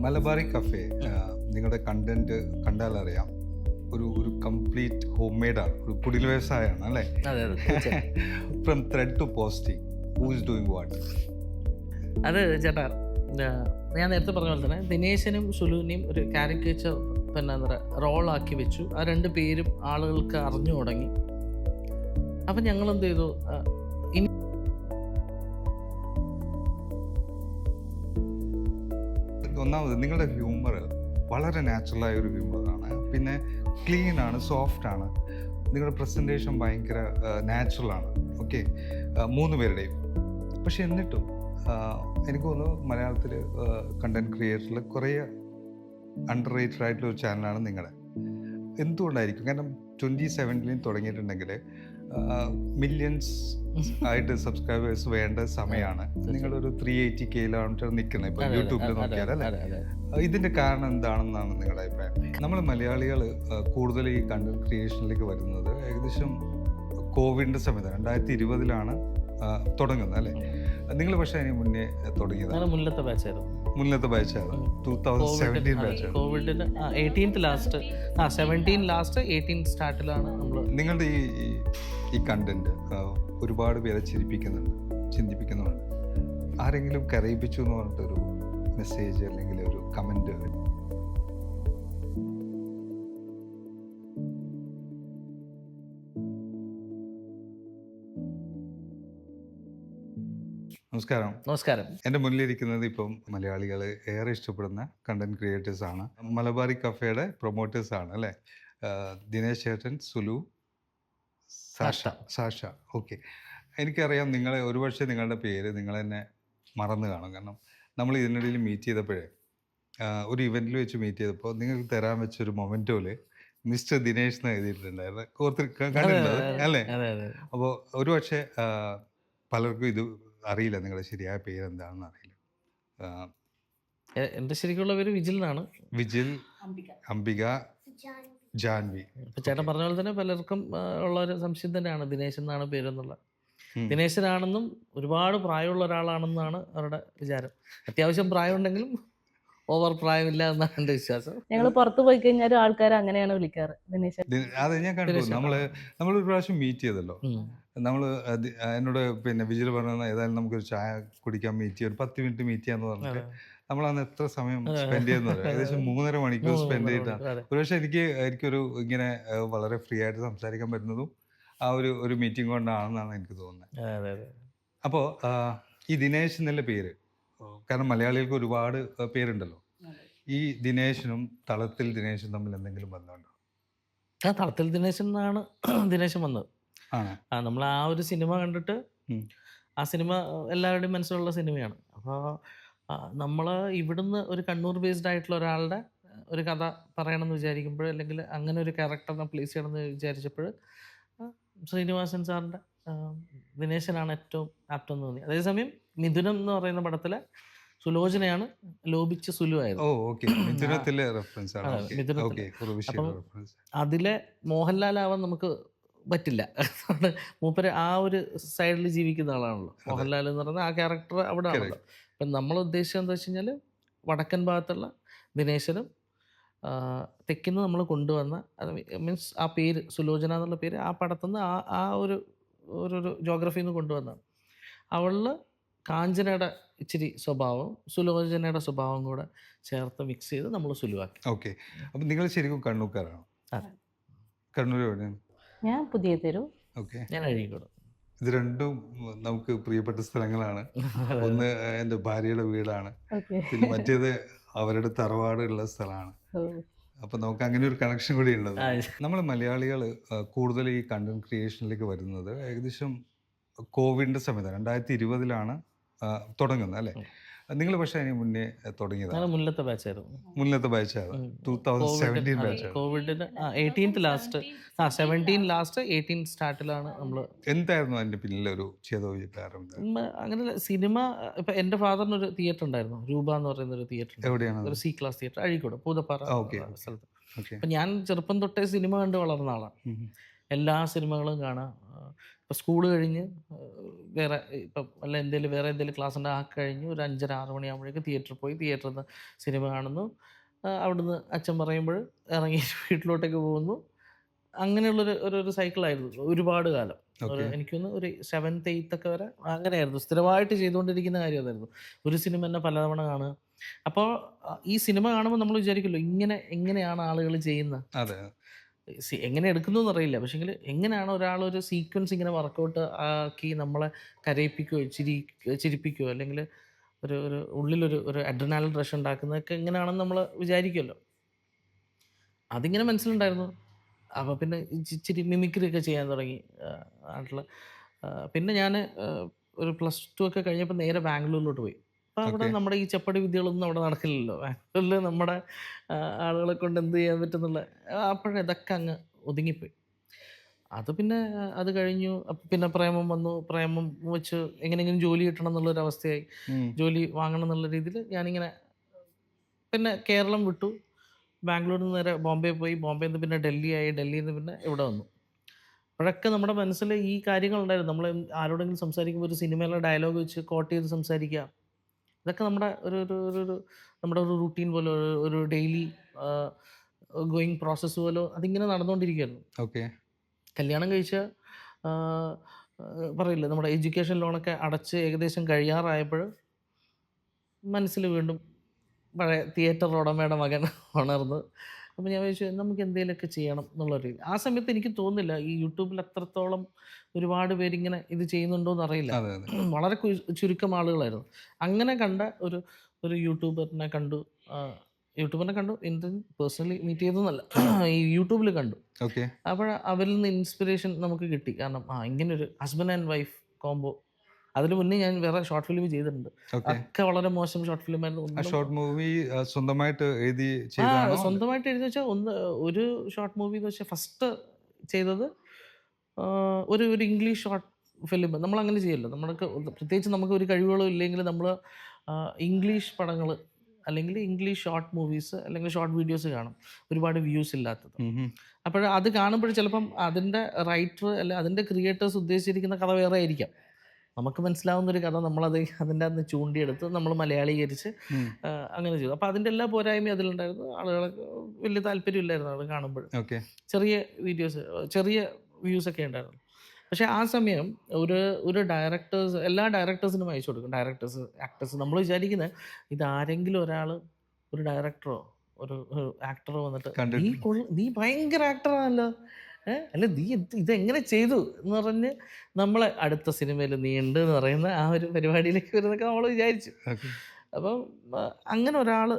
Malabari cafe നിങ്ങളുടെ content കണ്ടാൽ അറിയാം, ഒരു കംപ്ലീറ്റ് ഹോം മെയ്ഡാണ്, ഒരു കുടിൽ വ്യവസായമാണ് അല്ലേ? അതെ അതെ തീർച്ചയായും. From thread to posting, who is doing what? അത് ചേട്ടാ, ഞാൻ നേരത്തെ പറഞ്ഞ പോലെ തന്നെ ദിനേശനും സുലുവിനെയും ഒരു കാരിക്കേച്ചർ പിന്നെ എന്താ പറയുക റോളാക്കി വെച്ചു. ആ രണ്ട് പേരും ആളുകൾക്ക് അറിഞ്ഞു തുടങ്ങി. അപ്പം ഞങ്ങൾ എന്ത് ചെയ്തു, ഒന്നാമത് നിങ്ങളുടെ ഹ്യൂമർ വളരെ നാച്ചുറലായ ഒരു ഹ്യൂമറാണ്, പിന്നെ ക്ലീൻ ആണ്, സോഫ്റ്റ് ആണ്, നിങ്ങളുടെ പ്രസൻറ്റേഷൻ ഭയങ്കര നാച്ചുറലാണ്. ഓക്കെ, മൂന്ന് പേരുടെയും. പക്ഷെ എന്നിട്ടും എനിക്ക് തോന്നുന്നു മലയാളത്തിൽ കണ്ടന്റ് ക്രിയേറ്ററിൽ കുറേ അണ്ടർ റേറ്റഡ് ആയിട്ടുള്ള ഒരു ചാനലാണ് നിങ്ങളുടെ. എന്തുകൊണ്ടായിരിക്കും? കാരണം 2017 തുടങ്ങിയിട്ടുണ്ടെങ്കിൽ മില്യൺസ് ആയിട്ട് സബ്സ്ക്രൈബേഴ്സ് വേണ്ട സമയമാണ്. നിങ്ങളൊരു 380K നിൽക്കുന്നത് ഇപ്പോൾ യൂട്യൂബിൽ നോക്കിയാൽ അല്ലേ? ഇതിന്റെ കാരണം എന്താണെന്നാണ് നിങ്ങളുടെ അഭിപ്രായം? നമ്മൾ മലയാളികൾ കൂടുതൽ ഈ കണ്ടന്റ് ക്രിയേഷനിലേക്ക് വരുന്നത് ഏകദേശം കോവിഡിന്റെ സമയത്ത് 2020 തുടങ്ങുന്നത് അല്ലേ? നിങ്ങൾ പക്ഷേ അതിന് മുന്നേ തുടങ്ങിയതാണ്. മുന്നത്തെ ബാച്ചായിരുന്നു. 2017 ബാച്ചാണ്. കോവിഡിന് 18 ലാസ്റ്റ് 17 ലാസ്റ്റ് 18 സ്റ്റാർട്ടിലാണ് നമ്മൾ. നിങ്ങളുടെ ഈ കണ്ടന്റ് ഒരുപാട് പേരെ ചിന്തിപ്പിക്കുന്നുണ്ട്. ആരെങ്കിലും കരയിപ്പിച്ചു എന്ന് പറഞ്ഞിട്ടൊരു മെസ്സേജ് അല്ലെങ്കിൽ ഒരു കമന്റ്? നമസ്കാരം. എൻ്റെ മുന്നിലിരിക്കുന്നത് ഇപ്പം മലയാളികൾ ഏറെ ഇഷ്ടപ്പെടുന്ന കണ്ടന്റ് ക്രിയേറ്റേഴ്സ് ആണ്, മലബാറി കഫേയുടെ പ്രൊമോട്ടേഴ്സ് ആണ് അല്ലേ? ദിനേശ് ചേട്ടൻ, സുലു, സാഷ. ഓക്കെ, എനിക്കറിയാം നിങ്ങളെ ഒരുപക്ഷെ നിങ്ങളുടെ പേര് നിങ്ങൾ തന്നെ മറന്നു കാണും. കാരണം നമ്മൾ ഇതിനിടയിൽ മീറ്റ് ചെയ്തപ്പോഴേ ഒരു ഇവൻറ്റിൽ വെച്ച് മീറ്റ് ചെയ്തപ്പോൾ നിങ്ങൾക്ക് തരാൻ വെച്ചൊരു മൊമെൻറ്റോല് മിസ്റ്റർ ദിനേശ് എന്ന് എഴുതിയിട്ടുണ്ടായിരുന്നു. കണ്ടിട്ടുള്ളത് അല്ലേ? അപ്പോൾ ഒരുപക്ഷെ പലർക്കും ഇത് അറിയില്ല, നിങ്ങളുടെ ശരിയായ പേര് എന്താണെന്ന് അറിയില്ല. എൻ്റെ ശരിക്കുള്ള പേര് വിജിൽ എന്നാണ്. വിജിൽ, അംബിക, ജാൻവി. ചേട്ടൻ പറഞ്ഞ പോലെ തന്നെ പലർക്കും ഉള്ള ഒരു സംശയം തന്നെയാണ് ദിനേശ് എന്നാണ് പേരെന്നുള്ള. ദിനേശനാണെന്നും ഒരുപാട് പ്രായമുള്ള ഒരാളാണെന്നാണ് അവരുടെ വിചാരം. അത്യാവശ്യം പ്രായമുണ്ടെങ്കിലും ഓവർ പ്രായമില്ല എന്നാണ് എൻ്റെ വിശ്വാസം. ഞങ്ങൾ പുറത്ത് പോയി കഴിഞ്ഞാൽ ആൾക്കാർ അങ്ങനെയാണ് വിളിക്കാറ്, ദിനേശ്. അതെ, ഞാൻ കണ്ടു. നമ്മളൊരു പ്രാവശ്യം മീറ്റ് ചെയ്തല്ലോ. നമ്മൾ എന്നോട് പിന്നെ വിജിൽ പറഞ്ഞ ഏതായാലും നമുക്കൊരു ചായ കുടിക്കാൻ മീറ്റ് ചെയ്യാം, ഒരു 10 മിനിറ്റ് മീറ്റ് ചെയ്യാന്ന് പറഞ്ഞിട്ട് നമ്മൾ അന്ന് എത്ര സമയം സ്പെൻഡ് ചെയ്യുന്നത്? ഏകദേശം 3.5 മണിക്കൂർ സ്പെൻഡ് ചെയ്തിട്ടാണ്. ഒരുപക്ഷെ എനിക്കൊരു ഇങ്ങനെ വളരെ ഫ്രീ ആയിട്ട് സംസാരിക്കാൻ പറ്റുന്നതും ആ ഒരു മീറ്റിംഗ് കൊണ്ടാണെന്നാണ് എനിക്ക് തോന്നുന്നത്. അപ്പോൾ ഈ ദിനേശ് എന്നുള്ള പേര്, കാരണം മലയാളികൾക്ക് ഒരുപാട് പേരുണ്ടല്ലോ, ഈ ദിനേശനും തളത്തിൽ ദിനേശും തമ്മിൽ എന്തെങ്കിലും ബന്ധമുണ്ടോ? തളത്തിൽ ദിനേശൻ എന്നാണ് ദിനേശൻ വന്നത്. നമ്മൾ ആ ഒരു സിനിമ കണ്ടിട്ട്, ആ സിനിമ എല്ലാവരുടെയും മനസ്സിലുള്ള സിനിമയാണ്. അപ്പോൾ നമ്മൾ ഇവിടുന്ന് ഒരു കണ്ണൂർ ബേസ്ഡ് ആയിട്ടുള്ള ഒരാളുടെ ഒരു കഥ പറയണമെന്ന് വിചാരിക്കുമ്പോൾ, അല്ലെങ്കിൽ അങ്ങനെ ഒരു ക്യാരക്ടറിനെ പ്ലേസ് ചെയ്യണമെന്ന് വിചാരിച്ചപ്പോൾ ശ്രീനിവാസൻ സാറിൻ്റെ ദിനേശനാണ് ഏറ്റവും ആപ്റ്റെന്ന് തോന്നി. അതേസമയം മിഥുനം എന്ന് പറയുന്ന പടത്തിലെ സുലോചനയാണ് ലോപിച്ച് സുലു ആയത്. അപ്പം അതിലെ മോഹൻലാലാവാൻ നമുക്ക് പറ്റില്ല. മൂപ്പര് ആ ഒരു സൈഡിൽ ജീവിക്കുന്ന ആളാണല്ലോ. മോഹൻലാൽ എന്ന് പറയുന്ന ആ ക്യാരക്ടർ അവിടെ ആണല്ലോ. അപ്പം നമ്മൾ ഉദ്ദേശിച്ചത് എന്താ വെച്ച് കഴിഞ്ഞാൽ, വടക്കൻ ഭാഗത്തുള്ള ദിനേശനും തെക്കിന്ന് നമ്മൾ കൊണ്ടുവന്ന, അത് മീൻസ് ആ പേര് സുലോചന എന്നുള്ള പേര് ആ പടത്തുനിന്ന് ആ ഒരു ജോഗ്രഫിയിൽ നിന്ന് കൊണ്ടുവന്നതാണ്. അവളിൽ കാഞ്ചനയുടെ ഇച്ചിരി സ്വഭാവം സുലോചനയുടെ സ്വഭാവം കൂടെ ചേർത്ത് മിക്സ് ചെയ്ത് നമ്മൾ സുലുവാക്കി. ഓക്കെ, അപ്പം നിങ്ങൾ ശരിക്കും കണ്ണൂർക്കാരാണോ? അതെ. കണ്ണൂർ എവിടെയാണ്? ഞാൻ പുതിയ തെരു. ഓക്കെ, ഞാൻ അഴീക്കോട്. ഇത് രണ്ടും നമുക്ക് പ്രിയപ്പെട്ട സ്ഥലങ്ങളാണ്. ഒന്ന് എൻ്റെ ഭാര്യയുടെ വീടാണ്, പിന്നെ മറ്റേത് അവരുടെ തറവാട് ഉള്ള സ്ഥലമാണ്. അപ്പൊ നമുക്ക് അങ്ങനെ ഒരു കണക്ഷൻ കൂടി ഉള്ളത്. നമ്മൾ മലയാളികൾ കൂടുതൽ ഈ കണ്ടന്റ് ക്രിയേഷനിലേക്ക് വരുന്നത് ഏകദേശം കോവിഡിന്റെ സമയത്ത് 2020 തുടങ്ങുന്നത് അല്ലേ? നിങ്ങൾ പക്ഷേ അതിന് മുന്നേ തുടങ്ങിയതാണ്. മുന്നത്തെ ബാച്ചായിരുന്നു. 2017 ബാച്ചാണ്. കോവിഡിന് 18 ലാസ്റ്റ് 17 ലാസ്റ്റ് 18 സ്റ്റാർട്ടിലാണ് നമ്മൾ. എന്തായിരുന്നു അതിന്റെ പിന്നിലൊരു ചേതോവികാരം? അങ്ങനെ സിനിമ, ഇപ്പൊ എന്റെ ഫാദറിനൊരു തിയേറ്റർ ഉണ്ടായിരുന്നു, രൂപ എന്ന് പറയുന്ന ഒരു തിയേറ്റർ. എവിടെയാണ്? ഒരു C class theatre, Azhikode Poothappara സ്ഥലത്ത്. അപ്പൊ ഞാൻ ചെറുപ്പം തൊട്ടേ സിനിമ കണ്ട് വളർന്ന ആളാണ്. എല്ലാ സിനിമകളും കാണാം. ഇപ്പോൾ സ്കൂൾ കഴിഞ്ഞ് വേറെ ഇപ്പം വല്ല എന്തെങ്കിലും വേറെ എന്തെങ്കിലും ക്ലാസ് ഉണ്ട്, ആ കഴിഞ്ഞ് ഒരു 5:30-6 മണിയാകുമ്പോഴേക്ക് തിയേറ്ററിൽ പോയി തിയേറ്ററിൽ നിന്ന് സിനിമ കാണുന്നു. അവിടുന്ന് അച്ഛൻ പറയുമ്പോൾ ഇറങ്ങി വീട്ടിലോട്ടേക്ക് പോകുന്നു. അങ്ങനെയുള്ളൊരു ഒരു സൈക്കിളായിരുന്നു ഒരുപാട് കാലം. ഓക്കെ. എനിക്ക് തോന്നുന്നു ഒരു 7th 8th ഒക്കെ വരെ അങ്ങനെയായിരുന്നു. സ്ഥിരമായിട്ട് ചെയ്തുകൊണ്ടിരിക്കുന്ന കാര്യം അതായിരുന്നു. ഒരു സിനിമ തന്നെ പലതവണ കാണുക. അപ്പോൾ ഈ സിനിമ കാണുമ്പോൾ നമ്മൾ വിചാരിക്കുമല്ലോ എങ്ങനെയാണ് ആളുകൾ ചെയ്യുന്നത്, അതെ. എങ്ങനെ എടുക്കുന്നു എന്നറിയില്ല. പക്ഷേങ്കിൽ എങ്ങനെയാണ് ഒരാളൊരു സീക്വൻസ് ഇങ്ങനെ വർക്കൗട്ട് ആക്കി നമ്മളെ കരയിപ്പിക്കുകയോ ചിരിപ്പിക്കുകയോ അല്ലെങ്കിൽ ഒരു ഒരു ഉള്ളിലൊരു അഡ്രിനാലിൻ റഷ് ഉണ്ടാക്കുന്നതൊക്കെ എങ്ങനെയാണെന്ന് നമ്മൾ വിചാരിക്കുമല്ലോ. അതിങ്ങനെ മനസ്സിലുണ്ടായിരുന്നു. അപ്പോൾ പിന്നെ ഇച്ചിരി മിമിക്രി ഒക്കെ ചെയ്യാൻ തുടങ്ങി നാട്ടിൽ. പിന്നെ ഞാൻ ഒരു +2 ഒക്കെ കഴിഞ്ഞപ്പോൾ നേരെ ബാംഗ്ലൂരിലോട്ട് പോയി. അപ്പോൾ അവിടെ ഓക്കെ. നമ്മുടെ ഈ ചപ്പടി വിദ്യകളൊന്നും അവിടെ നടക്കില്ലല്ലോ. ബാംഗ്ലൂരിൽ നമ്മുടെ ആളുകളെ കൊണ്ട് എന്ത് ചെയ്യാൻ പറ്റുന്നുള്ള അപ്പോഴേ ഇതൊക്കെ അങ്ങ് ഒതുങ്ങിപ്പോയി. അത് പിന്നെ അത് കഴിഞ്ഞു. അപ്പം പിന്നെ പ്രേമം വന്നു. പ്രേമം വെച്ച് എങ്ങനെയെങ്കിലും ജോലി കിട്ടണം എന്നുള്ളൊരവസ്ഥയായി. ജോലി വാങ്ങണം എന്നുള്ള രീതിയിൽ ഞാനിങ്ങനെ പിന്നെ കേരളം വിട്ടു. ബാംഗ്ലൂരിൽ നിന്ന് നേരെ ബോംബെ പോയി. ബോംബെയിൽ നിന്ന് പിന്നെ ഡൽഹി ആയി. ഡൽഹിയിൽ നിന്ന് പിന്നെ ഇവിടെ വന്നു. അപ്പോഴൊക്കെ നമ്മുടെ മനസ്സിൽ ഈ കാര്യങ്ങളുണ്ടായിരുന്നു. നമ്മൾ ആരോടെങ്കിലും സംസാരിക്കുമ്പോൾ ഒരു സിനിമയിലെ ഡയലോഗ് വെച്ച് കോട്ട് ചെയ്ത് സംസാരിക്കുക. ഇതൊക്കെ നമ്മുടെ ഒരു ഒരു ഒരു ഒരു നമ്മുടെ ഒരു റൂട്ടീൻ പോലെ ഒരു ഡെയിലി ഗോയിങ് പ്രോസസ്സ് പോലെ അതിങ്ങനെ നടന്നുകൊണ്ടിരിക്കുകയായിരുന്നു. ഓക്കെ. കല്യാണം കഴിച്ച പറയില്ലേ നമ്മുടെ എഡ്യൂക്കേഷൻ ലോണൊക്കെ അടച്ച് ഏകദേശം കഴിയാറായപ്പോൾ മനസ്സിൽ വീണ്ടും പഴയ തിയേറ്റർ ഉടമയുടെ മകൻ ഉണർന്ന്. അപ്പോൾ ഞാൻ വിചാരിച്ചു നമുക്ക് എന്തെങ്കിലുമൊക്കെ ചെയ്യണം എന്നുള്ള രീതി. ആ സമയത്ത് എനിക്ക് തോന്നുന്നില്ല ഈ യൂട്യൂബിൽ അത്രത്തോളം ഒരുപാട് പേരിങ്ങനെ ഇത് ചെയ്യുന്നുണ്ടോയെന്ന് അറിയില്ല. അതെ, അതെ. വളരെ ചുരുക്കം ആളുകളായിരുന്നു. അങ്ങനെ കണ്ട ഒരു യൂട്യൂബറിനെ കണ്ടു. ഇന്ത്യൻ പേഴ്സണലി മീറ്റ് ചെയ്തതെന്നല്ല, ഈ യൂട്യൂബിൽ കണ്ടു. ഓക്കെ. അപ്പോൾ അവരിൽ നിന്ന് ഇൻസ്പിറേഷൻ നമുക്ക് കിട്ടി. കാരണം ഇങ്ങനൊരു ഹസ്ബൻഡ് ആൻഡ് വൈഫ് കോംബോ. അതിന് മുന്നേ ഞാൻ വേറെ ഷോർട്ട് ഫിലിം ചെയ്തിട്ടുണ്ട്. ഓക്കെ. ഒക്കെ വളരെ മോശം ഷോർട്ട് ഫിലിമായിരുന്നു. ആ ഷോർട്ട് മൂവി സ്വന്തമായിട്ട് എഴുതി ചെയ്തതാണോ? സ്വന്തമായിട്ട് എഴുതി വെച്ചാൽ ഒരു ഷോർട്ട് മൂവി എന്ന് വെച്ചാൽ ഫസ്റ്റ് ചെയ്തത് ഒരു ഇംഗ്ലീഷ് ഷോർട്ട് ഫിലിം. നമ്മളങ്ങനെ ചെയ്യല്ലോ. പ്രത്യേകിച്ച് നമുക്ക് ഒരു കഴിവുകളും ഇല്ലെങ്കിൽ നമ്മൾ ഇംഗ്ലീഷ് പടങ്ങൾ അല്ലെങ്കിൽ ഇംഗ്ലീഷ് ഷോർട്ട് മൂവീസ് അല്ലെങ്കിൽ ഷോർട്ട് വീഡിയോസ് കാണും, ഒരുപാട് വ്യൂസ് ഇല്ലാത്തത്. അപ്പോൾ അത് കാണുമ്പോൾ ചിലപ്പം അതിൻ്റെ റൈറ്റർ അല്ലെ അതിൻ്റെ ക്രിയേറ്റേഴ്സ് ഉദ്ദേശിച്ചിരിക്കുന്ന കഥ വേറെ ആയിരിക്കാം. നമുക്ക് മനസ്സിലാവുന്നൊരു കഥ അതിൻ്റെ അകത്ത് ചൂണ്ടിയെടുത്ത് നമ്മൾ മലയാളീകരിച്ച് അങ്ങനെ ചെയ്തു. അപ്പോൾ അതിൻ്റെ എല്ലാ പോരായ്മയും അതിലുണ്ടായിരുന്നു. ആളുകൾക്ക് വലിയ താല്പര്യമില്ലായിരുന്നു അത് കാണുമ്പോൾ. ഓക്കെ. ചെറിയ വീഡിയോസ്, ചെറിയ വ്യൂസൊക്കെ ഉണ്ടായിരുന്നു. പക്ഷേ ആ സമയം ഒരു എല്ലാ ഡയറക്ടേഴ്സിനും അയച്ചു കൊടുക്കും. Directors, actors. നമ്മൾ വിചാരിക്കുന്നത് ഇതാരെങ്കിലും ഒരാൾ, ഒരു ഡയറക്ടറോ ഒരു ആക്ടറോ വന്നിട്ട് നീ ഭയങ്കര ആക്ടറാണല്ലോ, അല്ല നീ ഇതെങ്ങനെ ചെയ്തു എന്ന് പറഞ്ഞ് നമ്മളെ അടുത്ത സിനിമയിൽ നീ ഉണ്ട് എന്ന് പറയുന്ന ആ ഒരു പരിപാടിയിലേക്ക് വരുന്നൊക്കെ നമ്മൾ വിചാരിച്ചു. അപ്പം അങ്ങനെ ഒരാൾ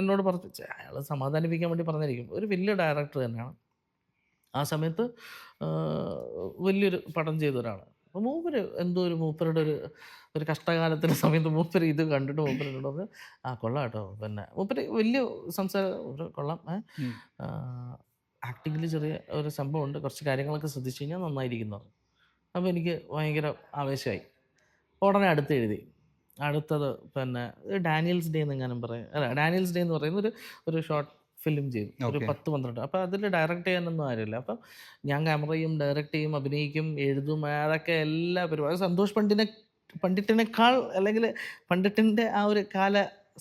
എന്നോട് പറഞ്ഞു, അയാൾ സമാധാനിപ്പിക്കാൻ വേണ്ടി പറഞ്ഞിരിക്കും. ഒരു വലിയ ഡയറക്ടർ തന്നെയാണ്. ആ സമയത്ത് വലിയൊരു പടം ചെയ്ത ഒരാളാണ്. അപ്പോൾ മൂപ്പര് എന്തോ മൂപ്പരുടെ ഒരു കഷ്ടകാലത്തിൻ്റെ സമയത്ത് മൂപ്പര് ഇത് കണ്ടിട്ട് മൂപ്പരോട് പറഞ്ഞു, കൊള്ളാം കേട്ടോ. പിന്നെ മൂപ്പര് വലിയ സംസാരം, കൊള്ളാം, ആക്ടിങ്ങിൽ ചെറിയ ഒരു സംഭവമുണ്ട്, കുറച്ച് കാര്യങ്ങളൊക്കെ ശ്രദ്ധിച്ചു കഴിഞ്ഞാൽ നന്നായിരിക്കുന്നു. അപ്പോൾ എനിക്ക് ഭയങ്കര ആവേശമായി. ഉടനെ എഴുതി. അടുത്തത് പിന്നെ ഡാനിയൽസ് ഡേ എന്നെങ്ങാനും പറയും, അല്ല ഡാനിയൽസ് ഡേ എന്ന് പറയുന്ന ഒരു ഷോർട്ട് ഫിലിം ചെയ്തു. ഒരു 10-12. അപ്പോൾ അതിൽ ഡയറക്റ്റ് ചെയ്യാനൊന്നും ആരുമില്ല. അപ്പം ഞാൻ ക്യാമറ ചെയ്യും, ഡയറക്റ്റ് ചെയ്യും, അഭിനയിക്കും, എഴുതും, അതൊക്കെ എല്ലാ പരിപാടിയും. സന്തോഷ് പണ്ഡിറ്റിനേക്കാൾ അല്ലെങ്കിൽ പണ്ഡിറ്റിൻ്റെ ആ ഒരു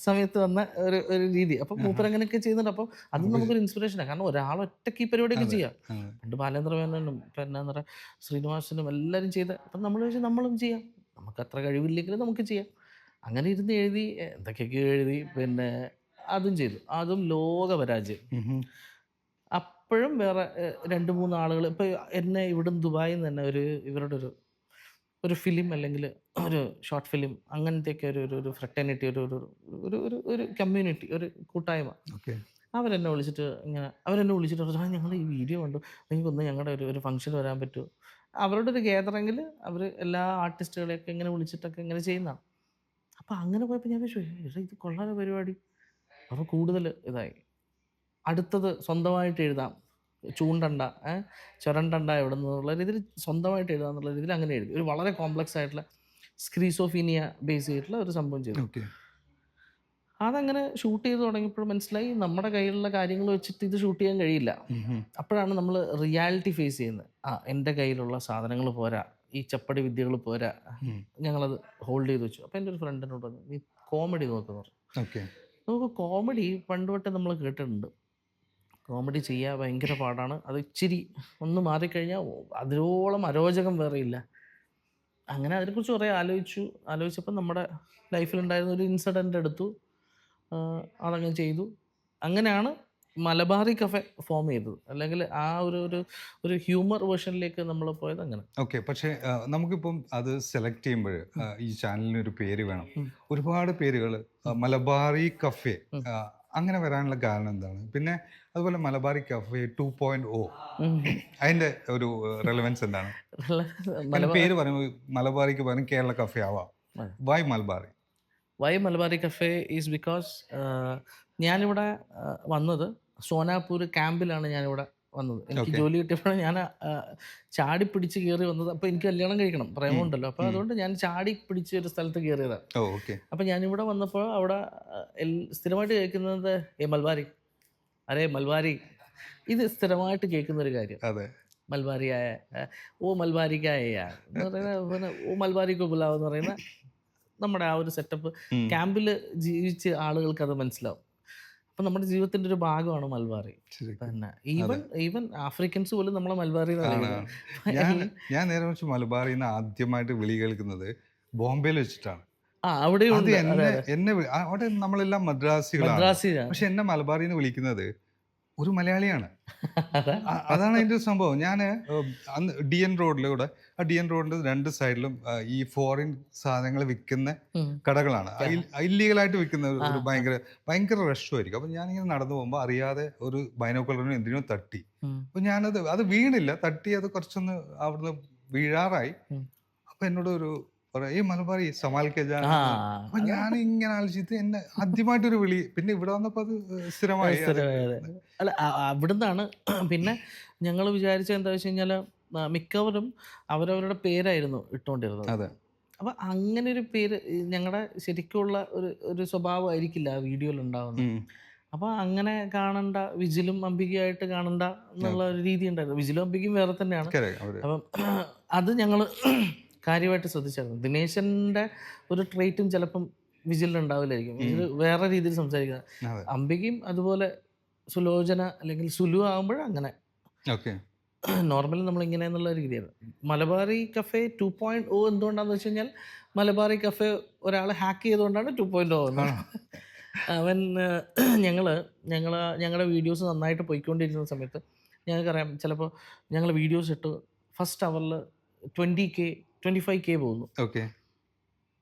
സമയത്ത് വന്ന ഒരു രീതി. അപ്പം മൂപ്പർ അങ്ങനെയൊക്കെ ചെയ്യുന്നുണ്ട്. അപ്പം അത് നമുക്കൊരു ഇൻസ്പിറേഷനാണ്. കാരണം ഒരാൾ ഒറ്റയ്ക്ക് ഈ പരിപാടിയൊക്കെ ചെയ്യാം. പണ്ട് ബാലേന്ദ്ര മേനോനും പിന്നെ എന്താ പറയുക ശ്രീനിവാസനും എല്ലാവരും ചെയ്ത്. അപ്പം നമ്മൾ ചോദിച്ചാൽ നമ്മളും ചെയ്യാം, നമുക്ക് അത്ര കഴിവില്ലെങ്കിലും നമുക്ക് ചെയ്യാം. അങ്ങനെ ഇരുന്ന് എഴുതി, എന്തൊക്കെയൊക്കെയോ എഴുതി, പിന്നെ അതും ചെയ്തു. അതും ലോക പരാജയം. അപ്പോഴും വേറെ 2-3 ആളുകൾ ഇപ്പോൾ എന്നെ ഇവിടുന്ന് ദുബായിൽ നിന്ന് തന്നെ ഇവരുടെ ഒരു ഫിലിം അല്ലെങ്കിൽ ഒരു ഷോർട്ട് ഫിലിം അങ്ങനത്തെയൊക്കെ ഒരു ഫ്രട്ടേണിറ്റി, ഒരു കമ്മ്യൂണിറ്റി, ഒരു കൂട്ടായ്മ. അവരെന്നെ വിളിച്ചിട്ട് പറഞ്ഞു, ഞങ്ങൾ ഈ വീഡിയോ കണ്ടു, നിങ്ങൾക്കൊന്ന് ഞങ്ങളുടെ ഒരു ഫംഗ്ഷൻ വരാൻ പറ്റുമോ? അവരുടെ ഒരു ഗേദറിങ്ങിൽ അവർ എല്ലാ ആർട്ടിസ്റ്റുകളെയൊക്കെ ഇങ്ങനെ വിളിച്ചിട്ടൊക്കെ ഇങ്ങനെ ചെയ്യുന്നതാണ്. അപ്പോൾ അങ്ങനെ പോയപ്പോൾ ഞാൻ വിചാരിച്ചു, ഇത് കൊള്ളാതെ പരിപാടി. അപ്പോൾ കൂടുതൽ ഇതായി. അടുത്തത് സ്വന്തമായിട്ട് എഴുതാം, ചൂണ്ടണ്ട, ചുരണ്ടണ്ട എവിടെ നിന്നുള്ള രീതിയിൽ സ്വന്തമായിട്ട് എഴുതാം എന്നുള്ള രീതിയിൽ അങ്ങനെ എഴുതി. ഒരു വളരെ കോംപ്ലക്സ് ആയിട്ടുള്ള സ്ക്രീസോഫീനിയ ബേസ് ചെയ്തിട്ടുള്ള ഒരു സംഭവം ചെയ്തു. അതങ്ങനെ ഷൂട്ട് ചെയ്ത് തുടങ്ങിയപ്പോൾ മനസ്സിലായി നമ്മുടെ കയ്യിലുള്ള കാര്യങ്ങൾ വെച്ചിട്ട് ഇത് ഷൂട്ട് ചെയ്യാൻ കഴിയില്ല. അപ്പോഴാണ് നമ്മൾ റിയാലിറ്റി ഫേസ് ചെയ്യുന്നത്. എൻ്റെ കയ്യിലുള്ള സാധനങ്ങൾ പോരാ, ഈ ചപ്പടി വിദ്യകൾ പോരാ, ഞങ്ങളത് ഹോൾഡ് ചെയ്ത് വെച്ചു. അപ്പോൾ എൻ്റെ ഒരു ഫ്രണ്ടിനോട് പറഞ്ഞു, നീ കോമഡി നോക്കുന്നു പറഞ്ഞു. ഓക്കെ. നമുക്ക് കോമഡി പണ്ട് തൊട്ടേ നമ്മൾ കേട്ടിട്ടുണ്ട്, കോമഡി ചെയ്യുക ഭയങ്കര പാടാണ്, അത് ഇച്ചിരി ഒന്ന് മാറിക്കഴിഞ്ഞാൽ അതിനോളം അരോചകം വേറെ ഇല്ല. അങ്ങനെ അതിനെക്കുറിച്ച് കുറേ ആലോചിച്ചപ്പോൾ നമ്മുടെ ലൈഫിലുണ്ടായിരുന്ന ഒരു ഇൻസിഡൻ്റ് എടുത്തു, അതങ്ങനെ ചെയ്തു. അങ്ങനെയാണ് മലബാറി കഫേ ഫോം ചെയ്തത്. അല്ലെങ്കിൽ ആ ഒരു ഹ്യൂമർ വേർഷനിലേക്ക് നമ്മൾ പോയത് അങ്ങനെ. ഓക്കെ. പക്ഷേ നമുക്കിപ്പം അത് സെലക്ട് ചെയ്യുമ്പോൾ ഈ ചാനലിന് ഒരു പേര് വേണം. ഒരുപാട് പേരുകൾ മലബാറി കഫേ അങ്ങനെ വരാനുള്ള കാരണം എന്താണ്? പിന്നെ അതുപോലെ മലബാറി കഫേ 2.0 അതിന്റെ ഒരു റെലവൻസ് എന്താണ്? പേര് പറയുമ്പോൾ മലബാറിക്ക് പകരം കേരള കഫേ ആവാം. Why Malabari? Why Malabari cafe is because ഞാനിവിടെ വന്നത് സോനാപൂർ ക്യാമ്പിലാണ് ഞാനിവിടെ വന്നത്. എനിക്ക് ജോലി കിട്ടിയപ്പോഴാണ് ഞാൻ ചാടി പിടിച്ച് കയറി വന്നത്. അപ്പോൾ എനിക്ക് കല്യാണം കഴിക്കണം, പ്രേമമുണ്ടല്ലോ. അപ്പോൾ അതുകൊണ്ട് ഞാൻ ചാടി പിടിച്ച് ഒരു സ്ഥലത്ത് കയറിയതാണ്. അപ്പോൾ ഞാനിവിടെ വന്നപ്പോൾ അവിടെ സ്ഥിരമായിട്ട് കേൾക്കുന്നത് മൽബാരി, അരേ മൽബാരി, ഇത് സ്ഥിരമായിട്ട് കേൾക്കുന്നൊരു കാര്യം. മൽബാരിയായ ഓ മൽബാരിക്കായ എന്ന് പറയുന്ന ഓ മൽബാരിക്കോ ബുലാവ് എന്ന് പറയുന്ന നമ്മുടെ ആ ഒരു സെറ്റപ്പ് ക്യാമ്പിൽ ജീവിച്ച ആളുകൾക്ക് അത് മനസ്സിലാവും. അപ്പം നമ്മുടെ ജീവിതത്തിൻ്റെ ഒരു ഭാഗമാണ് മൽബാറി. പിന്നെ ഈവൻ ആഫ്രിക്കൻസ് പോലും നമ്മളെ മൽബാറി. ഞാൻ നേരെ വെച്ച് മലബാറിന്ന് ആദ്യമായിട്ട് വിളി കേൾക്കുന്നത് ബോംബെയിൽ വെച്ചിട്ടാണ്. അവിടെ അവിടെ നമ്മളെല്ലാം മദ്രാസികളാണ്. പക്ഷെ എന്നെ മലബാറിന്ന് വിളിക്കുന്നത് ഒരു മലയാളിയാണ്. അതാണ് അതിൻ്റെ സംഭവം. ഞാൻ അന്ന് DN റോഡിലൂടെ, ആ DN റോഡിന്റെ 2 സൈഡിലും ഈ ഫോറിൻ സാധനങ്ങൾ വിൽക്കുന്ന കടകളാണ്. ഇല്ലീഗലായിട്ട് വിൽക്കുന്ന ഒരു ഭയങ്കര റഷുമായിരിക്കും. അപ്പം ഞാനിങ്ങനെ നടന്നു പോകുമ്പോൾ അറിയാതെ ഒരു ബൈനോക്കുലറിന് എന്തിനോ തട്ടി. അപ്പം അത് വീണില്ല, തട്ടി അത് കുറച്ചൊന്ന് അവിടുന്ന് വീഴാറായി. അപ്പം എന്നോട് ഒരു ഈ മലബാറി സമാൽക്കജാൻ. അപ്പൊ ഞാൻ ഇങ്ങനെ ആലോചിച്ചിട്ട് എന്നെ ആദ്യമായിട്ടൊരു വിളി. പിന്നെ ഇവിടെ വന്നപ്പോ അത് സ്ഥിരമായി. അല്ല, അവിടുന്നാണ്. പിന്നെ ഞങ്ങൾ വിചാരിച്ചത് എന്താ വെച്ച് കഴിഞ്ഞാൽ മിക്കവരും അവരവരുടെ പേരായിരുന്നു ഇട്ടുകൊണ്ടിരുന്നത്. അപ്പൊ അങ്ങനെ ഒരു പേര് ഞങ്ങളുടെ ശരിക്കുള്ള ഒരു സ്വഭാവമായിരിക്കില്ല ആ വീഡിയോയിൽ ഉണ്ടാവുന്നത്. അപ്പൊ അങ്ങനെ കാണണ്ട, വിജിലും അംബികയായിട്ട് കാണണ്ട എന്നുള്ള ഒരു രീതി ഉണ്ടായിരുന്നു. വിജിലും അംബികയും വേറെ തന്നെയാണ്. അപ്പം അത് ഞങ്ങള് കാര്യമായിട്ട് ശ്രദ്ധിച്ചായിരുന്നു. ദിനേശൻ്റെ ഒരു ട്രേറ്റും ചിലപ്പം വിജിലുണ്ടാവില്ലായിരിക്കും. വിജിൽ വേറെ രീതിയിൽ സംസാരിക്കുന്നത്. അംബികയും അതുപോലെ സുലോചന അല്ലെങ്കിൽ സുലു ആകുമ്പോഴങ്ങനെ നോർമലി നമ്മളിങ്ങനെ എന്നുള്ള രീതിയാണ്. മലബാറി കഫേ 2.0 എന്തുകൊണ്ടാണെന്ന് വെച്ച് കഴിഞ്ഞാൽ മലബാറി കഫേ ഒരാൾ ഹാക്ക് ചെയ്തുകൊണ്ടാണ് 2.0 എന്നാണ്. അവൻ ഞങ്ങളുടെ വീഡിയോസ് നന്നായിട്ട് പോയിക്കൊണ്ടിരിക്കുന്ന സമയത്ത് ഞങ്ങൾക്കറിയാം, ചിലപ്പോൾ ഞങ്ങൾ വീഡിയോസ് ഇട്ട് ഫസ്റ്റ് അവറിൽ 20K 25K പോകുന്നു.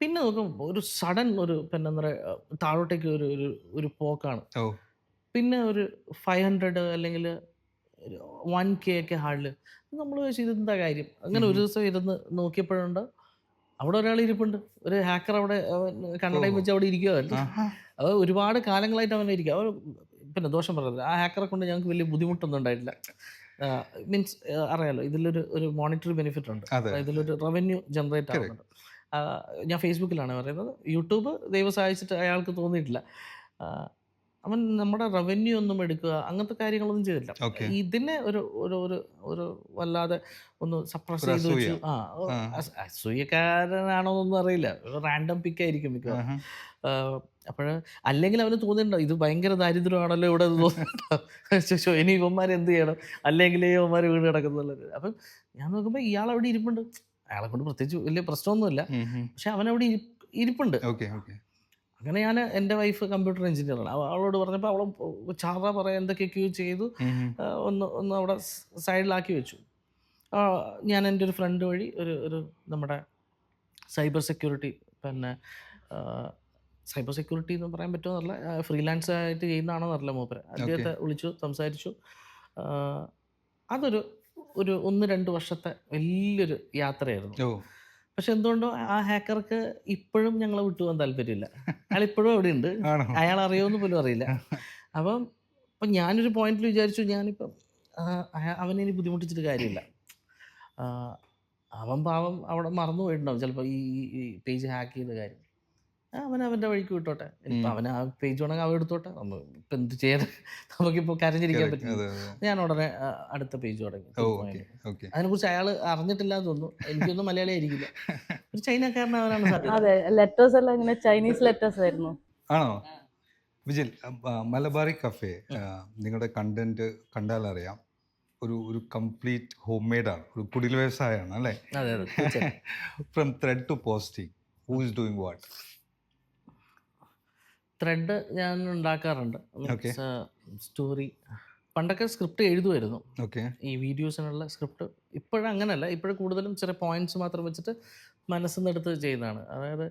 പിന്നെ നോക്കും ഒരു സഡൻ ഒരു പിന്നെ എന്താ പറയുക താഴോട്ടേക്ക് ഒരു പോക്കാണ്. പിന്നെ ഒരു 500 അല്ലെങ്കിൽ 1K ഒക്കെ ഹാളിൽ നമ്മൾ വെച്ച് ഇതെന്താ കാര്യം. അങ്ങനെ ഒരു ദിവസം ഇരുന്ന് നോക്കിയപ്പോഴുണ്ട് അവിടെ ഒരാൾ ഇരിപ്പുണ്ട്, ഒരു ഹാക്കർ അവിടെ കണ്ണടയും വെച്ച് അവിടെ ഇരിക്കുമല്ലോ. അത് ഒരുപാട് കാലങ്ങളായിട്ട് അവനെ ഇരിക്കുക. അവർ പിന്നെ ദോഷം പറയുന്നത് ആ ഹാക്കറെ കൊണ്ട് ഞങ്ങൾക്ക് വലിയ ബുദ്ധിമുട്ടൊന്നും ഉണ്ടായിട്ടില്ല. മീൻസ് അറിയാലോ, ഇതിലൊരു മോണിറ്ററി ബെനിഫിറ്റ് ഉണ്ട്, ഇതിലൊരു റവന്യൂ ജനറേറ്റ് ആവുന്നുണ്ട്. ഞാൻ ഫേസ്ബുക്കിലാണ് പറയുന്നത്, യൂട്യൂബ് ദൈവം സഹായിച്ചിട്ട് അയാൾക്ക് തോന്നിയിട്ടില്ല. അവൻ നമ്മുടെ റവന്യൂ ഒന്നും എടുക്കുക അങ്ങനത്തെ കാര്യങ്ങളൊന്നും ചെയ്തില്ല. ഇതിനെ ഒരു വല്ലാതെ ഒന്ന് സപ്രസ് ചെയ്ത് വെച്ചു. അസൂയക്കാരനാണോന്നൊന്നും അറിയില്ല, റാൻഡം പിക്കായിരിക്കും മിക്കവാറും. അല്ലെങ്കിൽ അവന് തോന്നിയിട്ടുണ്ടോ ഇത് ഭയങ്കര ദാരിദ്ര്യമാണല്ലോ ഇവിടെ തോന്നുന്നുണ്ടോ, ഇനി ഇവന്മാർ എന്ത് ചെയ്യണം, അല്ലെങ്കിൽ ഇവന്മാർ വീട് കിടക്കുന്നുള്ളത്. അപ്പം ഞാൻ നോക്കുമ്പോൾ ഇയാൾ അവിടെ ഇരിപ്പുണ്ട്. അയാളെ കൊണ്ട് പ്രത്യേകിച്ച് വലിയ പ്രശ്നമൊന്നുമില്ല, പക്ഷെ അവനവിടെ ഇരിപ്പുണ്ട്. അങ്ങനെ ഞാൻ എൻ്റെ വൈഫ് കമ്പ്യൂട്ടർ എഞ്ചിനീയറാണ്. അവളോട് പറഞ്ഞപ്പോൾ അവൾ ചാറ പറയാൻ എന്തൊക്കെയൊക്കെയോ ചെയ്തു, ഒന്ന് അവിടെ സൈഡിലാക്കി വെച്ചു. ഞാൻ എൻ്റെ ഒരു ഫ്രണ്ട് വഴി ഒരു നമ്മുടെ സൈബർ സെക്യൂരിറ്റി, പിന്നെ സൈബർ സെക്യൂരിറ്റി എന്ന് പറയാൻ പറ്റുമോ എന്നറിയില്ല, ഫ്രീലാൻസ് ആയിട്ട് ചെയ്യുന്നതാണോ എന്നറിയില്ല, മൂപ്പര് അദ്ദേഹത്തെ വിളിച്ചു സംസാരിച്ചു. അതൊരു 1-2 വർഷത്തെ വലിയൊരു യാത്രയായിരുന്നു. പക്ഷെ എന്തുകൊണ്ടോ ആ ഹാക്കർക്ക് ഇപ്പോഴും ഞങ്ങളെ വിട്ടുപോകാൻ താല്പര്യമില്ല. അയാൾ ഇപ്പോഴും അവിടെ ഉണ്ട്, അയാൾ അറിയുമെന്ന് പോലും അറിയില്ല. അപ്പം ഞാനൊരു പോയിന്റിൽ വിചാരിച്ചു, ഞാനിപ്പം അവനെ ബുദ്ധിമുട്ടിച്ചിട്ട് കാര്യമില്ല, അവൻ പാവം അവിടെ മറന്നു പോയിട്ടുണ്ടാവും ചിലപ്പോൾ ഈ പേജ് ഹാക്ക് ചെയ്ത കാര്യം. അവൻ അവൻ്റെ വഴിക്ക് വിട്ടോട്ടെ. ഇപ്പം അവൻ ആ പേജ് വേണമെങ്കിൽ അവൻ എടുത്തോട്ടെ. നമ്മൾ ഇപ്പം എന്ത് ചെയ്യാൻ, നമുക്കിപ്പോൾ കരഞ്ഞിരിക്കാൻ പറ്റില്ല. അതെ അതെ. ഞാൻ ഉടനെ അടുത്ത പേജ് തുടങ്ങി. Okay okay. അതിനെക്കുറിച്ച് അയാൾ അറിഞ്ഞിട്ടില്ല എന്ന് തോന്നുന്നു. എനിക്കൊന്നും മലയാളി ആയിരിക്കില്ല, ഒരു ചൈനക്കാരനാവാനാണ് സാധ്യത. അതെ, ലെറ്റേഴ്സ് എല്ലാം ഇങ്ങനെ ചൈനീസ് ലെറ്റേഴ്സ് ആയിരുന്നു. ആണോ വിജിൽ? മലബാറി കഫേ നിങ്ങളുടെ കണ്ടന്റ് കണ്ടാലറിയാം, ഒരു കംപ്ലീറ്റ് ഹോം മെയ്ഡാണ്, ഒരു കുടിൽ വ്യവസായമാണ് അല്ലേ? അതെ അതെ തീർച്ചയായും. From thread to posting, who is doing what? Thread ഞാൻ ഉണ്ടാക്കാറുണ്ട്. Okay. സ്റ്റോറി പണ്ടൊക്കെ സ്ക്രിപ്റ്റ് എഴുതുമായിരുന്നു, ഓക്കെ ഈ വീഡിയോസിനുള്ള സ്ക്രിപ്റ്റ്. ഇപ്പോഴും അങ്ങനെയല്ല, ഇപ്പോഴും കൂടുതലും ചെറിയ പോയിന്റ്സ് മാത്രം വെച്ചിട്ട് മനസ്സിൽ നിന്ന് എടുത്ത് ചെയ്യുന്നതാണ്. അതായത്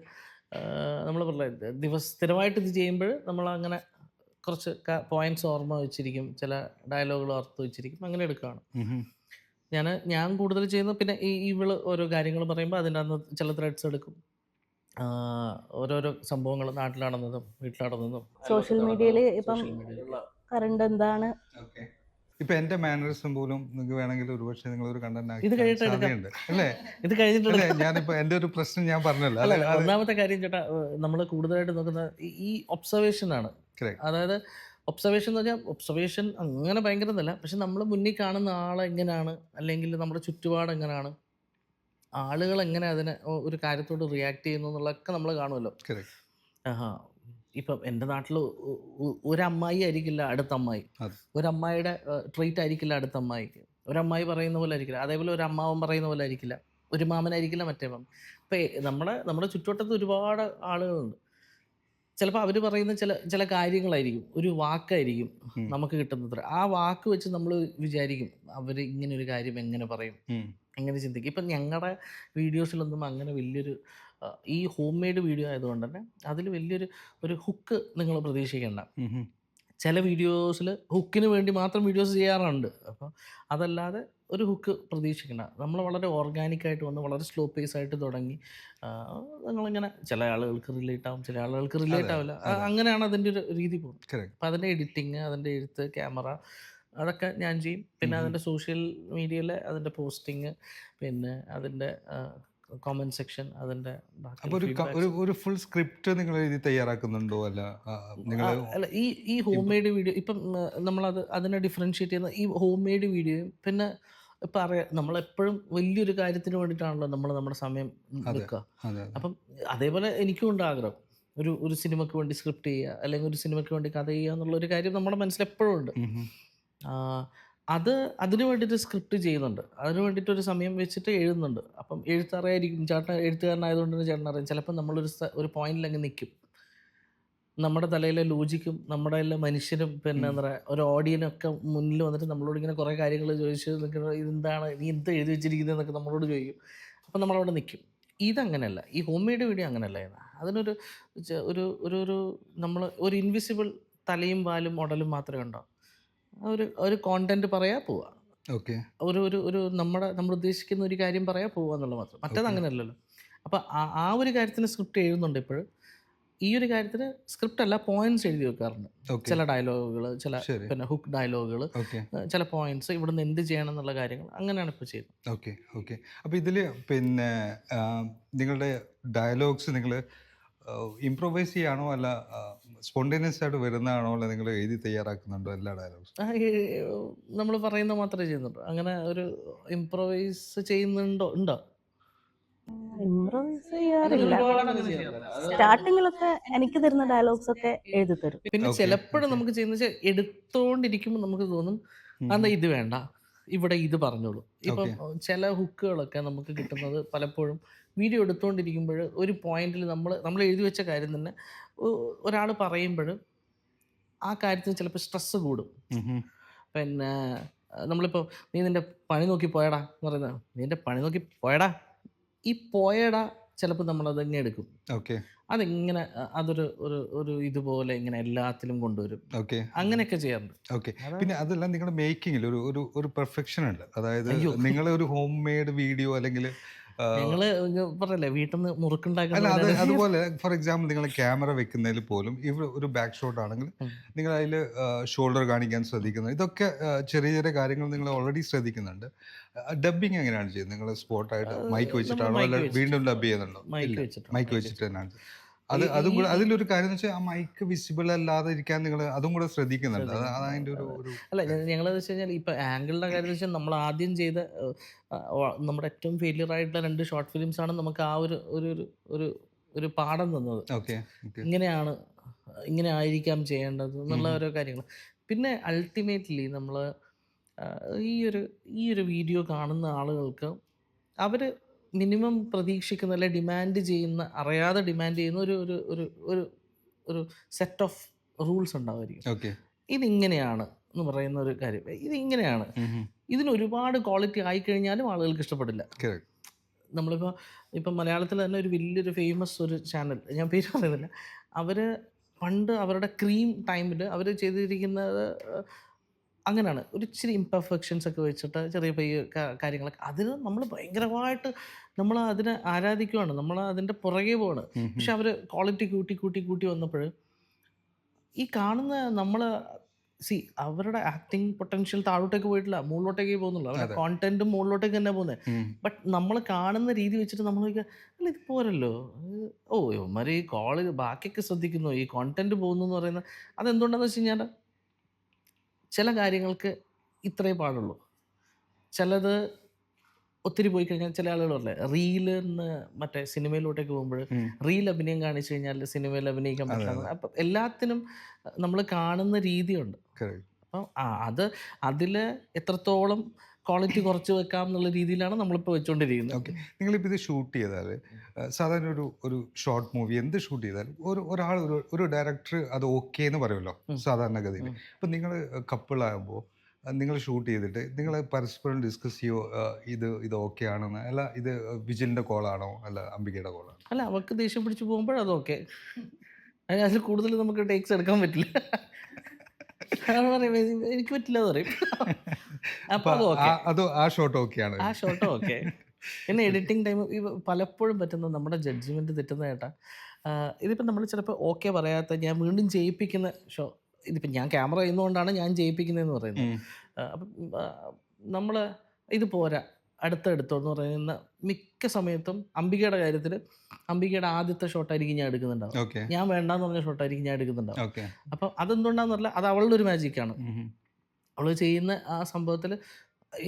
നമ്മൾ പറഞ്ഞ സ്ഥിരമായിട്ട് ഇത് ചെയ്യുമ്പോൾ നമ്മൾ അങ്ങനെ കുറച്ച് പോയിന്റ്സ് ഓർമ്മ വെച്ചിരിക്കും, ചില ഡയലോഗുകൾ ഓർത്ത് വെച്ചിരിക്കും, അങ്ങനെ എടുക്കുകയാണ് ഞാൻ കൂടുതൽ ചെയ്യുന്നത്. പിന്നെ ഇവള് ഓരോ കാര്യങ്ങൾ പറയുമ്പോൾ അതിൻ്റെ അന്ന് ചില ത്രെഡ്സ് എടുക്കും. ഓരോരോ സംഭവങ്ങൾ നാട്ടിൽ നടന്നതും വീട്ടിൽ നടന്നതും സോഷ്യൽ മീഡിയയിൽ ഇപ്പം social media യിലുള്ള കറണ്ട് എന്താണ്, ഓക്കെ. ഇപ്പൊ എന്റെ മാനറിസം പോലും നിങ്ങൾക്ക് വേണമെങ്കിൽ ഒരുപക്ഷെ നിങ്ങൾ ഒരു ഇത് കഴിഞ്ഞിട്ട് എടുക്കാം. സാധ്യതയുണ്ട് അല്ലേ? ഇത് കഴിഞ്ഞിട്ട് അല്ലേ, ഞാനിപ്പോ എന്റെ ഒരു പ്രശ്നം ഞാൻ പറഞ്ഞല്ലോ അല്ല, അല്ലേ? ഒന്നാമത്തെ കാര്യം ചേട്ടാ, നമ്മൾ കൂടുതലായിട്ട് നോക്കുന്ന ഈ ഒബ്സർവേഷൻ ആണ്. Correct. അതായത് ഒബ്സർവേഷൻ എന്ന് പറഞ്ഞാൽ ഒബ്സർവേഷൻ അങ്ങനെ ഭയങ്കര എന്നല്ല, പക്ഷെ നമ്മൾ മുന്നിൽ കാണുന്ന ആൾ എങ്ങനെയാണ്, അല്ലെങ്കിൽ നമ്മുടെ ചുറ്റുപാട് എങ്ങനെയാണ്, ആളുകൾ എങ്ങനെ അതിനെ ഒരു കാര്യത്തോട് റിയാക്ട് ചെയ്യുന്നു എന്നുള്ളതൊക്കെ നമ്മൾ കാണുമല്ലോ. Correct. ആഹാ, ഇപ്പം എൻ്റെ നാട്ടിൽ ഒരു അമ്മായി ആയിരിക്കില്ല അടുത്ത അമ്മായി, അതെ. ഒരു അമ്മായിയുടെ ട്രീറ്റ് ആയിരിക്കില്ല അടുത്ത അമ്മായിക്ക്, ഒരു അമ്മായി പറയുന്ന പോലെ ആയിരിക്കില്ല, അതേപോലെ ഒരു അമ്മാവൻ പറയുന്ന പോലെ ആയിരിക്കില്ല, ഒരു മാമനായിരിക്കില്ല മറ്റേ മാമൻ. അപ്പം നമ്മുടെ ചുറ്റുവട്ടത്ത് ഒരുപാട് ആളുകളുണ്ട്. ചിലപ്പോൾ അവർ പറയുന്ന ചില കാര്യങ്ങളായിരിക്കും, ഒരു വാക്കായിരിക്കും നമുക്ക് കിട്ടുന്നത്. ആ വാക്ക് വെച്ച് നമ്മൾ വിചാരിക്കും അവർ ഇങ്ങനെ ഒരു കാര്യം എങ്ങനെ പറയും, എങ്ങനെ ചിന്തിക്കും. ഇപ്പം ഞങ്ങളുടെ വീഡിയോസിലൊന്നും അങ്ങനെ വലിയൊരു ഈ ഹോം മെയ്ഡ് വീഡിയോ ആയതുകൊണ്ട് തന്നെ അതിൽ ഒരു ഹുക്ക് നിങ്ങൾ പ്രതീക്ഷിക്കേണ്ട. ചില വീഡിയോസിൽ ഹുക്കിന് വേണ്ടി മാത്രം വീഡിയോസ് ചെയ്യാറുണ്ട്. അപ്പോൾ അതല്ലാതെ ഒരു ഹുക്ക് പ്രതീക്ഷിക്കേണ്ട. നമ്മൾ വളരെ ഓർഗാനിക്കായിട്ട് വന്ന് വളരെ സ്ലോ പേസ് ആയിട്ട് തുടങ്ങി നിങ്ങളിങ്ങനെ ചില ആളുകൾക്ക് റിലേറ്റ് ആവും, ചില ആളുകൾക്ക് റിലേറ്റ് ആവില്ല. അങ്ങനെയാണ് അതിൻ്റെ ഒരു രീതി പോകുന്നത്. Correct. അപ്പം അതിൻ്റെ എഡിറ്റിങ്, അതിൻ്റെ എഴുത്ത്, ക്യാമറ, അതൊക്കെ ഞാൻ ചെയ്യും. പിന്നെ അതിൻ്റെ സോഷ്യൽ മീഡിയയിലെ അതിൻ്റെ പോസ്റ്റിങ്, പിന്നെ അതിൻ്റെ കോമൻറ്റ് സെക്ഷൻ, അതിൻ്റെ അപ്പൊ ഒരു ഫുൾ സ്ക്രിപ്റ്റ് നിങ്ങൾ എഴുതി തയ്യാറാക്കുന്നുണ്ടോ? അല്ല നിങ്ങൾ അല്ല, ഈ ഹോം മെയ്ഡ് വീഡിയോ ഇപ്പം അതിനെ ഡിഫറൻഷ്യേറ്റ് ചെയ്യുന്ന ഈ ഹോം മെയ്ഡ് വീഡിയോയും, പിന്നെ ഇപ്പം അറിയാം നമ്മളെപ്പോഴും വലിയൊരു കാര്യത്തിന് വേണ്ടിയിട്ടാണല്ലോ നമ്മുടെ സമയം വെക്കുക. അപ്പം അതേപോലെ എനിക്കും ഉണ്ട് ആഗ്രഹം, ഒരു സിനിമയ്ക്ക് വേണ്ടി സ്ക്രിപ്റ്റ് ചെയ്യുക, അല്ലെങ്കിൽ ഒരു സിനിമയ്ക്ക് വേണ്ടി കഥ ചെയ്യുക എന്നുള്ളൊരു കാര്യം നമ്മുടെ മനസ്സിൽ എപ്പോഴും ഉണ്ട്. അതിന് വേണ്ടിയിട്ട് സ്ക്രിപ്റ്റ് ചെയ്യുന്നുണ്ട്, അതിന് വേണ്ടിയിട്ട് ഒരു സമയം വെച്ചിട്ട് എഴുതുന്നുണ്ട്. അപ്പം എഴുത്തറിയായിരിക്കും, ചേട്ടൻ എഴുത്തുകാരനായതുകൊണ്ട് തന്നെ ചേട്ടൻ അറിയാം. ചിലപ്പോൾ നമ്മളൊരു പോയിന്റിൽ അങ്ങ് നിൽക്കും, നമ്മുടെ തലയിലെ ലോജിക്കും നമ്മുടെ എല്ലാ മനുഷ്യരും പിന്നെ എന്താ പറയുക ഒരു ഓഡിയനൊക്കെ മുന്നിൽ വന്നിട്ട് നമ്മളോട് ഇങ്ങനെ കുറേ കാര്യങ്ങൾ ചോദിച്ച് നിൽക്കുന്നത്, ഇതെന്താണ് നീ എന്ത് എഴുതി വെച്ചിരിക്കുന്നത് എന്നൊക്കെ നമ്മളോട് ചോദിക്കും. അപ്പം നമ്മളവിടെ നിൽക്കും. ഇതങ്ങനെയല്ല, ഈ ഹോം മെയ്ഡ് വീഡിയോ അങ്ങനെയല്ല. അതിനൊരു നമ്മൾ ഒരു ഇൻവിസിബിൾ തലയും വാലും ഉടലും മാത്രമേ ഉണ്ടാവും. ഒരു കോണ്ടന്റ് പറയാ പോവാ, നമ്മൾ ഉദ്ദേശിക്കുന്ന ഒരു കാര്യം പറയാ പോവുക എന്നുള്ളത് മാത്രം. മറ്റേത് അങ്ങനെയല്ലല്ലോ. അപ്പം ആ ഒരു കാര്യത്തിന് സ്ക്രിപ്റ്റ് എഴുതുന്നുണ്ട് ഇപ്പോഴും. ഈ ഒരു കാര്യത്തിന് സ്ക്രിപ്റ്റ് അല്ല, പോയിന്റ്സ് എഴുതി വെക്കാറുണ്ട്. ചില ഡയലോഗുകൾ, ചില പിന്നെ ഹുക്ക് ഡയലോഗുകൾ, ചില പോയിന്റ്സ്, ഇവിടുന്ന് എന്ത് ചെയ്യണം എന്നുള്ള കാര്യങ്ങൾ, അങ്ങനെയാണ് ഇപ്പോൾ ചെയ്യുന്നത്. Okay okay. അപ്പോൾ ഇതിൽ പിന്നെ നിങ്ങളുടെ ഡയലോഗ്സ് നിങ്ങൾ ഇംപ്രൊവൈസ് ചെയ്യാണോ, അല്ല സ്പോണ്ടേനിയസ് ആയിട്ട് വരുന്നതാണോ, അല്ല നിങ്ങൾ എഴുതി തയ്യാറാക്കുന്നുണ്ടോ എല്ലാ ഡയലോഗ്സ്? നമ്മൾ പറയുന്നത് മാത്രമേ ചെയ്യുന്നുള്ളൂ. അങ്ങനെ ഒരു ഇംപ്രൊവൈസ് ഉണ്ടോ? ഇംപ്രവൈസ് ചെയ്യാറില്ല. സ്റ്റാർട്ടിങ്ങിലൊക്കെ എനിക്ക് തരുന്ന ഡയലോഗ്സ് ഒക്കെ എഴുതി തരും. പിന്നെ ചിലപ്പോഴും നമുക്ക് ചെയ്യുന്ന വെച്ചാൽ എടുത്തോണ്ടിരിക്കുമ്പോൾ നമുക്ക് തോന്നും എന്നാ ഇത് വേണ്ട, ഇവിടെ ഇത് പറഞ്ഞോളൂ. ഇപ്പം ചില ഹുക്കുകളൊക്കെ നമുക്ക് കിട്ടുന്നത് പലപ്പോഴും വീഡിയോ എടുത്തുകൊണ്ടിരിക്കുമ്പോൾ ഒരു പോയിന്റിൽ നമ്മൾ എഴുതി വെച്ച കാര്യം തന്നെ ഒരാൾ പറയുമ്പോൾ ആ കാര്യത്തിന് ചിലപ്പോൾ സ്ട്രെസ്സ് കൂടും. പിന്നെ നമ്മളിപ്പോൾ നീ നിൻ്റെ പണി നോക്കി പോയടാ എന്ന് പറയുന്നത്, നീ എൻ്റെ പണി നോക്കി പോയടാ, ഈ പോയടാ ചിലപ്പോൾ നമ്മളതങ്ങനെ എടുക്കും. അതിങ്ങനെ അതൊരു ഇതുപോലെ ഇങ്ങനെ എല്ലാത്തിലും കൊണ്ടുവരും. അങ്ങനെയൊക്കെ ചെയ്യാറുണ്ട്. ഓക്കെ. പിന്നെ അതെല്ലാം നിങ്ങളുടെ മേക്കിങ്ങിൽ ഒരു പെർഫെക്ഷൻ ഉണ്ട്. അതായത് നിങ്ങൾ ഒരു ഹോം മെയ്ഡ് വീഡിയോ അല്ലെങ്കിൽ ഞങ്ങള് പറയല്ലേ വീട്ടിൽ നിന്ന് മുറുക്കുണ്ടാക്കുന്ന, അതുപോലെ ഫോർ എക്സാമ്പിൾ നിങ്ങൾ ക്യാമറ വെക്കുന്നതിൽ പോലും ഇവർ ഒരു ബാക്ക് ഷോട്ട് ആണെങ്കിൽ നിങ്ങൾ അതിൽ ഷോൾഡർ കാണിക്കാൻ ശ്രദ്ധിക്കുന്നത്, ഇതൊക്കെ ചെറിയ ചെറിയ കാര്യങ്ങൾ നിങ്ങൾ ഓൾറെഡി ശ്രദ്ധിക്കുന്നുണ്ട്. ഡബിങ് എങ്ങനെയാണ് ചെയ്യുന്നത്? നിങ്ങൾ സ്പോട്ടായിട്ട് മൈക്ക് വെച്ചിട്ടാണോ, അല്ല വീണ്ടും ഡബ് ചെയ്യുന്നുണ്ടോ? മൈക്ക് വെച്ചിട്ട് തന്നെയാണ്. അതും കൂടെ അതിലൊരു കാര്യം എന്ന് വെച്ചാൽ ആ മൈക്ക് വിസിബിൾ അല്ലാതെ ഇരിക്കാൻ നിങ്ങൾ അതും കൂടെ ശ്രദ്ധിക്കുന്നുണ്ട്. അതിന്റെ ഒരു അല്ല ഞങ്ങളെന്ന് വെച്ച് കഴിഞ്ഞാൽ ഇപ്പം ആംഗിളിൻ്റെ കാര്യം വെച്ചാൽ നമ്മൾ ആദ്യം ചെയ്ത നമ്മുടെ ഏറ്റവും ഫെയിലിയർ ആയിട്ടുള്ള 2 ഷോർട്ട് ഫിലിംസാണ് നമുക്ക് ആ ഒരു ഒരു ഒരു ഒരു പാഠം തന്നത്. ഓക്കെ ഇങ്ങനെയാണ് ഇങ്ങനെ ആയിരിക്കാം ചെയ്യേണ്ടത് എന്നുള്ള ഓരോ കാര്യങ്ങൾ. പിന്നെ അൾട്ടിമേറ്റ്ലി നമ്മൾ ഈ ഒരു വീഡിയോ കാണുന്ന ആളുകൾക്ക് അവർ മിനിമം പ്രതീക്ഷിക്കുന്ന അല്ലെ ഡിമാൻഡ് ചെയ്യുന്ന അറിയാതെ ഡിമാൻഡ് ചെയ്യുന്ന ഒരു ഒരു ഒരു ഒരു ഒരു സെറ്റ് ഓഫ് റൂൾസ് ഉണ്ടാവുമായിരിക്കും. ഓക്കെ ഇതിങ്ങനെയാണ് എന്ന് പറയുന്ന ഒരു കാര്യം, ഇതിങ്ങനെയാണ്. ഇതിന് ഒരുപാട് ക്വാളിറ്റി ആയിക്കഴിഞ്ഞാലും ആളുകൾക്ക് ഇഷ്ടപ്പെടില്ല. ഇപ്പം മലയാളത്തിൽ തന്നെ ഒരു വലിയൊരു ഫേമസ് ഒരു ചാനൽ, ഞാൻ പേര് പറയുന്നില്ല, അവർ പണ്ട് അവരുടെ ക്രീം ടൈമിൽ അവർ ചെയ്തിരിക്കുന്നത് അങ്ങനെയാണ്. ഒരു ഇച്ചിരി ഇംപെർഫെക്ഷൻസ് ഒക്കെ വെച്ചിട്ട് ചെറിയ പയ്യ കാര്യങ്ങളൊക്കെ അതിന് നമ്മൾ ഭയങ്കരമായിട്ട് നമ്മൾ അതിനെ ആരാധിക്കുവാണ്, നമ്മൾ അതിൻ്റെ പുറകെ പോവാണ്. പക്ഷെ അവർ ക്വാളിറ്റി കൂട്ടി കൂട്ടി കൂട്ടി വന്നപ്പോൾ ഈ കാണുന്ന നമ്മൾ അവരുടെ ആക്ടിങ് പൊട്ടൻഷ്യൽ താഴോട്ടേക്ക് പോയിട്ടില്ല, മുകളിലോട്ടേക്ക് പോകുന്നുള്ളൂ. അവരുടെ കോണ്ടന്റും മുകളിലോട്ടേക്ക് തന്നെ പോകുന്നത്. ബട്ട് നമ്മൾ കാണുന്ന രീതി വെച്ചിട്ട് നമ്മൾ അല്ല ഇത് പോരല്ലോ, ഇവന്മാർ ഈ ബാക്കിയൊക്കെ ശ്രദ്ധിക്കുന്നു, ഈ കോണ്ടന്റ് പോകുന്നു എന്ന് പറയുന്നത് അതെന്തുകൊണ്ടാന്ന് വെച്ച് കഴിഞ്ഞാൽ ചില കാര്യങ്ങൾക്ക് ഇത്രേ പാടുള്ളൂ. ചിലത് ഒത്തിരി പോയി കഴിഞ്ഞാൽ ചില ആളുകൾ പറയല്ലേ റീല് മറ്റേ സിനിമയിലോട്ടേക്ക് പോകുമ്പോൾ റീൽ അഭിനയം കാണിച്ചു കഴിഞ്ഞാൽ സിനിമയിൽ അഭിനയിക്കാൻ പറ്റില്ല. അപ്പം എല്ലാത്തിനും നമ്മൾ കാണുന്ന രീതിയുണ്ട്. അപ്പം അതിൽ എത്രത്തോളം ക്വാളിറ്റി കുറച്ച് വെക്കാം എന്നുള്ള രീതിയിലാണ് നമ്മളിപ്പോൾ വെച്ചുകൊണ്ടിരിക്കുന്നത്. ഓക്കെ, നിങ്ങളിപ്പോൾ ഇത് ഷൂട്ട് ചെയ്താൽ സാധാരണ ഒരു ഷോർട്ട് മൂവി എന്ത് ഷൂട്ട് ചെയ്താലും ഒരാൾ ഒരു ഡയറക്ടർ അത് ഓക്കെ എന്ന് പറയുമല്ലോ സാധാരണഗതിയിൽ. ഇപ്പം നിങ്ങൾ കപ്പിളാകുമ്പോൾ നിങ്ങൾ ഷൂട്ട് ചെയ്തിട്ട് നിങ്ങൾ പരസ്പരം ഡിസ്കസ് ചെയ്യോ ഇത് ഓക്കെ ആണെന്ന്, അല്ല ഇത് വിജിലിൻ്റെ കോളാണോ അല്ല അംബികയുടെ കോളാണോ? അല്ല, അവർക്ക് ദേഷ്യം പിടിച്ച് പോകുമ്പോൾ അത് ഓക്കെ, അതിൽ കൂടുതൽ നമുക്ക് ടേക്സ് എടുക്കാൻ പറ്റില്ല. എനിക്ക് പറ്റില്ല എന്ന് പറയും. അപ്പോൾ ആ ഷോട്ട് ഓക്കെയാണ്, ആ ഷോട്ട് ഓക്കെ. പിന്നെ എഡിറ്റിംഗ് ടൈം പലപ്പോഴും പറ്റുന്ന നമ്മുടെ ജഡ്ജ്മെൻറ്റ് തെറ്റുന്ന കേട്ടാ. ഇതിപ്പോൾ നമ്മൾ ചിലപ്പോൾ ഓക്കെ പറയാത്ത ഞാൻ വീണ്ടും ചെയ്യിപ്പിക്കുന്ന ഇതിപ്പോൾ ഞാൻ ക്യാമറ ചെയ്യുന്നതുകൊണ്ടാണ് ഞാൻ ചെയ്യിപ്പിക്കുന്നതെന്ന് പറയുന്നത്. അപ്പം നമ്മൾ ഇത് പോരാ അടുത്തോ എന്ന് പറയുന്ന മിക്ക സമയത്തും അംബികയുടെ കാര്യത്തിൽ അംബികയുടെ ആദ്യത്തെ ഷോട്ടായിരിക്കും ഞാൻ എടുക്കുന്നുണ്ടാവും, ഞാൻ വേണ്ടാന്ന് പറഞ്ഞ ഷോട്ടായിരിക്കും ഞാൻ എടുക്കുന്നുണ്ടാവും. അപ്പം അതെന്തുകൊണ്ടാണെന്നല്ല, അത് അവളുടെ ഒരു മാജിക്കാണ്. അവൾ ചെയ്യുന്ന ആ സംഭവത്തിൽ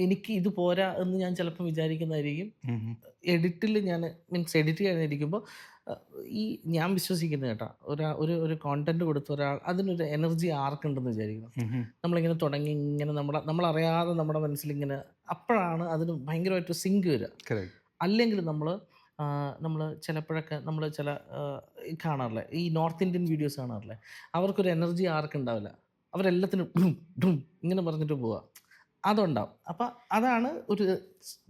എനിക്ക് ഇത് പോരാ എന്ന് ഞാൻ ചിലപ്പോൾ വിചാരിക്കുന്നതായിരിക്കും. എഡിറ്റിൽ ഞാൻ എഡിറ്റ് ചെയ്യാനിരിക്കുമ്പോൾ ഞാൻ വിശ്വസിക്കുന്നത് കേട്ടോ, ഒരു കോണ്ടന്റ് കൊടുത്ത ഒരാൾ അതിനൊരു എനർജി ആർക്കുണ്ടെന്ന് വിചാരിക്കണം. നമ്മളിങ്ങനെ തുടങ്ങി ഇങ്ങനെ നമ്മളറിയാതെ നമ്മുടെ മനസ്സിലിങ്ങനെ അപ്പോഴാണ് അതിന് ഭയങ്കരമായിട്ട് സിങ്ക് വരിക. അല്ലെങ്കിൽ നമ്മൾ ചിലപ്പോഴൊക്കെ നമ്മൾ ചില കാണാറില്ലേ, ഈ നോർത്ത് ഇന്ത്യൻ വീഡിയോസ് കാണാറില്ലേ, അവർക്കൊരു എനർജി ആർക്കുണ്ടാവില്ല, അവരെല്ലാത്തിനും ഇങ്ങനെ പറഞ്ഞിട്ട് പോവുക, അതുണ്ടാവും. അപ്പം അതാണ്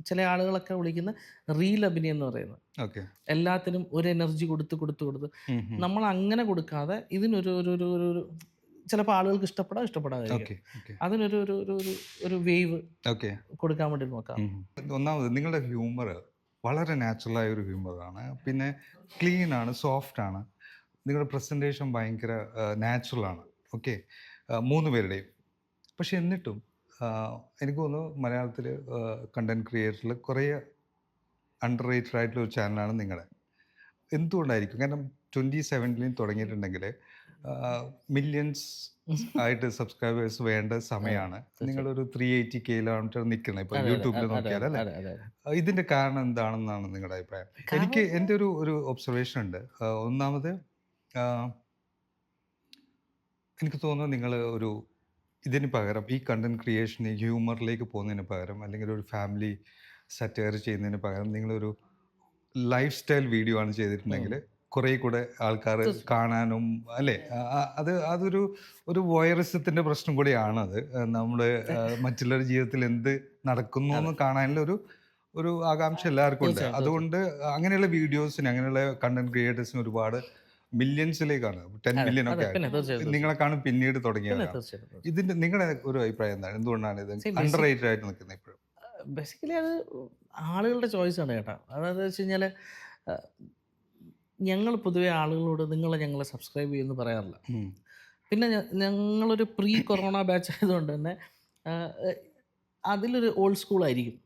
ചില ആളുകളൊക്കെ വിളിക്കുന്ന റീൽ അഭിനയം എന്ന് പറയുന്നത്. എല്ലാത്തിനും ഒരു എനർജി കൊടുത്ത് നമ്മൾ അങ്ങനെ കൊടുക്കാതെ ഇതിനൊരു ചിലപ്പോൾ ആളുകൾക്ക് ഇഷ്ടപ്പെടാതിരിക്കും, അതിനൊരു വേവ് കൊടുക്കാൻ വേണ്ടി നോക്കാം. ഒന്നാമത് നിങ്ങളുടെ ഹ്യൂമർ വളരെ നാച്ചുറലായ ഒരു ഹ്യൂമറാണ്, പിന്നെ ക്ലീൻ ആണ്, സോഫ്റ്റ് ആണ്, നിങ്ങളുടെ പ്രസൻറ്റേഷൻ ഭയങ്കര നാച്ചുറലാണ്. ഓക്കെ, 3 പേരുടെയും. പക്ഷെ എന്നിട്ടും എനിക്ക് തോന്നുന്നു മലയാളത്തിൽ കണ്ടന്റ് ക്രിയേറ്ററിൽ കുറേ അണ്ടർ റേറ്റഡ് ആയിട്ടുള്ള ഒരു ചാനലാണ് നിങ്ങളുടെ. എന്തുകൊണ്ടായിരിക്കും? കാരണം 2017 തുടങ്ങിയിട്ടുണ്ടെങ്കിൽ മില്യൺസ് ആയിട്ട് സബ്സ്ക്രൈബേഴ്സ് വേണ്ട സമയമാണ്. നിങ്ങളൊരു 380K നിൽക്കുന്നത് ഇപ്പോൾ യൂട്യൂബിൽ നോക്കിയാൽ അല്ലേ? ഇതിൻ്റെ കാരണം എന്താണെന്നാണ് നിങ്ങളുടെ അഭിപ്രായം? എനിക്ക് എൻ്റെ ഒരു ഒബ്സർവേഷൻ ഉണ്ട്. ഒന്നാമത് എനിക്ക് തോന്നുന്നു നിങ്ങൾ ഇതിന് പകരം ഈ കണ്ടന്റ് ക്രിയേഷൻ ഹ്യൂമറിലേക്ക് പോകുന്നതിന് പകരം, അല്ലെങ്കിൽ ഒരു ഫാമിലി സറ്റയർ ചെയ്യുന്നതിന് പകരം നിങ്ങളൊരു ലൈഫ് സ്റ്റൈൽ വീഡിയോ ആണ് ചെയ്തിട്ടുണ്ടെങ്കിൽ കുറേ കൂടെ ആൾക്കാർ കാണാനും അല്ലേ, അതൊരു വോയറിസത്തിൻ്റെ പ്രശ്നം കൂടിയാണത്. നമ്മുടെ മറ്റുള്ളവരുടെ ജീവിതത്തിൽ എന്ത് നടക്കുന്നു എന്ന് കാണാനുള്ള ഒരു ആകാംക്ഷ എല്ലാവർക്കും ഉണ്ട്. അതുകൊണ്ട് അങ്ങനെയുള്ള വീഡിയോസിന്, അങ്ങനെയുള്ള കണ്ടന്റ് ക്രിയേറ്റേഴ്സിന് ഒരുപാട് മില്യൺസിലേക്കാണ്, 10 മില്യൺ ഒക്കെ നിങ്ങളെ കാണും പിന്നീട് തുടങ്ങിയതാണ്. ഇതിന്റെ നിങ്ങളുടെ ഒരു അഭിപ്രായം എന്താണ്? എന്തുകൊണ്ടാണ് ഇത് അണ്ടർ റേറ്റഡ് ആയിട്ട് നിൽക്കുന്നത് ഇപ്പോഴും? ബേസിക്കലി അത് ആളുകളുടെ ചോയ്സാണ് കേട്ടോ. അതായത് വെച്ച് കഴിഞ്ഞാൽ ഞങ്ങൾ പൊതുവെ ആളുകളോട് ഞങ്ങളെ സബ്സ്ക്രൈബ് ചെയ്യുമെന്ന് പറയാറില്ല. പിന്നെ ഞങ്ങളൊരു പ്രീ കൊറോണ ബാച്ച് ആയതുകൊണ്ട് തന്നെ അതിലൊരു ഓൾഡ് സ്കൂളായിരിക്കും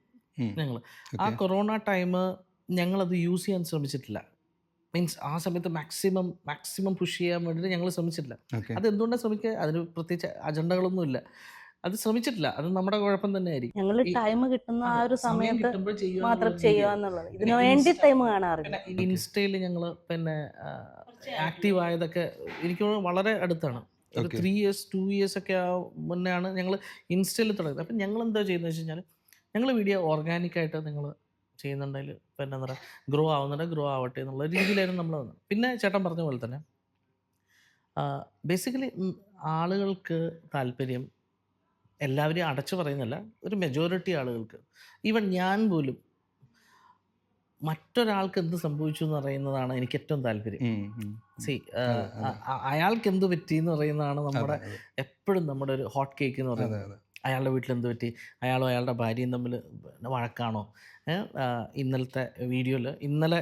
ഞങ്ങൾ. ആ കൊറോണ ടൈം ഞങ്ങളത് യൂസ് ചെയ്യാൻ ശ്രമിച്ചിട്ടില്ല. മീൻസ് ആ സമയത്ത് മാക്സിമം പുഷ് ചെയ്യാൻ വേണ്ടിയിട്ട് ഞങ്ങൾ ശ്രമിച്ചിട്ടില്ല. ഓക്കെ. അതെന്തുകൊണ്ടാണ് ശ്രമിക്കുക? അതിന് പ്രത്യേകിച്ച് അജണ്ടകളൊന്നുമില്ല. അത് ശ്രമിച്ചിട്ടില്ല. അത് നമ്മുടെ കുഴപ്പം തന്നെയായിരിക്കും. ഞങ്ങൾ ഈ ടൈം കിട്ടുന്ന ആ അതെ, ഒരു സമയം സമയത്ത് കിട്ടുമ്പോൾ ചെയ്യുക മാത്രം എന്നുള്ള ചെയ്യുക രീതിയാണ്. എന്നുള്ളത്. പിന്നെ ഇതിനു വേണ്ടി ഇൻസ്റ്റ ടൈം കാണാറില്ല. പിന്നെ ഇൻസ്റ്റയിൽ ഞങ്ങൾ പിന്നെ ആക്റ്റീവ് ആയതൊക്കെ എനിക്ക് തോന്നുന്നു വളരെ അടുത്താണ്. ഒരു Okay. 3 ഇയേഴ്സ് 2 ഇയേഴ്സ് ഒക്കെ മുന്നെയാണ് ഞങ്ങൾ ഇൻസ്റ്റയിൽ തുടങ്ങിയത്. അപ്പം ഞങ്ങൾ എന്താ ചെയ്യുന്നത് വെച്ച് കഴിഞ്ഞാൽ ഞങ്ങൾ വീഡിയോ ഓർഗാനിക്കായിട്ട് നിങ്ങൾ ചെയ്യുന്നുണ്ടെങ്കിൽ പിന്നെ എന്താ പറയുക ഗ്രോ ആവുന്നുണ്ടെങ്കിൽ ഗ്രോ ആവട്ടെ എന്നുള്ള രീതിയിലായിരുന്നു നമ്മൾ വന്നത്. പിന്നെ ചേട്ടൻ പറഞ്ഞ പോലെ തന്നെ ബേസിക്കലി ആളുകൾക്ക് താല്പര്യം എല്ലാവരെയും അടച്ചു പറയുന്നില്ല, ഒരു മെജോറിറ്റി ആളുകൾക്ക്, ഈവൻ ഞാൻ പോലും മറ്റൊരാൾക്ക് എന്ത് സംഭവിച്ചു എന്ന് പറയുന്നതാണ് എനിക്ക് ഏറ്റവും താല്പര്യം. സി അയാൾക്ക് എന്ത് പറ്റി എന്ന് പറയുന്നതാണ് നമ്മുടെ എപ്പോഴും നമ്മുടെ ഒരു ഹോട്ട് കേക്ക് എന്ന് പറയുന്നത്. അയാളുടെ വീട്ടിൽ എന്ത് പറ്റി, അയാളും അയാളുടെ ഭാര്യയും തമ്മിൽ വഴക്കാണോ, ഇന്നലത്തെ വീഡിയോയിൽ ഇന്നലെ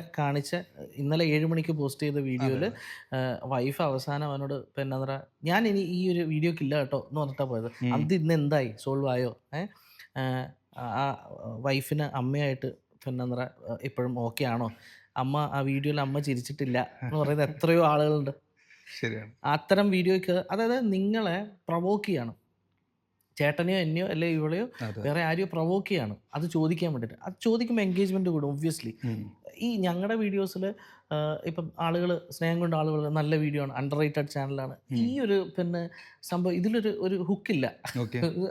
7 മണിക്ക് പോസ്റ്റ് ചെയ്ത വീഡിയോയിൽ വൈഫ് അവസാനം അവനോട് പിന്നെ എന്താ പറയുക ഞാൻ ഇനി ഈ ഒരു വീഡിയോക്കില്ല കേട്ടോ എന്ന് പറഞ്ഞിട്ടാണ് പോയത്. അത് ഇന്ന് എന്തായി, സോൾവ് ആയോ? ആ വൈഫിന് അമ്മയായിട്ട് പിന്നെ എന്താ പറയുക ഇപ്പോഴും ഓക്കെ ആണോ? അമ്മ ആ വീഡിയോയിൽ അമ്മ ചിരിച്ചിട്ടില്ല എന്ന് പറയുന്നത് എത്രയോ ആളുകളുണ്ട്. ശരിയാണ്. അത്തരം വീഡിയോയ്ക്ക് അതായത് നിങ്ങളെ പ്രൊവോക്ക് ചെയ്യാണ്, ചേട്ടനെയോ എന്നെയോ അല്ലെ ഇവളെയോ വേറെ ആരെയോ പ്രൊവോക്ക് ചെയ്യാണ് അത് ചോദിക്കാൻ വേണ്ടിയിട്ട്. അത് ചോദിക്കുമ്പോൾ എൻഗേജ്മെൻറ്റ് കൂടും ഒബ്വിയസ്ലി. ഈ ഞങ്ങളുടെ വീഡിയോസിൽ ഇപ്പം ആളുകൾ സ്നേഹം കൊണ്ട് ആളുകൾ നല്ല വീഡിയോ ആണ്, അണ്ടർ റേറ്റഡ് ചാനലാണ്, ഈ ഒരു പിന്നെ സംഭവം ഇതിലൊരു ഹുക്കില്ല.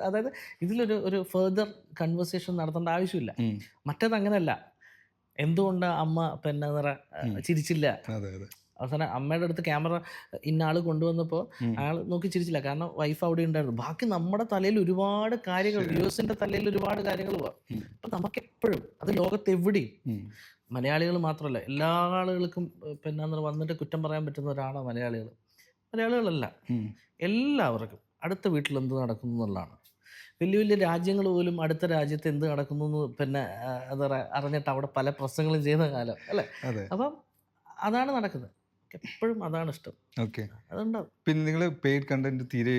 അതായത് ഇതിലൊരു ഫെർദർ കൺവേഴ്സേഷൻ നടത്തേണ്ട ആവശ്യമില്ല. മറ്റേത് അങ്ങനെയല്ല. എന്തുകൊണ്ട് അമ്മ പിന്നെ ചിരിച്ചില്ല, അവസാനം അമ്മയുടെ അടുത്ത് ക്യാമറ ഇന്നാൾ കൊണ്ടുവന്നപ്പോൾ അയാൾ നോക്കി ചിരിച്ചില്ല, കാരണം വൈഫ് അവിടെ ഉണ്ടായിരുന്നു. ബാക്കി നമ്മുടെ തലയിൽ ഒരുപാട് കാര്യങ്ങൾ, വ്യൂസിൻ്റെ തലയിൽ ഒരുപാട് കാര്യങ്ങൾ പോവാം. അപ്പം നമുക്കെപ്പോഴും അത് ലോകത്തെവിടെയും മലയാളികൾ മാത്രമല്ല എല്ലാ ആളുകൾക്കും പിന്നെ വന്നിട്ട് കുറ്റം പറയാൻ പറ്റുന്ന ഒരാളാണ് മലയാളികളല്ല, എല്ലാവർക്കും അടുത്ത വീട്ടിൽ എന്ത് നടക്കുന്നു എന്നുള്ളതാണ്. വലിയ വലിയ രാജ്യങ്ങൾ പോലും അടുത്ത രാജ്യത്ത് എന്ത് നടക്കുന്നു എന്ന് പിന്നെ എന്താ പറയുക അറിഞ്ഞിട്ട് അവിടെ പല പ്രശ്നങ്ങളും ചെയ്യുന്ന കാലം അല്ലേ. അപ്പം അതാണ് നടക്കുന്നത്, എപ്പോഴും അതാണ് ഇഷ്ടം. ഓക്കെ. അതുണ്ടാവും. പിന്നെ നിങ്ങൾ പെയ്ഡ് കണ്ടന്റ് തീരെ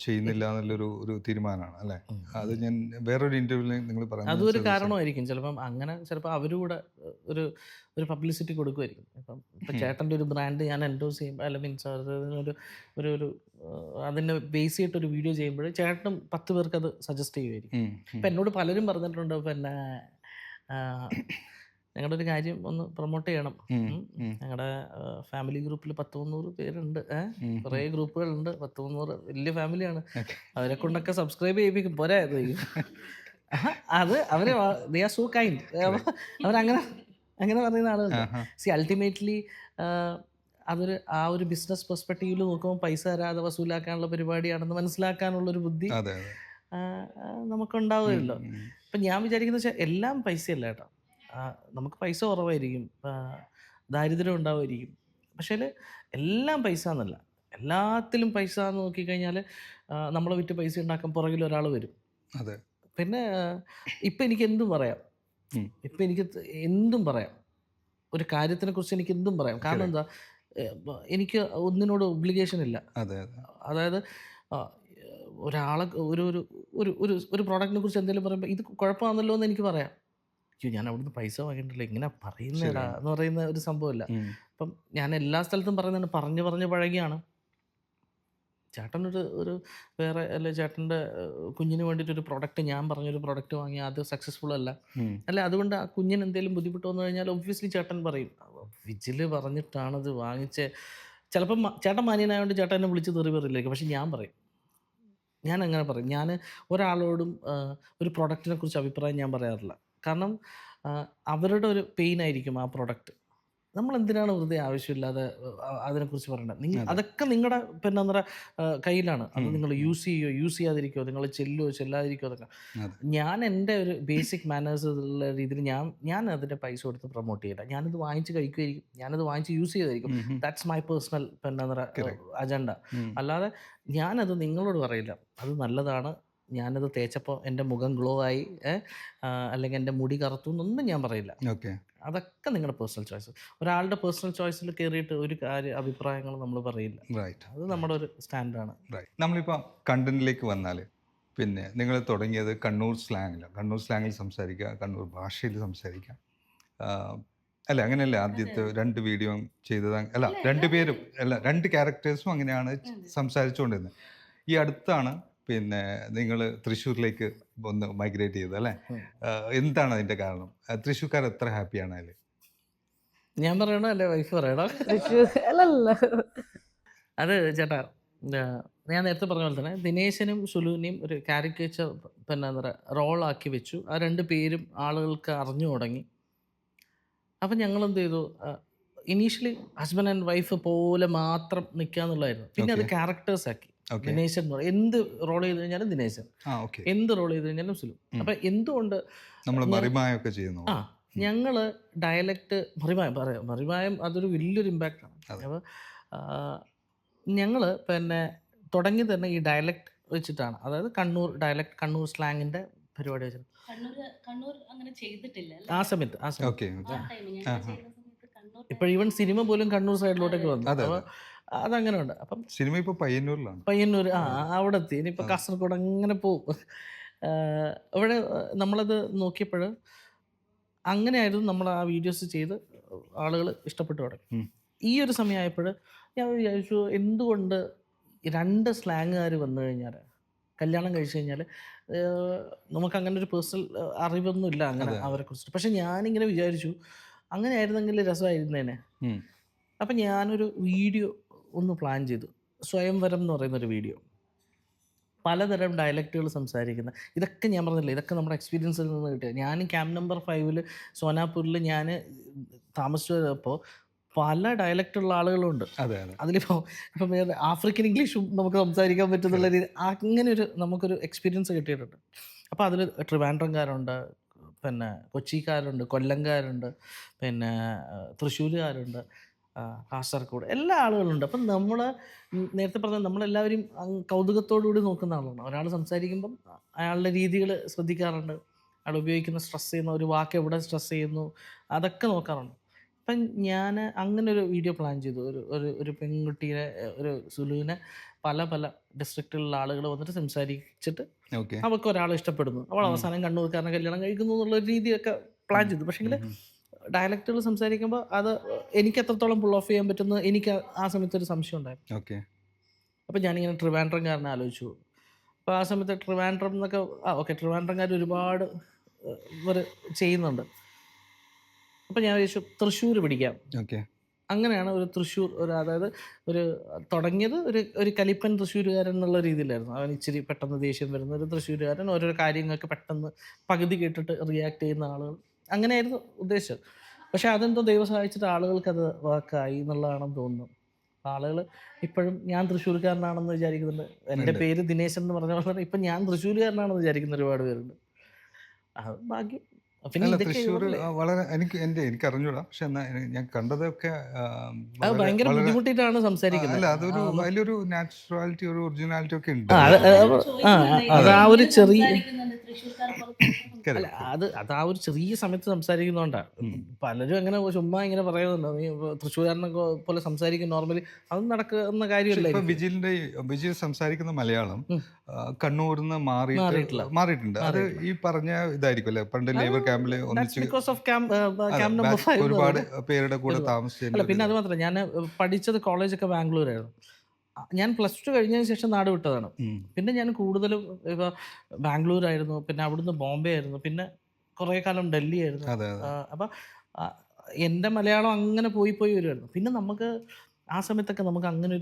ചെയ്യുന്നില്ല എന്നുള്ളൊരു തീരുമാനമാണ് അല്ലേ? അത് ഞാൻ വേറൊരു ഇന്റർവ്യൂവിൽ നിങ്ങൾ പറഞ്ഞു. അതൊരു കാരണമായിരിക്കും ചിലപ്പം. അങ്ങനെ ചിലപ്പോൾ അവരൂടെ ഒരു പബ്ലിസിറ്റി കൊടുക്കുമായിരിക്കും. ഇപ്പം ചേട്ടൻ്റെ ഒരു ബ്രാൻഡ് ഞാൻ എൻഡോസ് ചെയ്യുമ്പോൾ അല്ല മീൻസ് ഒരു അതിനെ ബേസ് ചെയ്തിട്ടൊരു വീഡിയോ ചെയ്യുമ്പോൾ ചേട്ടനും 10 പേർക്ക് അത് സജസ്റ്റ് ചെയ്യുമായിരിക്കും. ഇപ്പം എന്നോട് പലരും പറഞ്ഞിട്ടുണ്ട് പിന്നെ ഞങ്ങളുടെ ഒരു കാര്യം ഒന്ന് പ്രൊമോട്ട് ചെയ്യണം. ഞങ്ങളുടെ ഫാമിലി ഗ്രൂപ്പിൽ 100-300 പേരുണ്ട്, കുറേ ഗ്രൂപ്പുകളുണ്ട്, 100-300 വലിയ ഫാമിലിയാണ്. അവരെ കൊണ്ടൊക്കെ സബ്സ്ക്രൈബ് ചെയ്യിപ്പിക്കും പോരാ. അത് അവര് ദേ ആർ സോ കൈൻഡ്. അവരങ്ങനെ പറയുന്ന ആളുകൾ. സി അൾട്ടിമേറ്റ്ലി ആ ഒരു ബിസിനസ് പെർസ്പെക്റ്റീവിൽ നോക്കുമ്പോൾ പൈസ തരാതെ വസൂലാക്കാനുള്ള പരിപാടിയാണെന്ന് മനസ്സിലാക്കാനുള്ളൊരു ബുദ്ധി നമുക്കുണ്ടാവുമല്ലോ. ഇപ്പം ഞാൻ വിചാരിക്കുന്ന വെച്ചാൽ എല്ലാം പൈസയല്ല കേട്ടോ. നമുക്ക് പൈസ കുറവായിരിക്കും, ദാരിദ്ര്യം ഉണ്ടാവുമായിരിക്കും, പക്ഷേ എല്ലാം പൈസ എന്നല്ല. എല്ലാത്തിലും പൈസ എന്ന് നോക്കിക്കഴിഞ്ഞാൽ നമ്മളെ വിറ്റ് പൈസ ഉണ്ടാക്കാൻ പുറകിൽ ഒരാൾ വരും. പിന്നെ ഇപ്പം എനിക്ക് എന്തും പറയാം, ഒരു കാര്യത്തിനെക്കുറിച്ച് എനിക്ക് എന്തും പറയാം. കാരണം എന്താ, എനിക്ക് ഒന്നിനോട് ഒബ്ലിഗേഷൻ ഇല്ല. അതായത് ഒരാളെ ഒരു പ്രോഡക്റ്റിനെ കുറിച്ച് എന്തെങ്കിലും പറയുമ്പോൾ ഇത് കുഴപ്പമാണെന്നല്ലോ എന്ന് എനിക്ക് പറയാം. ഞാൻ അവിടുന്ന് പൈസ വാങ്ങിയിട്ടില്ല, ഇങ്ങനെ പറയുന്നേടാ എന്ന് പറയുന്ന ഒരു സംഭവമില്ല. അപ്പം ഞാൻ എല്ലാ സ്ഥലത്തും പറയുന്നതാണ്, പറഞ്ഞ് പഴകിയാണ്. ചേട്ടനൊരു വേറെ അല്ലെ ചേട്ടൻ്റെ കുഞ്ഞിന് വേണ്ടിയിട്ടൊരു പ്രൊഡക്റ്റ്, ഞാൻ പറഞ്ഞൊരു പ്രൊഡക്റ്റ് വാങ്ങി, അത് സക്സസ്ഫുൾ അല്ല അല്ലെ, അതുകൊണ്ട് ആ കുഞ്ഞിന് എന്തെങ്കിലും ബുദ്ധിമുട്ട് വന്നു കഴിഞ്ഞാൽ ഒബ്വിയസ്ലി ചേട്ടൻ പറയും വിജിൽ പറഞ്ഞിട്ടാണത് വാങ്ങിച്ച്. ചിലപ്പം ചേട്ടൻ മാന്യനായതുകൊണ്ട് ചേട്ടൻ എന്നെ വിളിച്ച് തെറി പറയില്ലായിരിക്കും, പക്ഷെ ഞാൻ പറയും, ഞാൻ അങ്ങനെ പറയും. ഞാൻ ഒരാളോടും ഒരു പ്രൊഡക്റ്റിനെ കുറിച്ച് അഭിപ്രായം ഞാൻ പറയാറില്ല. കാരണം അവരുടെ ഒരു പെയിൻ ആയിരിക്കും ആ പ്രൊഡക്റ്റ്. നമ്മളെന്തിനാണ് വെറുതെ ആവശ്യമില്ലാതെ അതിനെക്കുറിച്ച് പറയേണ്ടത്? അതൊക്കെ നിങ്ങളുടെ പിന്നെ എന്താ കയ്യിലാണ്. അത് നിങ്ങൾ യൂസ് ചെയ്യാതിരിക്കുമോ, നിങ്ങൾ ചെല്ലാതിരിക്കുമോ, അതൊക്കെ. ഞാൻ എൻ്റെ ഒരു ബേസിക് മാനേഴ്സ് ഉള്ള രീതിയിൽ ഞാൻ അതിൻ്റെ പൈസ കൊടുത്ത് പ്രൊമോട്ട് ചെയ്യില്ല. ഞാനത് വാങ്ങിച്ച് കഴിക്കുമായിരിക്കും, ഞാനത് വാങ്ങിച്ച് യൂസ് ചെയ്തായിരിക്കും. ദാറ്റ്സ് മൈ പേഴ്സണൽ പിന്നെ എന്താ അജണ്ട. അല്ലാതെ ഞാനത് നിങ്ങളോട് പറയില്ല അത് നല്ലതാണ്, ഞാനത് തേച്ചപ്പോൾ എൻ്റെ മുഖം ഗ്ലോ ആയി അല്ലെങ്കിൽ എൻ്റെ മുടി കറുത്തു എന്നൊന്നും ഞാൻ പറയില്ല. അതൊക്കെ നിങ്ങളുടെ പേഴ്സണൽ ചോയ്സ്. ഒരാളുടെ പേഴ്സണൽ ചോയ്സിൽ കയറിയിട്ട് ഒരു അഭിപ്രായങ്ങൾ നമ്മൾ പറയില്ല. അത് നമ്മുടെ ഒരു സ്റ്റാൻഡാണ്. നമ്മളിപ്പോൾ കണ്ടന്റിലേക്ക് വന്നാൽ പിന്നെ നിങ്ങൾ തുടങ്ങിയത് കണ്ണൂർ സ്ലാങ്ങിൽ സംസാരിക്കുക, കണ്ണൂർ ഭാഷയിൽ സംസാരിക്കുക. അല്ല അങ്ങനെയല്ല, ആദ്യത്തെ 2 വീഡിയോ ചെയ്തത് അല്ല, 2 പേരും അല്ല 2 ക്യാരക്ടേഴ്സും അങ്ങനെയാണ് സംസാരിച്ചുകൊണ്ടിരുന്നത്. ഈ അടുത്താണ് പിന്നെ നിങ്ങൾ തൃശ്ശൂരിലേക്ക് ഒന്ന് മൈഗ്രേറ്റ് ചെയ്തത് അല്ലേ? എന്താണ് അതിൻ്റെ കാരണം? തൃശ്ശൂർക്കാർ എത്ര ഹാപ്പിയാണ് അതിൽ? ഞാൻ പറയണോ അല്ലെ വൈഫ് പറയണോ? അല്ലല്ല, അത് ചേട്ടാ, ഞാൻ നേരത്തെ പറഞ്ഞ പോലെ തന്നെ ദിനേശനും സുലുവിനെയും ഒരു കാരിക്കേച്ചർ പിന്നെ എന്താ പറയുക റോളാക്കി വെച്ചു. ആ 2 പേരും ആളുകൾക്ക് അറിഞ്ഞു തുടങ്ങി. അപ്പം ഞങ്ങൾ എന്ത് ചെയ്തു, ഇനീഷ്യലി ഹസ്ബൻഡ് ആൻഡ് വൈഫ് പോലെ മാത്രം നിൽക്കുക എന്നുള്ളതായിരുന്നു. പിന്നെ അത് ക്യാരക്ടേഴ്സ് ആക്കി. ദിനേശൻ എന്ന് പറയും, എന്ത് റോൾ ചെയ്ത് കഴിഞ്ഞാലും ദിനേശൻ, എന്ത് റോൾ ചെയ്ത് കഴിഞ്ഞാലും സുലു. അപ്പം എന്തുകൊണ്ട് നമ്മൾ മറിമായൊക്കെ ചെയ്യുന്നു. ഞങ്ങൾ ഡയലക്റ്റ് മറിമായം അതൊരു വലിയൊരു ഇമ്പാക്റ്റാണ്. അപ്പോൾ ഞങ്ങൾ പിന്നെ തുടങ്ങി തന്നെ ഈ ഡയലക്റ്റ് വെച്ചിട്ടാണ്, അതായത് കണ്ണൂർ ഡയലക്റ്റ്, കണ്ണൂർ സ്ലാങ്ങിൻ്റെ പരിപാടി വെച്ചിട്ട് ആ സമയത്ത് ഇപ്പോൾ ഈവൻ സിനിമ പോലും കണ്ണൂർ സൈഡിലോട്ടൊക്കെ വന്നു. അപ്പോൾ അതങ്ങനെ ഉണ്ട്. അപ്പം സിനിമ ഇപ്പോൾ പയ്യന്നൂരിലാണ്. പയ്യന്നൂർ അവിടെ എത്തി. ഇനിയിപ്പോൾ കാസർഗോഡ് അങ്ങനെ പോവും. അവിടെ നമ്മളത് നോക്കിയപ്പോൾ അങ്ങനെയായിരുന്നു നമ്മൾ ആ വീഡിയോസ് ചെയ്ത് ആളുകൾ ഇഷ്ടപ്പെട്ടു തുടങ്ങി. ഈ ഒരു സമയമായപ്പോൾ ഞാൻ വിചാരിച്ചു, എന്തുകൊണ്ട് 2 സ്ലാങ്ങുകാർ വന്നു കഴിഞ്ഞാൽ, കല്യാണം കഴിച്ചു കഴിഞ്ഞാൽ നമുക്കങ്ങനെ ഒരു പേഴ്സണൽ അറിവൊന്നുമില്ല അങ്ങനെ അവരെ കുറിച്ചിട്ട്. പക്ഷെ ഞാനിങ്ങനെ വിചാരിച്ചു, അങ്ങനെ ആയിരുന്നെങ്കിൽ രസമായിരുന്നേനെ. അപ്പം ഞാനൊരു വീഡിയോ ഒന്ന് പ്ലാൻ ചെയ്തു, സ്വയംവരം എന്ന് പറയുന്നൊരു വീഡിയോ. പലതരം ഡയലക്റ്റുകൾ സംസാരിക്കുന്ന, ഇതൊക്കെ ഞാൻ പറഞ്ഞില്ല, ഇതൊക്കെ നമ്മുടെ എക്സ്പീരിയൻസിൽ നിന്ന് കിട്ടിയ. ഞാൻ ക്യാമ്പ് നമ്പർ 5 സോനാപൂരിൽ ഞാൻ താമസിച്ചപ്പോൾ പല ഡയലക്റ്റുള്ള ആളുകളുണ്ട്. അതിലിപ്പോൾ ഇപ്പം ആഫ്രിക്കൻ ഇംഗ്ലീഷും നമുക്ക് സംസാരിക്കാൻ പറ്റുന്നുള്ള രീതി, അങ്ങനെ ഒരു നമുക്കൊരു എക്സ്പീരിയൻസ് കിട്ടിയിട്ടുണ്ട്. അപ്പോൾ അതിൽ ട്രിവാൻഡ്രംകാരുണ്ട്, പിന്നെ കൊച്ചിക്കാരുണ്ട്, കൊല്ലംകാരുണ്ട്, പിന്നെ തൃശ്ശൂരുകാരുണ്ട്, കാസർഗോഡ്, എല്ലാ ആളുകളുണ്ട്. അപ്പം നമ്മൾ നേരത്തെ പറഞ്ഞാൽ നമ്മളെല്ലാവരും കൗതുകത്തോടുകൂടി നോക്കുന്ന ആളാണ്. ഒരാൾ സംസാരിക്കുമ്പം അയാളുടെ രീതികൾ ശ്രദ്ധിക്കാറുണ്ട്, അയാൾ ഉപയോഗിക്കുന്ന സ്ട്രെസ് ചെയ്യുന്ന ഒരു വാക്ക് എവിടെ സ്ട്രെസ് ചെയ്യുന്നു അതൊക്കെ നോക്കാറുണ്ട്. അപ്പം ഞാൻ അങ്ങനെ ഒരു വീഡിയോ പ്ലാൻ ചെയ്തു. ഒരു പെൺകുട്ടീനെ, ഒരു സുലുവിനെ പല ഡിസ്ട്രിക്റ്റിലുള്ള ആളുകൾ വന്നിട്ട് സംസാരിച്ചിട്ട് അവൾക്ക് ഒരാളെ ഇഷ്ടപ്പെടുന്നു, അവൾ അവസാനം കണ്ണൂർക്കാരനെ കല്യാണം കഴിക്കുന്നു എന്നുള്ളൊരു രീതിയൊക്കെ പ്ലാൻ ചെയ്തു. പക്ഷേങ്കിൽ ഡയലക്റ്റുകൾ സംസാരിക്കുമ്പോൾ അത് എനിക്ക് എത്രത്തോളം പുൾ ഓഫ് ചെയ്യാൻ പറ്റുന്നത് എനിക്ക് ആ സമയത്ത് ഒരു സംശയം ഉണ്ടായിരുന്നു. അപ്പം ഞാനിങ്ങനെ ട്രിവാൻഡ്രംകാരനെ ആലോചിച്ചു. അപ്പോൾ ആ സമയത്ത് ട്രിവാൻഡ്രം എന്നൊക്കെ ട്രിവാൻഡ്രംകാർ ഒരുപാട് ഇവർ ചെയ്യുന്നുണ്ട്. അപ്പം ഞാൻ വിചാരിച്ചു തൃശ്ശൂർ പിടിക്കാം. അങ്ങനെയാണ് ഒരു തൃശ്ശൂർ, അതായത് തുടങ്ങിയത് ഒരു കലിപ്പൻ തൃശ്ശൂരുകാരൻ എന്നുള്ള രീതിയിലായിരുന്നു. അവൻ ഇച്ചിരി പെട്ടെന്ന് ദേഷ്യം വരുന്ന ഒരു തൃശ്ശൂരുകാരൻ, ഓരോരോ കാര്യങ്ങൾക്ക് പെട്ടെന്ന് പകുതി കേട്ടിട്ട് റിയാക്ട് ചെയ്യുന്ന ആളുകൾ, അങ്ങനെയായിരുന്നു ഉദ്ദേശിച്ചത്. പക്ഷേ അതെന്തോ ദൈവം സഹായിച്ചിട്ട് ആളുകൾക്കത് വർക്കായി എന്നുള്ളതാണെന്ന് തോന്നുന്നു. ആളുകൾ ഇപ്പോഴും ഞാൻ തൃശ്ശൂർക്കാരനാണെന്ന് വിചാരിക്കുന്നുണ്ട്. എൻ്റെ പേര് ദിനേശൻ എന്ന് പറഞ്ഞ പോലെ ഇപ്പം ഞാൻ തൃശ്ശൂരുകാരനാണെന്ന് വിചാരിക്കുന്ന ഒരുപാട് പേരുണ്ട്. അത് ഭാഗ്യം. തൃശ്ശൂർ വളരെ എനിക്ക് അറിഞ്ഞൂടാ, പക്ഷെ ഞാൻ കണ്ടതൊക്കെ ഭയങ്കര ബുദ്ധിമുട്ടിയിട്ടാണ് സംസാരിക്കുന്നത്. അല്ല, അതൊരു അതിലൊരു നാച്ചുറാലിറ്റി, ഒരു ഒറിജിനാലിറ്റി ഒക്കെ ഉണ്ട്. അത് ആ ഒരു ചെറിയ അത് ആ ഒരു ചെറിയ സമയത്ത് സംസാരിക്കുന്നതുകൊണ്ടാണ്. പലരും അങ്ങനെ ചുമ്മാ ഇങ്ങനെ പറയുന്നുണ്ടോ, നീ തൃശ്ശൂർക്കാരനെ പോലെ സംസാരിക്കും നോർമലി, അത് നടക്കുന്ന കാര്യമല്ല. വിജിൽ സംസാരിക്കുന്ന മലയാളം കണ്ണൂരിൽ നിന്ന് മാറിയിട്ടുണ്ട്. അത് ഈ പറഞ്ഞ ഇതായിരിക്കും അല്ലേ, പണ്ട് ലേബർ ക്യാമ്പിൽ ഒരുപാട് പേരുടെ കൂടെ താമസിച്ചു. പിന്നെ അത് മാത്രമല്ല, ഞാൻ പഠിച്ചത് കോളേജൊക്കെ ബാംഗ്ലൂരായിരുന്നു. ഞാൻ +2 കഴിഞ്ഞതിന് ശേഷം നാട് വിട്ടതാണ്. പിന്നെ ഞാൻ കൂടുതലും ഇപ്പോൾ ബാംഗ്ലൂരായിരുന്നു, പിന്നെ അവിടുന്ന് ബോംബെ ആയിരുന്നു, പിന്നെ കുറേ കാലം ഡൽഹി ആയിരുന്നു. അപ്പം എൻ്റെ മലയാളം അങ്ങനെ പോയി വരുമായിരുന്നു. പിന്നെ നമുക്ക് ആ സമയത്തൊക്കെ നമുക്ക് അങ്ങനെ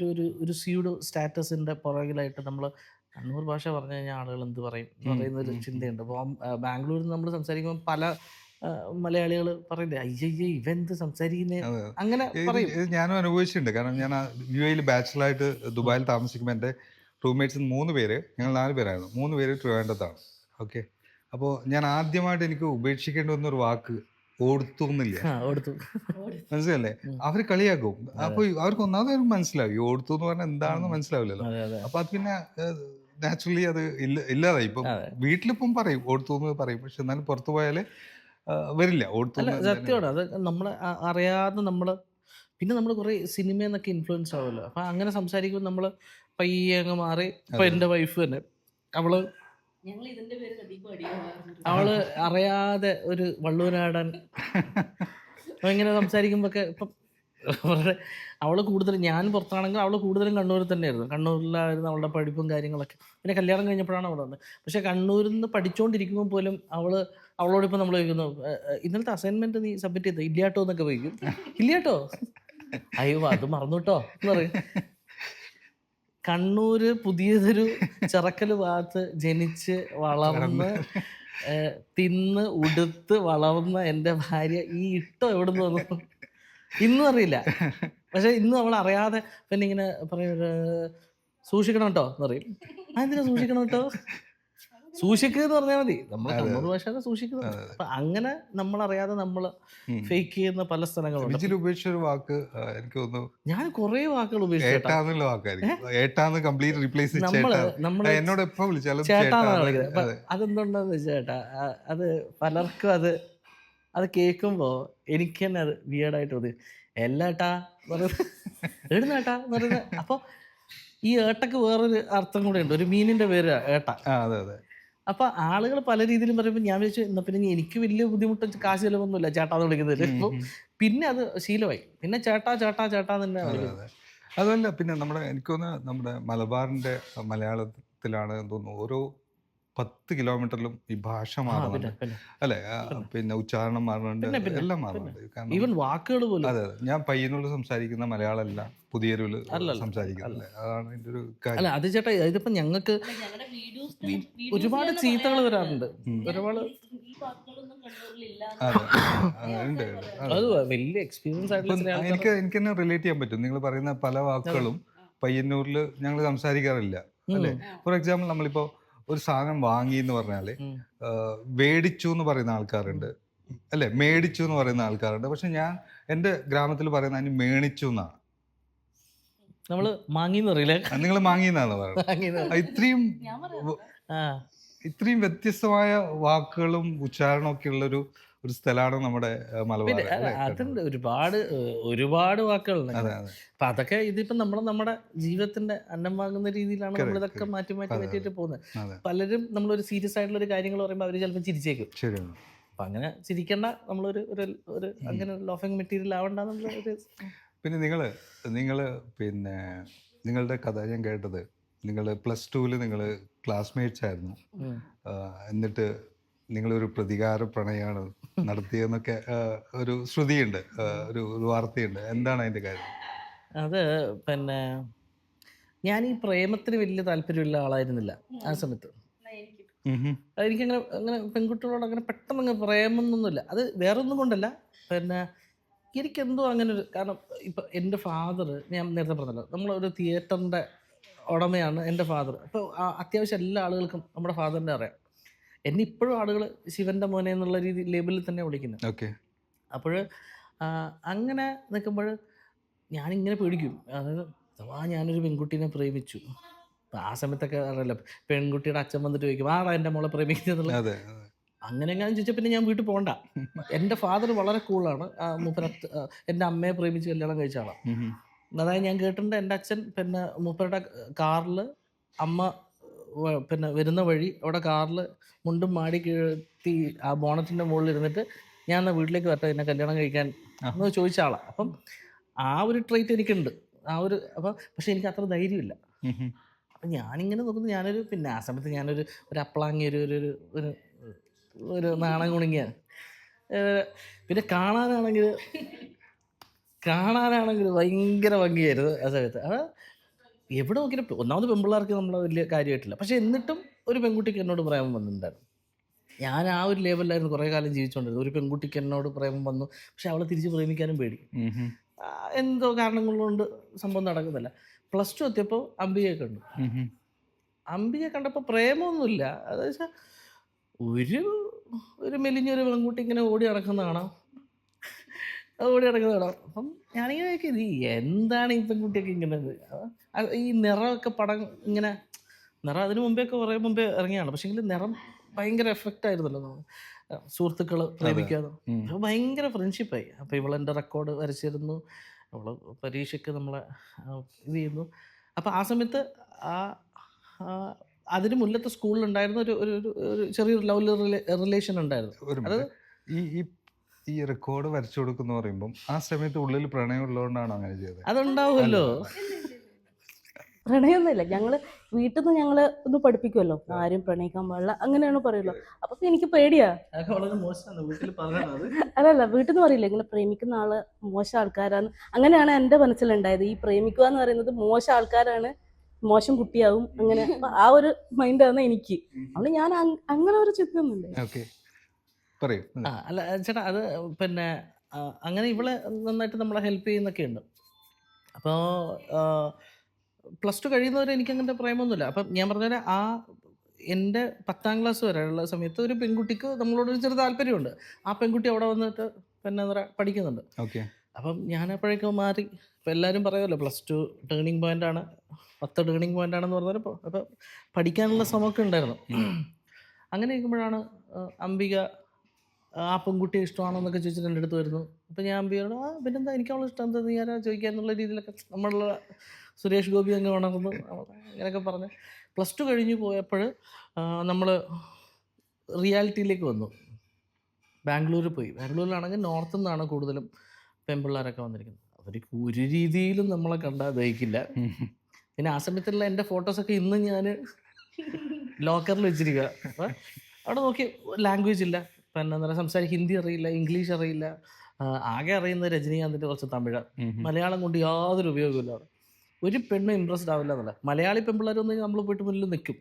ഒരു സ്യൂഡോ സ്റ്റാറ്റസിൻ്റെ പുറകിലായിട്ട് നമ്മൾ കണ്ണൂർ ഭാഷ പറഞ്ഞു കഴിഞ്ഞാൽ ആളുകൾ എന്ത് പറയും എന്ന് പറയുന്നൊരു ചിന്തയുണ്ട്. അപ്പോൾ ബാംഗ്ലൂരിൽ നിന്ന് നമ്മൾ സംസാരിക്കുമ്പോൾ പല മലയാളികൾ പറയില്ലേ, അയ്യയ്യ ഇവന്ത് സംസാരിക്കുന്നേ, അങ്ങനെ പറയും. ഞാനും അനുഭവിച്ചിട്ടുണ്ട്. കാരണം ഞാൻ UAE ബാച്ചിലറായിട്ട് ദുബായിൽ താമസിക്കുമ്പോൾ എൻ്റെ റൂംമേറ്റ്സ് 3 പേര്, ഞങ്ങൾ 4 പേരായിരുന്നു, 3 പേര് ട്രിവാൻഡ്രത്താണ്. ഓക്കെ, അപ്പോൾ ഞാൻ ആദ്യമായിട്ട് എനിക്ക് ഉപേക്ഷിക്കേണ്ടി വന്നൊരു വാക്ക് ഓടുത്തുന്നില്ല, മനസ്സിലല്ലേ? അവർ കളിയാക്കും. അപ്പോൾ അവർക്ക് ഒന്നാമത് മനസ്സിലാവും ഓടുത്തു എന്ന് പറഞ്ഞാൽ എന്താണെന്ന് മനസ്സിലാവില്ലല്ലോ. അപ്പോൾ അത് പിന്നെ നാച്ചുറലി അത് ഇല്ലാതായി. ഇപ്പം വീട്ടിലിപ്പം പറയും ഓടുത്തു എന്ന് പറയും, പക്ഷെ എന്നാലും പുറത്തു പോയാൽ വരില്ല ഓടുത്തു. സത്യമാണ്. അത് നമ്മൾ അറിയാതെ പിന്നെ നമ്മൾ കുറേ സിനിമയിൽ നിന്നൊക്കെ ഇൻഫ്ലുവൻസ് ആവുമല്ലോ. അപ്പം അങ്ങനെ സംസാരിക്കുമ്പോൾ നമ്മൾ പയ്യെ അങ്ങ് മാറി. ഇപ്പം എൻ്റെ വൈഫ് തന്നെ, അവള് അറിയാതെ ഒരു വള്ളൂരാടൻ അപ്പോൾ ഇങ്ങനെ സംസാരിക്കുമ്പോഴൊക്കെ ഇപ്പം അവരുടെ അവൾ കൂടുതലും, ഞാൻ പുറത്താണെങ്കിൽ അവൾ കൂടുതലും കണ്ണൂരിൽ തന്നെയായിരുന്നു. കണ്ണൂരിലായിരുന്നു അവളുടെ പഠിപ്പും കാര്യങ്ങളൊക്കെ. പിന്നെ കല്യാണം കഴിഞ്ഞപ്പോഴാണ് അവിടെ വന്നത്. പക്ഷേ കണ്ണൂരിൽ നിന്ന് പഠിച്ചുകൊണ്ടിരിക്കുമ്പോൾ പോലും അവളോടിപ്പോൾ നമ്മൾ ചോദിക്കുന്നു, ഇന്നലത്തെ അസൈൻമെൻറ്റ് നീ സബ്മിറ്റ് ചെയ്തോ? ഇല്ലാട്ടോ എന്നൊക്കെ ചോദിക്കും. ഇല്ലാട്ടോ, അയ്യോ അത് മറന്നു കേട്ടോ എന്ന് പറയും. കണ്ണൂര് പുതിയതൊരു ചിറക്കൽ ഭാഗത്ത് ജനിച്ച് വളർന്ന് തിന്ന് ഉടുത്ത് വളർന്ന എൻ്റെ ഭാര്യ ഈ ഇട്ടോ എവിടെ നിന്ന് വന്നു ഇന്നും അറിയില്ല. പക്ഷെ ഇന്നും അവൾ അറിയാതെ പിന്നെ ഇങ്ങനെ പറയും, സൂക്ഷിക്കണം കേട്ടോ എന്ന് പറയും. എന്തിനാ സൂക്ഷിക്കണം കേട്ടോ? സൂക്ഷിക്കുക എന്ന് പറഞ്ഞാൽ മതി. നമ്മൾ കണ്ണൂർ ഭാഷ സൂക്ഷിക്കുന്നത്. അപ്പൊ അങ്ങനെ നമ്മളറിയാതെ നമ്മൾ ഫേക്ക് ചെയ്യുന്ന പല സ്ഥലങ്ങളുണ്ട്. ഉപയോഗിച്ചൊരു വാക്ക് എനിക്ക് തോന്നുന്നു, ഞാൻ കുറെ വാക്കുകൾ ഉപയോഗിച്ചു. നമ്മള് എന്നോട് എപ്പോ വിളിച്ചാലും ചേട്ടാന്നാണ് വിളിക്കുന്നത്. അതെന്തുണ്ടെന്ന് വെച്ചാൽ ചേട്ടാ, അത് പലർക്കും അത് കേൾക്കുമ്പോ എനിക്ക് തന്നെ അത് വിയേർഡായിട്ട് തോന്നി. എല്ലാട്ടാ എഴുന്നേട്ടാ എന്ന് പറയുന്നത്. അപ്പൊ ഈ ഏട്ടക്ക് വേറൊരു അർത്ഥം കൂടെ ഉണ്ട്, ഒരു മീനിന്റെ പേര് ഏട്ട. അപ്പൊ ആളുകൾ പല രീതിയിലും പറയുമ്പോൾ ഞാൻ വിചാരിച്ചു, എന്നാ പിന്നെ എനിക്ക് വലിയ ബുദ്ധിമുട്ട്, കാശ് ചിലവൊന്നുമില്ല ചേട്ടാന്ന് വിളിക്കുന്നത്. ഇപ്പൊ പിന്നെ അത് ശീലമായി, പിന്നെ ചേട്ടാ ചേട്ടാ ചേട്ടാ തന്നെ വിളിക്കുന്നത്. അതല്ല, പിന്നെ എനിക്ക് തോന്നുന്നു നമ്മുടെ മലബാറിന്റെ മലയാളത്തിലാണ് തോന്നുന്നു ഓരോ 10 കിലോമീറ്ററിലും ഈ ഭാഷ മാറുന്നുണ്ട് അല്ലെ? പിന്നെ ഉച്ചാരണം മാറുന്നുണ്ട്, എല്ലാം മാറുന്നുണ്ട്. ഈവൻ വാക്കുകൾ പോലും. അതെ, ഞാൻ പയ്യന്നൂരിൽ സംസാരിക്കുന്ന മലയാളമല്ല പുതിയൊരു സംസാരിക്കുന്നത്. അതാണ് എൻ്റെ ഒരു കാര്യം. അല്ല അത് ചേട്ടാ, ഇതിപ്പോ ഞങ്ങൾക്ക് ഒരുപാട് ചീത്തകൾ വരാറുണ്ട്. ഒരുപാട് അത് വലിയ എക്സ്പീരിയൻസ് ആയിട്ടുള്ള എനിക്ക് തന്നെ റിലേറ്റ് ചെയ്യാൻ പറ്റും. നിങ്ങൾ പറയുന്ന പല വാക്കുകളും പയ്യന്നൂരിൽ ഞങ്ങൾ സംസാരിക്കാറില്ല അല്ലേ? ഫോർ എക്സാമ്പിൾ, നമ്മളിപ്പോ ഒരു സാധനം വാങ്ങി എന്ന് പറഞ്ഞാല് മേടിച്ചു എന്ന് പറയുന്ന ആൾക്കാരുണ്ട് അല്ലെ, മേടിച്ചു എന്ന് പറയുന്ന ആൾക്കാരുണ്ട്. പക്ഷെ ഞാൻ എൻ്റെ ഗ്രാമത്തിൽ പറയുന്ന അതിന് മേണിച്ചു എന്നാണ്. നമ്മള് മാങ്ങിന്ന് പറയില്ല, നിങ്ങൾ മാങ്ങിന്നാണ് പറയുന്നത്. ഇത്രയും വ്യത്യസ്തമായ വാക്കുകളും ഉച്ചാരണവും ഒക്കെ ഉള്ള ഒരു സ്ഥലമാണ് നമ്മുടെ മലബാർ. അതുണ്ട്, ഒരുപാട് വാക്കുകളുണ്ട്. അപ്പൊ അതൊക്കെ ഇതിപ്പോ നമ്മുടെ ജീവിതത്തിന്റെ അന്നം വാങ്ങുന്ന രീതിയിലാണ് നമ്മൾ ഇതൊക്കെ മാറ്റി മാറ്റിയിട്ട് പോകുന്നത്. പലരും നമ്മളൊരു സീരിയസ് ആയിട്ടുള്ള ഒരു കാര്യങ്ങൾ പറയുമ്പോൾ അവര് ചിലപ്പോൾ ചിരിച്ചേക്കും. അപ്പൊ അങ്ങനെ ചിരിക്കേണ്ട, നമ്മളൊരു അങ്ങനെ ലോഫിംഗ് മെറ്റീരിയൽ ആവണ്ടെന്നുള്ള. പിന്നെ നിങ്ങള് പിന്നെ നിങ്ങളുടെ കഥ ഞാൻ കേട്ടത്, നിങ്ങൾ +2 നിങ്ങൾ ക്ലാസ്മേറ്റ്സ് ആയിരുന്നു. എന്നിട്ട് നിങ്ങളൊരു പ്രതികാര പ്രണയമാണ് നടത്തിയെന്നൊക്കെ ഒരു ശ്രുതിയുണ്ട്, ഒരു വാർത്തയുണ്ട്. എന്താണ് അതിന്റെ കാര്യം? അത് പിന്നെ ഞാൻ ഈ പ്രേമത്തിന് വലിയ താല്പര്യമുള്ള ആളായിരുന്നില്ല ആ സമയത്ത്. എനിക്കങ്ങനെ പെൺകുട്ടികളോട് അങ്ങനെ പെട്ടെന്ന് പ്രേമൊന്നുമില്ല. അത് വേറൊന്നും കൊണ്ടല്ല, പിന്നെ എനിക്കെന്തോ അങ്ങനെ ഒരു കാരണം. ഇപ്പം എൻ്റെ ഫാദർ, ഞാൻ നേരത്തെ പറഞ്ഞല്ലോ, നമ്മളൊരു തിയേറ്ററിൻ്റെ ഉടമയാണ് എൻ്റെ ഫാദർ. അപ്പോൾ അത്യാവശ്യം എല്ലാ ആളുകൾക്കും നമ്മുടെ ഫാദറിനെ അറിയാം. എന്നെ ഇപ്പോഴും ആളുകൾ ശിവൻ്റെ മോനെ എന്നുള്ള ലേബലിൽ തന്നെ വിളിക്കുന്നത്. ഓക്കെ. അപ്പോൾ അങ്ങനെ നിൽക്കുമ്പോൾ ഞാനിങ്ങനെ പേടിക്കും. അതായത് ഞാനൊരു പെൺകുട്ടീനെ പ്രേമിച്ചു. അപ്പം ആ സമയത്തൊക്കെ അറിയില്ല, പെൺകുട്ടിയുടെ അച്ഛൻ വന്നിട്ട് ചോദിക്കും, എൻ്റെ മോളെ പ്രേമിക്കുന്നത്. അങ്ങനെ എങ്ങനെ ചോദിച്ചാൽ പിന്നെ ഞാൻ വീട്ടിൽ പോകണ്ട. എൻ്റെ ഫാദർ വളരെ കൂളാണ്. എൻ്റെ അമ്മയെ പ്രേമിച്ച് കല്യാണം കഴിച്ച ആളാണ്. അതായത് ഞാൻ കേട്ടിട്ടുണ്ട്, എൻ്റെ അച്ഛൻ പിന്നെ മൂപ്പരുടെ കാറിൽ അമ്മ പിന്നെ വരുന്ന വഴി അവിടെ കാറിൽ മുണ്ടും മാടി കീഴ്ത്തി ആ ബോണറ്റിൻ്റെ മുകളിൽ ഇരുന്നിട്ട്, ഞാൻ എന്നാൽ വീട്ടിലേക്ക് വരട്ടെ എന്നെ കല്യാണം കഴിക്കാൻ എന്ന് ചോദിച്ച ആളാണ്. അപ്പം ആ ഒരു ട്രൈറ്റ് എനിക്കുണ്ട്. അപ്പം പക്ഷെ എനിക്ക് അത്ര ധൈര്യമില്ല. അപ്പം ഞാനിങ്ങനെ നോക്കുന്നു, പിന്നെ ആ സമയത്ത് ഞാനൊരു അപ്പളാങ്ങി ഒരു നാണം കുണുങ്ങിയാണ്. പിന്നെ കാണാനാണെങ്കിൽ ഭയങ്കര ഭംഗിയായിരുന്നു ആ സമയത്ത്. എവിടെ നോക്കിയിട്ട് ഒന്നാമത് പെൺപിള്ളേർക്ക് നമ്മളെ വലിയ കാര്യമായിട്ടില്ല. പക്ഷെ എന്നിട്ടും ഒരു പെൺകുട്ടിക്ക് എന്നോട് പ്രേമം വന്നിട്ടുണ്ടായിരുന്നു. ഞാൻ ആ ഒരു ലെവലിലായിരുന്നു കുറേ കാലം ജീവിച്ചുകൊണ്ടിരുന്നത്. ഒരു പെൺകുട്ടിക്ക് എന്നോട് പ്രേമം വന്നു, പക്ഷെ അവളെ തിരിച്ച് പ്രേമിക്കാനും പേടി. എന്തോ കാരണങ്ങൾ കൊണ്ട് സംഭവം നടക്കുന്നില്ല. +2 എത്തിയപ്പോൾ അംബികയെ കണ്ടു. അംബികയെ കണ്ടപ്പോൾ പ്രേമമൊന്നുമില്ല. അത് വെച്ചാൽ ഒരു മെലിഞ്ഞൊരു പെൺകുട്ടി ഇങ്ങനെ ഓടി നടക്കുന്ന കാണാം. അപ്പം ഞാനിങ്ങനെ ചോദിക്കും, എന്താണ് ഈ പെൺകുട്ടിയൊക്കെ ഇങ്ങനെ? ഈ നിറമൊക്കെ പടം ഇങ്ങനെ നിറം അതിന് കുറേ മുമ്പേ ഇറങ്ങിയാണ്. പക്ഷെ നിറം ഭയങ്കര എഫക്റ്റ് ആയിരുന്നല്ലോ. സുഹൃത്തുക്കൾ പ്രേമിക്കാതെ ഭയങ്കര ഫ്രണ്ട്ഷിപ്പായി. അപ്പോൾ ഇവളെൻ്റെ റെക്കോർഡ് വരച്ചിരുന്നു, അവൾ പരീക്ഷയ്ക്ക് നമ്മളെ ഇത് ചെയ്യുന്നു. അപ്പോൾ ആ സമയത്ത് അതിന് മുന്നത്തെ സ്കൂളിലുണ്ടായിരുന്ന ഒരു ചെറിയൊരു ലവ് റിലേഷൻ ഉണ്ടായിരുന്നു. അത് ഈ ഈ റെക്കോർഡ് വരച്ചു കൊടുക്കുന്ന പറയുമ്പം ആ സമയത്ത് ഉള്ളിൽ പ്രണയം ഉള്ളതുകൊണ്ടാണോ അങ്ങനെ ചെയ്തത്? അതുണ്ടാവുമല്ലോ. പ്രണയമൊന്നുമില്ല. ഞങ്ങള് വീട്ടിൽ നിന്ന് ഞങ്ങള് ഒന്ന് പഠിപ്പിക്കുമല്ലോ, ആരും പ്രണയിക്കാൻ പാടില്ല അങ്ങനെയാണ് പറയുമല്ലോ. അപ്പൊ എനിക്ക് പേടിയാ. അതൊക്കെ വളരെ മോശമാണ് വീട്ടിൽ പറയണത്. അല്ലല്ല, വീട്ടിൽ നിന്ന് പറയില്ല ഇങ്ങനെ പ്രേമിക്കുന്ന ആള് മോശം ആൾക്കാരാണ്. അങ്ങനെയാണ് എൻ്റെ മനസ്സിലുണ്ടായത്. ഈ പ്രേമിക്കുക എന്ന് പറയുന്നത് മോശം ആൾക്കാരാണ്, മോശം കുട്ടിയാവും, അങ്ങനെ. അപ്പൊ ആ ഒരു മൈൻഡാണ് എനിക്ക്. അതുകൊണ്ട് ഞാൻ അങ്ങനെ ഒരു ചിന്തയൊന്നുമില്ല. ഓക്കെ, പറയൂ. അല്ല ചേട്ടാ, അത് പിന്നെ അങ്ങനെ ഇവളെ നന്നായിട്ട് നമ്മളെ ഹെൽപ്പ് ചെയ്യുന്നൊക്കെ ഉണ്ട്. അപ്പോൾ +2 കഴിയുന്നവരെ എനിക്ക് അങ്ങനത്തെ പ്രേമൊന്നുമില്ല. അപ്പം ഞാൻ പറഞ്ഞ ആ എൻ്റെ 10ാം ക്ലാസ് വരെയുള്ള സമയത്ത് ഒരു പെൺകുട്ടിക്ക് നമ്മളോടൊരു ചെറിയ താല്പര്യമുണ്ട്. ആ പെൺകുട്ടി അവിടെ വന്നിട്ട് പിന്നെ എന്താ പറയുക പഠിക്കുന്നുണ്ട്. ഓക്കെ. അപ്പം ഞാൻ അപ്പോഴേക്കും മാറി. ഇപ്പം എല്ലാവരും പറയുമല്ലോ +2 ടേണിംഗ് പോയിൻ്റാണ്, 10 ടേണിംഗ് പോയിൻ്റാണെന്ന് പറഞ്ഞാൽ. അപ്പോൾ പഠിക്കാനുള്ള ശ്രമമൊക്കെ ഉണ്ടായിരുന്നു. അങ്ങനെ ഇരിക്കുമ്പോഴാണ് അംബിക ആ പെൺകുട്ടിയെ ഇഷ്ടമാണോ എന്നൊക്കെ ചോദിച്ചിട്ട് എൻ്റെ അടുത്ത് വരുന്നു. അപ്പം ഞാൻ അംബികയോട് പിന്നെന്താ എനിക്ക് അവളെ ഇഷ്ടം, എന്താ നീ ആരാ ചോദിക്കുക എന്നുള്ള രീതിയിലൊക്കെ നമ്മളുള്ള സുരേഷ് ഗോപി അങ്ങ് ഉണർന്നു അങ്ങനെയൊക്കെ പറഞ്ഞ് +2 കഴിഞ്ഞ് പോയപ്പോൾ നമ്മൾ റിയാലിറ്റിയിലേക്ക് വന്നു. ബാംഗ്ലൂർ പോയി. ബാംഗ്ലൂരിലാണെങ്കിൽ നോർത്തിൽ നിന്നാണ് കൂടുതലും പെൺപിള്ളേരൊക്കെ വന്നിരിക്കുന്നത്. അവർക്ക് ഒരു രീതിയിലും നമ്മളെ കണ്ടാൽ ദഹിക്കില്ല. പിന്നെ ആ സമയത്തുള്ള എൻ്റെ ഫോട്ടോസൊക്കെ ഇന്ന് ഞാൻ ലോക്കറിൽ വെച്ചിരിക്കുക. അപ്പോൾ അവിടെ നോക്കി ലാംഗ്വേജ് ഇല്ല, പിന്നെ എന്താ പറയുക, സംസാരിക്കുക ഹിന്ദി അറിയില്ല, ഇംഗ്ലീഷ് അറിയില്ല, ആകെ അറിയുന്ന രജനീകാന്തിൻ്റെ കുറച്ച് തമിഴ്. മലയാളം കൊണ്ട് യാതൊരു ഉപയോഗമില്ല. അവിടെ ഒരു പെണ്ണും ഇമ്പ്രസ്ഡ് ആവില്ല എന്നല്ല. മലയാളി പെൺപിള്ളേർ വന്ന് നമ്മൾ പോയിട്ട് മുന്നിൽ നിൽക്കും.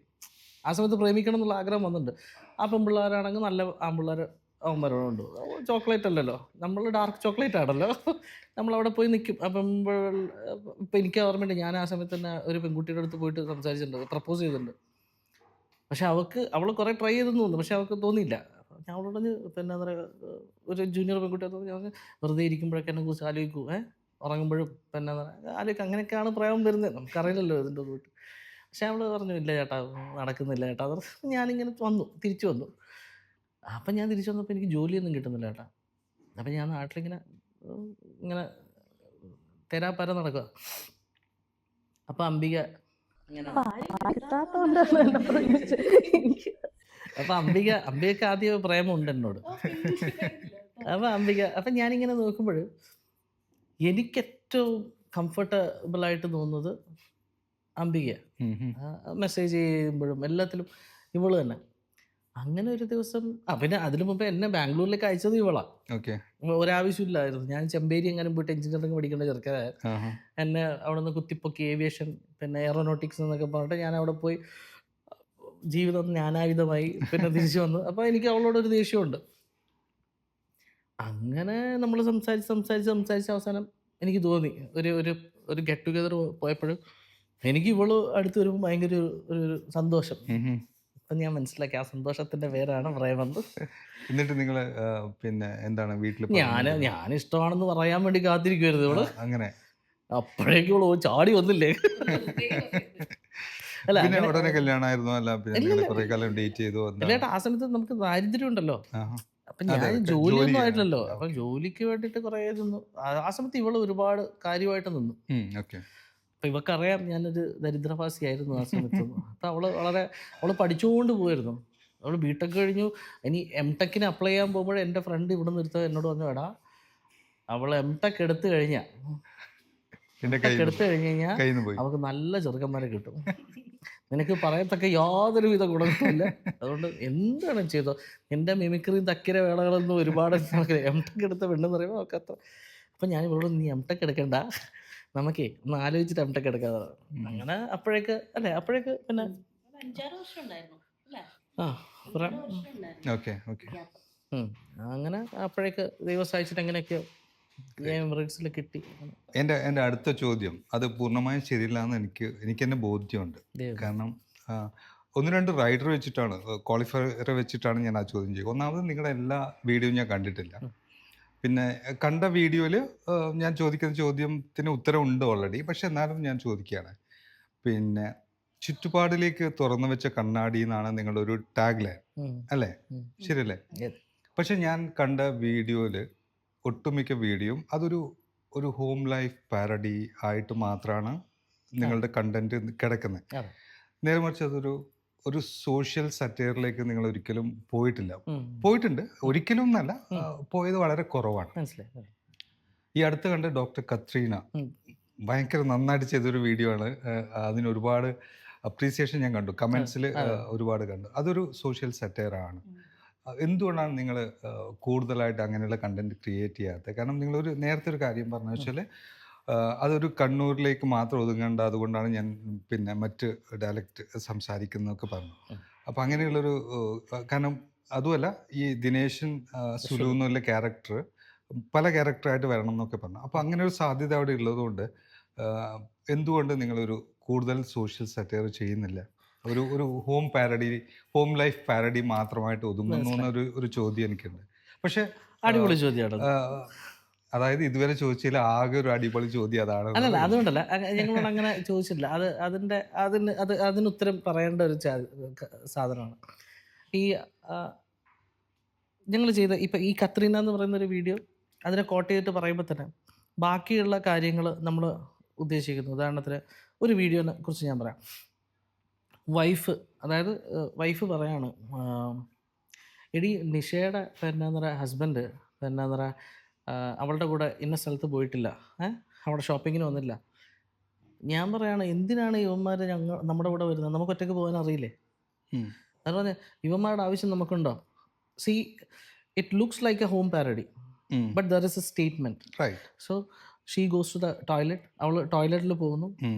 ആ സമയത്ത് പ്രേമിക്കണം എന്നുള്ള ആഗ്രഹം വന്നിട്ടുണ്ട്. ആ പെൺപിള്ളേരാണെങ്കിൽ നല്ല ആൺപിള്ളേർ അവന്മാരോടുണ്ട്. ചോക്ലേറ്റ് അല്ലല്ലോ, നമ്മൾ ഡാർക്ക് ചോക്ലേറ്റ് ആണല്ലോ. നമ്മളവിടെ പോയി നിൽക്കും. അപ്പം ഇപ്പം എനിക്ക് ഓർമ്മയുണ്ട്, ഞാൻ ആ സമയത്ത് തന്നെ ഒരു പെൺകുട്ടിയുടെ അടുത്ത് പോയിട്ട് സംസാരിച്ചിട്ടുണ്ട്, പ്രപ്പോസ് ചെയ്തിട്ടുണ്ട്. പക്ഷെ അവൾ കുറേ ട്രൈ ചെയ്തെന്ന് തോന്നുന്നു, പക്ഷെ അവൾക്ക് തോന്നിയില്ല. ഞാൻ അവളോട് പിന്നെ എന്താ പറയുക, ഒരു ജൂനിയർ പെൺകുട്ടി ഞാൻ വെറുതെ ഇരിക്കുമ്പോഴൊക്കെ എന്നെ കുറിച്ച് ആലോചിക്കൂ, ഉറങ്ങുമ്പോഴും പിന്നെ എന്താ പറയുക ആലോചിക്കും. അങ്ങനെയൊക്കെയാണ് പ്രേമം വരുന്നത്, നമുക്കറിയില്ലല്ലോ ഇതിൻ്റെ കൂട്ട്. പക്ഷെ അവൾ പറഞ്ഞു ഇല്ല ചേട്ടാ, നടക്കുന്നില്ല ചേട്ടാ. അത് ഞാനിങ്ങനെ തിരിച്ചു വന്നു. അപ്പം ഞാൻ തിരിച്ചു വന്നപ്പോൾ എനിക്ക് ജോലിയൊന്നും കിട്ടുന്നില്ല ചേട്ടാ. അപ്പം ഞാൻ നാട്ടിലിങ്ങനെ ഇങ്ങനെ തെരാപ്പര നടക്കുക. അപ്പം അംബിക അപ്പം അംബികക്ക് ആദ്യം പ്രേമമുണ്ട് എന്നോട്. അപ്പം ഞാനിങ്ങനെ നോക്കുമ്പോൾ എനിക്ക് ഏറ്റവും കംഫർട്ടബിളായിട്ട് തോന്നുന്നത് അംബിക. മെസ്സേജ് ചെയ്യുമ്പോഴും എല്ലാത്തിലും ഇവള് തന്നെ. അങ്ങനെ ഒരു ദിവസം പിന്നെ അതിനു മുമ്പ് എന്നെ ബാംഗ്ലൂരിലേക്ക് അയച്ചത് ഇവളാണ്. ഒരാവശ്യമില്ലായിരുന്നു. ഞാൻ ചെമ്പേരി എങ്ങനെ പോയിട്ട് എഞ്ചിനീയറിംഗ് പഠിക്കേണ്ട ചെറുക്കാൻ എന്നെ അവിടെ നിന്ന് കുത്തിപ്പൊക്കി ഏവിയേഷൻ പിന്നെ എയറോനോട്ടിക്സ് എന്നൊക്കെ പറഞ്ഞിട്ട് ഞാൻ അവിടെ പോയി ജീവിതം ജ്ഞാനായുധമായി പിന്നെ തിരിച്ചു വന്നു. അപ്പോൾ എനിക്ക് അവളോടൊരു ദേഷ്യമുണ്ട്. അങ്ങനെ നമ്മൾ സംസാരിച്ച് അവസാനം എനിക്ക് തോന്നി ഒരു ഗെറ്റ് ടുഗെദർ പോയപ്പോഴും എനിക്ക് ഇവള് അടുത്ത് വരുമ്പോൾ ഭയങ്കര ഒരു സന്തോഷം. അപ്പം ഞാൻ മനസ്സിലാക്കി ആ സന്തോഷത്തിന്റെ പേരാണ് പ്രേമം. എന്നിട്ട് നിങ്ങൾ പിന്നെ എന്താണ് വീട്ടിൽ ഞാൻ ഇഷ്ടമാണെന്ന് പറയാൻ വേണ്ടി കാത്തിരിക്കുമായിരുന്നു ഇവള്. അങ്ങനെ അപ്പോഴേക്കും ഇവള് ചാടി വന്നില്ലേ. അല്ല ഉടനെ കല്യാണമായിരുന്നു? അല്ല പിന്നെ കുറെ കാലം ഡേറ്റ് ചെയ്തു? അല്ലേട്ടാ, ആ സമയത്ത് നമുക്ക് ദാരിദ്ര്യം ഉണ്ടല്ലോ. അപ്പം ഞാൻ ജോലിയൊന്നും ആയിട്ടില്ലല്ലോ. അപ്പം ജോലിക്ക് വേണ്ടിയിട്ട് കുറേ നിന്നു. ആ സമയത്ത് ഇവള് ഒരുപാട് കാര്യമായിട്ട് നിന്നു. അപ്പം ഇവക്കറിയാം ഞാനൊരു ദരിദ്രവാസിയായിരുന്നു ആ സമയത്ത്. അപ്പം അവള് പഠിച്ചുകൊണ്ട് പോയിരുന്നു. അവൾ ബിടെക് കഴിഞ്ഞു. ഇനി M.Tech അപ്ലൈ ചെയ്യാൻ പോകുമ്പോൾ എൻ്റെ ഫ്രണ്ട് ഇവിടെ നിർത്തുക എന്നോട് പറഞ്ഞു, എടാ അവൾ M.Tech എടുത്തു കഴിഞ്ഞാൽ അവൾക്ക് നല്ല ചെറുക്കന്മാരെ കിട്ടും, നിനക്ക് പറയത്തക്ക യാതൊരുവിധ ഗുണങ്ങളുമില്ല, അതുകൊണ്ട് എന്താണ് ചെയ്തോ, എൻ്റെ മിമിക്രിയും തക്കിര വേളകളൊന്നും ഒരുപാട് M.Tech എടുത്ത പെണ്ണെന്ന് പറയുമ്പോൾ അവൾക്ക് അത്ര. അപ്പം ഞാൻ ഇവളോട് നീ M.Tech എടുക്കണ്ട, നമുക്കേ ഒന്ന് ആലോചിച്ചിട്ട് M.Tech എടുക്കാതെ. അങ്ങനെ അപ്പോഴേക്ക് പിന്നെ അങ്ങനെ അപ്പോഴേക്ക് ദൈവം സഹായിച്ചിട്ട് എങ്ങനെയൊക്കെയോ കിട്ടി. എൻ്റെ അടുത്ത ചോദ്യം അത് പൂർണ്ണമായും ശരിയില്ലാന്ന് എനിക്ക് തന്നെ ബോധ്യമുണ്ട്. കാരണം 1-2 റൈഡർ വെച്ചിട്ടാണ്, ക്വാളിഫയർ വെച്ചിട്ടാണ് ഞാൻ ആ ചോദ്യം ചെയ്യുക. ഒന്നാമത് നിങ്ങളുടെ എല്ലാ വീഡിയോയും ഞാൻ കണ്ടിട്ടില്ല. പിന്നെ കണ്ട വീഡിയോയിൽ ഞാൻ ചോദിക്കുന്ന ചോദ്യത്തിന് ഉത്തരവുണ്ട് ഓൾറെഡി. പക്ഷെ എന്നാലും ഞാൻ ചോദിക്കുകയാണ്. പിന്നെ ചുറ്റുപാടിലേക്ക് തുറന്നു വെച്ച കണ്ണാടി എന്നാണ് നിങ്ങളുടെ ഒരു ടാഗ് ലൈൻ അല്ലേ? ശരിയല്ലേ? പക്ഷെ ഞാൻ കണ്ട വീഡിയോയിൽ ഒട്ടുമിക്ക വീഡിയോയും ഒരു ഹോം ലൈഫ് പാരഡി ആയിട്ട് മാത്രമാണ് നിങ്ങളുടെ കണ്ടന്റ് കിടക്കുന്നത്. നേരെ മറിച്ച് അതൊരു ഒരു സോഷ്യൽ സറ്റയറിലേക്ക് നിങ്ങൾ ഒരിക്കലും പോയിട്ടില്ല. ഉം. പോയിട്ടുണ്ട്, ഒരിക്കലും എന്നല്ല, പോയത് വളരെ കുറവാണ്. മനസ്സിലായി. ഈ അടുത്ത് കണ്ട ഡോക്ടർ കത്രീന ഉം. ഭയങ്കര നന്നായിട്ട് ചെയ്തൊരു വീഡിയോ ആണ്. അതിന് ഒരുപാട് അപ്രീസിയേഷൻ ഞാൻ കണ്ടു, കമൻസിൽ ഒരുപാട് കണ്ടു. അതൊരു സോഷ്യൽ സറ്റയറാണ്. എന്തുകൊണ്ടാണ് നിങ്ങൾ കൂടുതലായിട്ട് അങ്ങനെയുള്ള കണ്ടന്റ് ക്രിയേറ്റ് ചെയ്യാത്തത്? കാരണം നിങ്ങളൊരു നേരത്തെ ഒരു കാര്യം പറഞ്ഞു വെച്ചാൽ അതൊരു കണ്ണൂരിലേക്ക് മാത്രം ഒതുങ്ങേണ്ട, അതുകൊണ്ടാണ് ഞാൻ പിന്നെ മറ്റ് ഡയലക്റ്റ് സംസാരിക്കുന്നതൊക്കെ പറഞ്ഞു. അപ്പം അങ്ങനെയുള്ളൊരു കാരണം അതുമല്ല, ഈ ദിനേശൻ സുലു എന്നുള്ള ക്യാരക്ടർ പല ക്യാരക്ടറായിട്ട് വരണം എന്നൊക്കെ പറഞ്ഞു. അപ്പോൾ അങ്ങനെ ഒരു സാധ്യത അവിടെ ഉള്ളതുകൊണ്ട് എന്തുകൊണ്ട് നിങ്ങളൊരു കൂടുതൽ സോഷ്യൽ സറ്റയർ ചെയ്യുന്നില്ല? ഒരു ഹോം ലൈഫ് പാരഡി മാത്രമായിട്ട് ഒതുങ്ങുന്നു എന്നൊരു ഒരു ചോദ്യം എനിക്കുണ്ട്. പക്ഷെ അടിപൊളി ചോദ്യമാണ്. അതായത് ഇതുവരെ ചോദിച്ചതിൽ ആകെ ഒരു അടിപൊളി ചോദ്യം അതാണ്. അല്ലല്ല, അതുകൊണ്ടല്ല ഞങ്ങളോട് അങ്ങനെ ചോദിച്ചിട്ടില്ല. അതിന് ഉത്തരം പറയേണ്ട ഒരു സാധനമാണ്. ഈ ഞങ്ങൾ ചെയ്ത ഇപ്പം ഈ കത്രീന എന്ന് പറയുന്ന ഒരു വീഡിയോ, അതിനെ കോട്ട് ചെയ്തിട്ട് പറയുമ്പോൾ തന്നെ ബാക്കിയുള്ള കാര്യങ്ങൾ നമ്മൾ ഉദ്ദേശിക്കുന്നു. ഉദാഹരണത്തിന് ഒരു വീഡിയോനെ കുറിച്ച് ഞാൻ പറയാം. വൈഫ് പറയാണ്, എടി നിഷയുടെ എന്നാന്ന് പറയുക ഹസ്ബൻഡ് എന്നാന്ന് പറയുക അവളുടെ കൂടെ ഇന്ന സ്ഥലത്ത് പോയിട്ടില്ല, അവിടെ ഷോപ്പിങ്ങിന് വന്നില്ല. ഞാൻ പറയാണ്, എന്തിനാണ് ഇവന്മാർ നമ്മുടെ കൂടെ വരുന്നത്? നമുക്ക് ഒറ്റയ്ക്ക് പോകാൻ അറിയില്ലേ? അതുപോലെ ഇവന്മാരുടെ ആവശ്യം നമുക്കുണ്ടോ? See, it looks like a home parody, but there is a statement. So she goes to the toilet. അവൾ ടോയ്ലറ്റിൽ പോകുന്നു.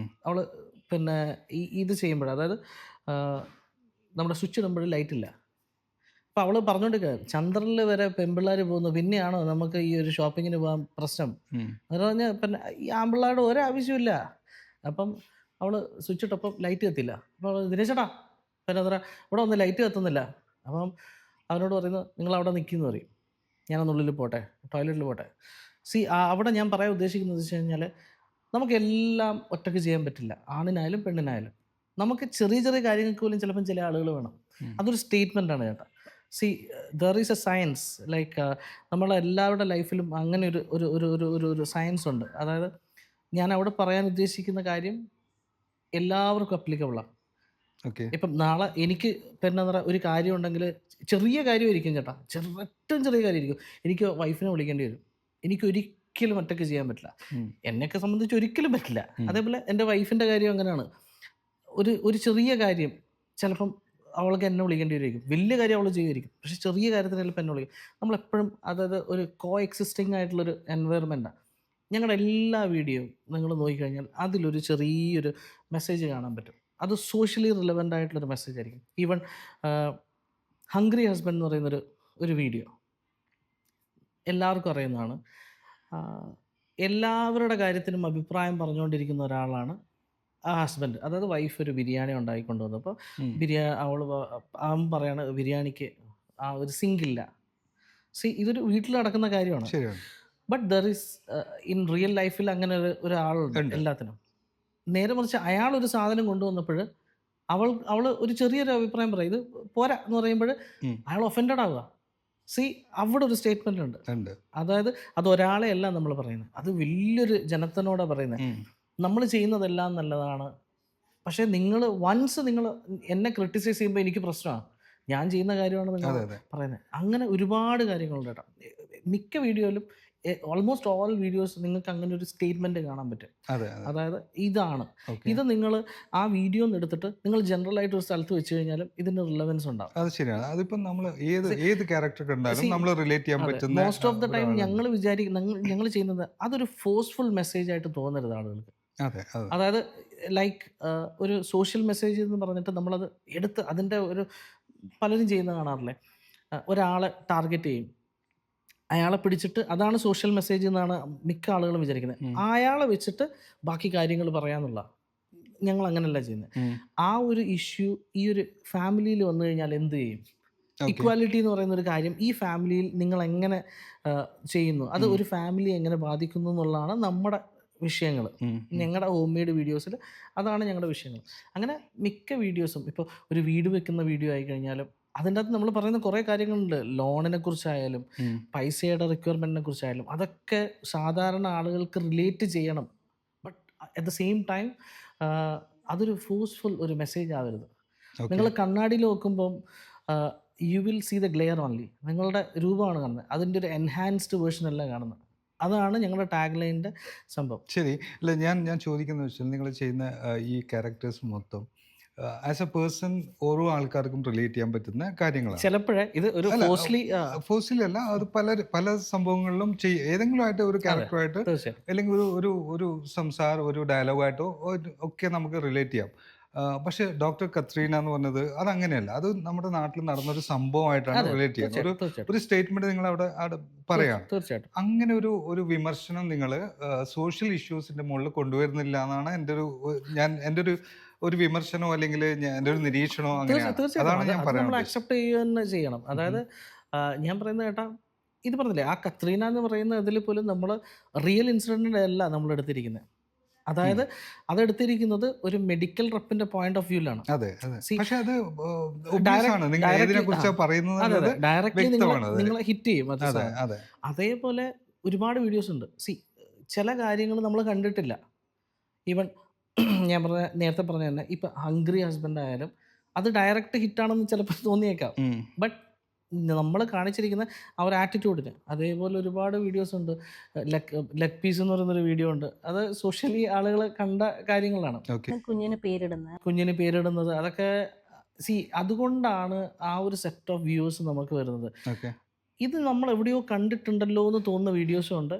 അവൾ പിന്നെ ഇത് ചെയ്യുമ്പോൾ, അതായത് നമ്മുടെ സ്വിച്ച് ഇടുമ്പോൾ ലൈറ്റ് ഇല്ല. അപ്പോൾ അവൾ പറഞ്ഞുകൊണ്ടിരിക്കുക, ചന്ദ്രനിൽ വരെ പെൺപിള്ളേർ പോകുന്നു, പിന്നെയാണോ നമുക്ക് ഈ ഒരു ഷോപ്പിങ്ങിന് പോകാൻ പ്രശ്നം? എന്ന് പറഞ്ഞാൽ പിന്നെ ഈ ആൺപിള്ളേരുടെ ഒരാവശ്യമില്ല. അപ്പം അവൾ സ്വിച്ച് ഇട്ടപ്പം ലൈറ്റ് കത്തില്ല. അപ്പോൾ ദിനേശേട്ടാ പിന്നെ അത്ര ഇവിടെ വന്ന് ലൈറ്റ് കത്തുന്നില്ല. അപ്പം അവനോട് പറയുന്നത്, നിങ്ങൾ അവിടെ നിൽക്കുമെന്ന് പറയും, ഞാനൊന്നുള്ളിൽ പോട്ടെ, ടോയ്ലറ്റിൽ പോട്ടെ. സി, അവിടെ ഞാൻ പറയാൻ ഉദ്ദേശിക്കുന്നത് വെച്ച് കഴിഞ്ഞാൽ നമുക്കെല്ലാം ഒറ്റയ്ക്ക് ചെയ്യാൻ പറ്റില്ല, ആണിനായാലും പെണ്ണിനായാലും. നമുക്ക് ചെറിയ ചെറിയ കാര്യങ്ങൾക്ക് പോലും ചിലപ്പം ചില ആളുകൾ വേണം. അതൊരു സ്റ്റേറ്റ്മെൻറ്റാണ് ചേട്ടാ. See, there is a science, like നമ്മളെല്ലാവരുടെ ലൈഫിലും അങ്ങനെ ഒരു സയൻസ് ഉണ്ട്. അതായത് ഞാൻ അവിടെ പറയാൻ ഉദ്ദേശിക്കുന്ന കാര്യം എല്ലാവർക്കും അപ്ലിക്കബിളാണ്. ഇപ്പം നാളെ എനിക്ക് പിന്നെ എന്താ പറയുക ഒരു കാര്യം ഉണ്ടെങ്കിൽ, ചെറിയ കാര്യമായിരിക്കും ചേട്ടാ, ഏറ്റവും ചെറിയ കാര്യമായിരിക്കും, എനിക്ക് വൈഫിനെ വിളിക്കേണ്ടി വരും. എനിക്ക് ഒരിക്കലും ഒറ്റയ്ക്ക് ചെയ്യാൻ പറ്റില്ല. എന്നെയൊക്കെ സംബന്ധിച്ച് ഒരിക്കലും പറ്റില്ല. അതേപോലെ എൻ്റെ വൈഫിൻ്റെ കാര്യം അങ്ങനെയാണ്. ഒരു ചെറിയ കാര്യം ചിലപ്പം അവൾക്ക് എന്നെ വിളിക്കേണ്ടി വരികയും, വലിയ കാര്യം അവൾ ചെയ്യുമായിരിക്കും, പക്ഷെ ചെറിയ കാര്യത്തിന് ചിലപ്പോൾ എന്നെ വിളിക്കും. നമ്മളെപ്പോഴും അതായത് ഒരു കോ എക്സിസ്റ്റിംഗ് ആയിട്ടുള്ളൊരു എൻവയറമെൻറ്റാണ്. ഞങ്ങളുടെ എല്ലാ വീഡിയോയും നിങ്ങൾ നോക്കിക്കഴിഞ്ഞാൽ അതിലൊരു ചെറിയൊരു മെസ്സേജ് കാണാൻ പറ്റും. അത് സോഷ്യലി റിലവൻ്റ് ആയിട്ടുള്ളൊരു മെസ്സേജ് ആയിരിക്കും. ഈവൻ ഹംഗ്രി ഹസ്ബൻഡ് എന്ന് പറയുന്നൊരു വീഡിയോ എല്ലാവർക്കും അറിയുന്നതാണ്. എല്ലാവരുടെ കാര്യത്തിനും അഭിപ്രായം പറഞ്ഞുകൊണ്ടിരിക്കുന്ന ഒരാളാണ് ആ ഹസ്ബൻഡ്. അതായത് വൈഫ് ഒരു ബിരിയാണി ഉണ്ടാക്കിക്കൊണ്ട് വന്നപ്പോൾ അവൻ പറയാണ് ബിരിയാണിക്ക് ആ ഒരു സിങ്കില്ല. ഇതൊരു വീട്ടിൽ നടക്കുന്ന കാര്യമാണ്. But there is in real ലൈഫിൽ അങ്ങനെ ഒരാളുണ്ട് എല്ലാത്തിനും. നേരെ മറിച്ച് അയാളൊരു സാധനം കൊണ്ടുവന്നപ്പോൾ അവൾ ഒരു ചെറിയൊരു അഭിപ്രായം പറയും, ഇത് പോരാ എന്ന് പറയുമ്പോൾ അയാൾ ഒഫൻഡഡ് ആവുക. അവിടെ ഒരു സ്റ്റേറ്റ്മെന്റ് ഉണ്ട്. അതായത് അത് ഒരാളെ അല്ല നമ്മൾ പറയുന്നത്, അത് വലിയൊരു ജനത്തിനോടാണ് പറയുന്നത്. നമ്മൾ ചെയ്യുന്നതെല്ലാം നല്ലതാണ്, പക്ഷേ നിങ്ങൾ എന്നെ ക്രിട്ടിസൈസ് ചെയ്യുമ്പോൾ എനിക്ക് പ്രശ്നമാണ്, ഞാൻ ചെയ്യുന്ന കാര്യമാണ് നിങ്ങൾ പറയുന്നത്. അങ്ങനെ ഒരുപാട് കാര്യങ്ങളുണ്ട് കേട്ടോ. മിക്ക വീഡിയോയിലും ഓൾമോസ്റ്റ് ഓൾ വീഡിയോസ് നിങ്ങൾക്ക് അങ്ങനെ ഒരു സ്റ്റേറ്റ്മെന്റ് കാണാൻ പറ്റും. അതായത് ഇതാണ് ഇത്. നിങ്ങൾ ആ വീഡിയോ എടുത്തിട്ട് നിങ്ങൾ ജനറൽ ആയിട്ട് ഒരു സ്ഥലത്ത് വെച്ച് കഴിഞ്ഞാലും ഇതിന് റിലവൻസ് ഉണ്ടാവും. അത് ശരിയാണ്. അതിപ്പം നമ്മൾ ഏത് ക്യാരക്ടർ കണ്ടാലും നമ്മൾ റിലേറ്റ് ചെയ്യാൻ പറ്റുന്ന മോസ്റ്റ് ഓഫ് ദ ടൈം ഞങ്ങൾ ചെയ്യുന്നത് അതൊരു ഫോഴ്സ്ഫുൾ മെസ്സേജ് ആയിട്ട് തോന്നരുത് ആളുകൾക്ക്. അതായത് ലൈക്ക് ഒരു സോഷ്യൽ മെസ്സേജ് എന്ന് പറഞ്ഞിട്ട് നമ്മളത് എടുത്ത് അതിൻ്റെ പലരും ചെയ്യുന്ന കാണാറില്ലേ, ഒരാളെ ടാർഗറ്റ് ചെയ്യും, അയാളെ പിടിച്ചിട്ട് അതാണ് സോഷ്യൽ മെസ്സേജ് എന്നാണ് മിക്ക ആളുകളും വിചാരിക്കുന്നത്. അയാളെ വെച്ചിട്ട് ബാക്കി കാര്യങ്ങൾ പറയാന്നുള്ള. ഞങ്ങൾ അങ്ങനെയല്ല ചെയ്യുന്നത്. ആ ഒരു ഇഷ്യൂ ഈ ഒരു ഫാമിലിയിൽ വന്നു കഴിഞ്ഞാൽ എന്ത് ചെയ്യും? ഇക്വാലിറ്റി എന്ന് പറയുന്ന ഒരു കാര്യം ഈ ഫാമിലിയിൽ നിങ്ങൾ എങ്ങനെ ചെയ്യുന്നു, അത് ഒരു ഫാമിലി എങ്ങനെ ബാധിക്കുന്നു എന്നുള്ളതാണ് നമ്മുടെ വിഷയങ്ങൾ. ഞങ്ങളുടെ ഹോം മെയ്ഡ് വീഡിയോസിൽ അതാണ് ഞങ്ങളുടെ വിഷയങ്ങൾ. അങ്ങനെ മിക്ക വീഡിയോസും ഇപ്പോൾ ഒരു വീട് വെക്കുന്ന വീഡിയോ ആയി കഴിഞ്ഞാലും അതിൻ്റെ അകത്ത് നമ്മൾ പറയുന്ന കുറേ കാര്യങ്ങളുണ്ട്. ലോണിനെ കുറിച്ചായാലും പൈസയുടെ റിക്വയർമെൻറ്റിനെ കുറിച്ചായാലും അതൊക്കെ സാധാരണ ആളുകൾക്ക് റിലേറ്റ് ചെയ്യണം. But at the same time അതൊരു ഫോഴ്സ്ഫുൾ ഒരു മെസ്സേജ് ആവരുത്. ഓക്കെ. നിങ്ങൾ കണ്ണാടിയിൽ നോക്കുമ്പം you will see the glare only. നിങ്ങളുടെ രൂപമാണ് കാണുന്നത്, അതിൻ്റെ ഒരു എൻഹാൻസ്ഡ് വേർഷൻ അല്ല കാണുന്നത്. അതാണ് ഞങ്ങളുടെ ടാഗ് ലൈനിൻ്റെ സംഭവം. ശരി. അല്ല, ഞാൻ ചോദിക്കുന്നത് വെച്ചാൽ നിങ്ങൾ ചെയ്യുന്ന ഈ ക്യാരക്ടേഴ്സ് മൊത്തം ആസ് എ പേഴ്സൺ ഓരോ ആൾക്കാർക്കും റിലേറ്റ് ചെയ്യാൻ പറ്റുന്ന കാര്യങ്ങളാണ്. ചിലപ്പോഴേ ഇത് ഒരു അല്ല, ഫോഴ്സ്ലി ഫോഴ്സിലി അല്ല, അത് പല സംഭവങ്ങളിലും ഏതെങ്കിലും ആയിട്ട് ഒരു ക്യാരക്ടറായിട്ട് തീർച്ചയായും അല്ലെങ്കിൽ ഒരു സംസാരം, ഒരു ഡയലോഗായിട്ടോ ഒക്കെ നമുക്ക് റിലേറ്റ് ചെയ്യാം. പക്ഷെ ഡോക്ടർ കത്രീന എന്ന് പറഞ്ഞത് അതങ്ങനെയല്ല. അത് നമ്മുടെ നാട്ടിൽ നടന്നൊരു സംഭവമായിട്ടാണ് അതെ, റിലേറ്റ് ചെയ്യുന്നത്. തീർച്ചയായിട്ടും തീർച്ചയായിട്ടും ഒരു സ്റ്റേറ്റ്മെന്റ് നിങ്ങൾ അവിടെ പറയാണ്. തീർച്ചയായിട്ടും. അങ്ങനെ ഒരു വിമർശനം നിങ്ങൾ സോഷ്യൽ ഇഷ്യൂസിന്റെ മുകളിൽ കൊണ്ടുവരുന്നില്ല എന്നാണ് എൻ്റെ ഒരു വിമർശനമോ അല്ലെങ്കിൽ എൻ്റെ ഒരു നിരീക്ഷണമോ അങ്ങനെയാണ്. തീർച്ചയായിട്ടും അതാണ് അത് ഞാൻ അത് നമ്മൾ പറയാൻ അക്സെപ്റ്റ് ചെയ്യുക തന്നെ ചെയ്യണം. അതായത് ഞാൻ പറയുന്നത് കേട്ടാ, ഇത് പറഞ്ഞില്ലേ ആ കത്രീന എന്ന് പറയുന്ന ഇതിൽ പോലും നമ്മൾ റിയൽ ഇൻസിഡൻറ്റിൻ്റെ അല്ല നമ്മൾ എടുത്തിരിക്കുന്നത്. അതായത് അതെടുത്തിരിക്കുന്നത് ഒരു മെഡിക്കൽ റെപ്പിന്റെ പോയിന്റ് ഓഫ് വ്യൂലാണ്. അതെ, അതെ. See, പക്ഷെ അത് obvious ആണ്. നിങ്ങൾ ഏതിനെ കുറിച്ചാണ് പറയുന്നത് അതെ എന്നുള്ളത് ഡയറക്റ്റ്ലി വ്യക്തമാണ് അത്. നിങ്ങളെ ഹിറ്റ് ചെയ്യും അത് അതെ, സാധനം. അതെ. അതേപോലെ ഒരുപാട് വീഡിയോസ് ഉണ്ട്. ചില കാര്യങ്ങൾ നമ്മൾ കണ്ടിട്ടില്ല. ഈവൻ ഞാൻ നേരത്തെ പറഞ്ഞ തന്നെ ഇപ്പം ഹംഗ്രി ഹസ്ബൻഡ് ആയാലും അത് ഡയറക്റ്റ് ഹിറ്റാണെന്ന് ചിലപ്പോൾ തോന്നിയേക്കാം. ബട്ട് നമ്മൾ കാണിച്ചിരിക്കുന്ന ആ ഒരു ആറ്റിറ്റ്യൂഡിന് അതേപോലെ ഒരുപാട് വീഡിയോസ് ഉണ്ട്. ലെഗ് പീസ് എന്ന് പറയുന്നൊരു വീഡിയോ ഉണ്ട്. അത് സോഷ്യലി ആളുകൾ കണ്ട കാര്യങ്ങളാണ്. ഓക്കെ. കുഞ്ഞിന് പേരിടുന്നത്. കുഞ്ഞിന് പേരിടുന്നത് അതൊക്കെ അതുകൊണ്ടാണ് ആ ഒരു സെറ്റ് ഓഫ് വ്യൂസ് നമുക്ക് വരുന്നത്. ഓക്കെ. ഇത് നമ്മൾ എവിടെയോ കണ്ടിട്ടുണ്ടല്ലോ എന്ന് തോന്നുന്ന വീഡിയോസും ഉണ്ട്.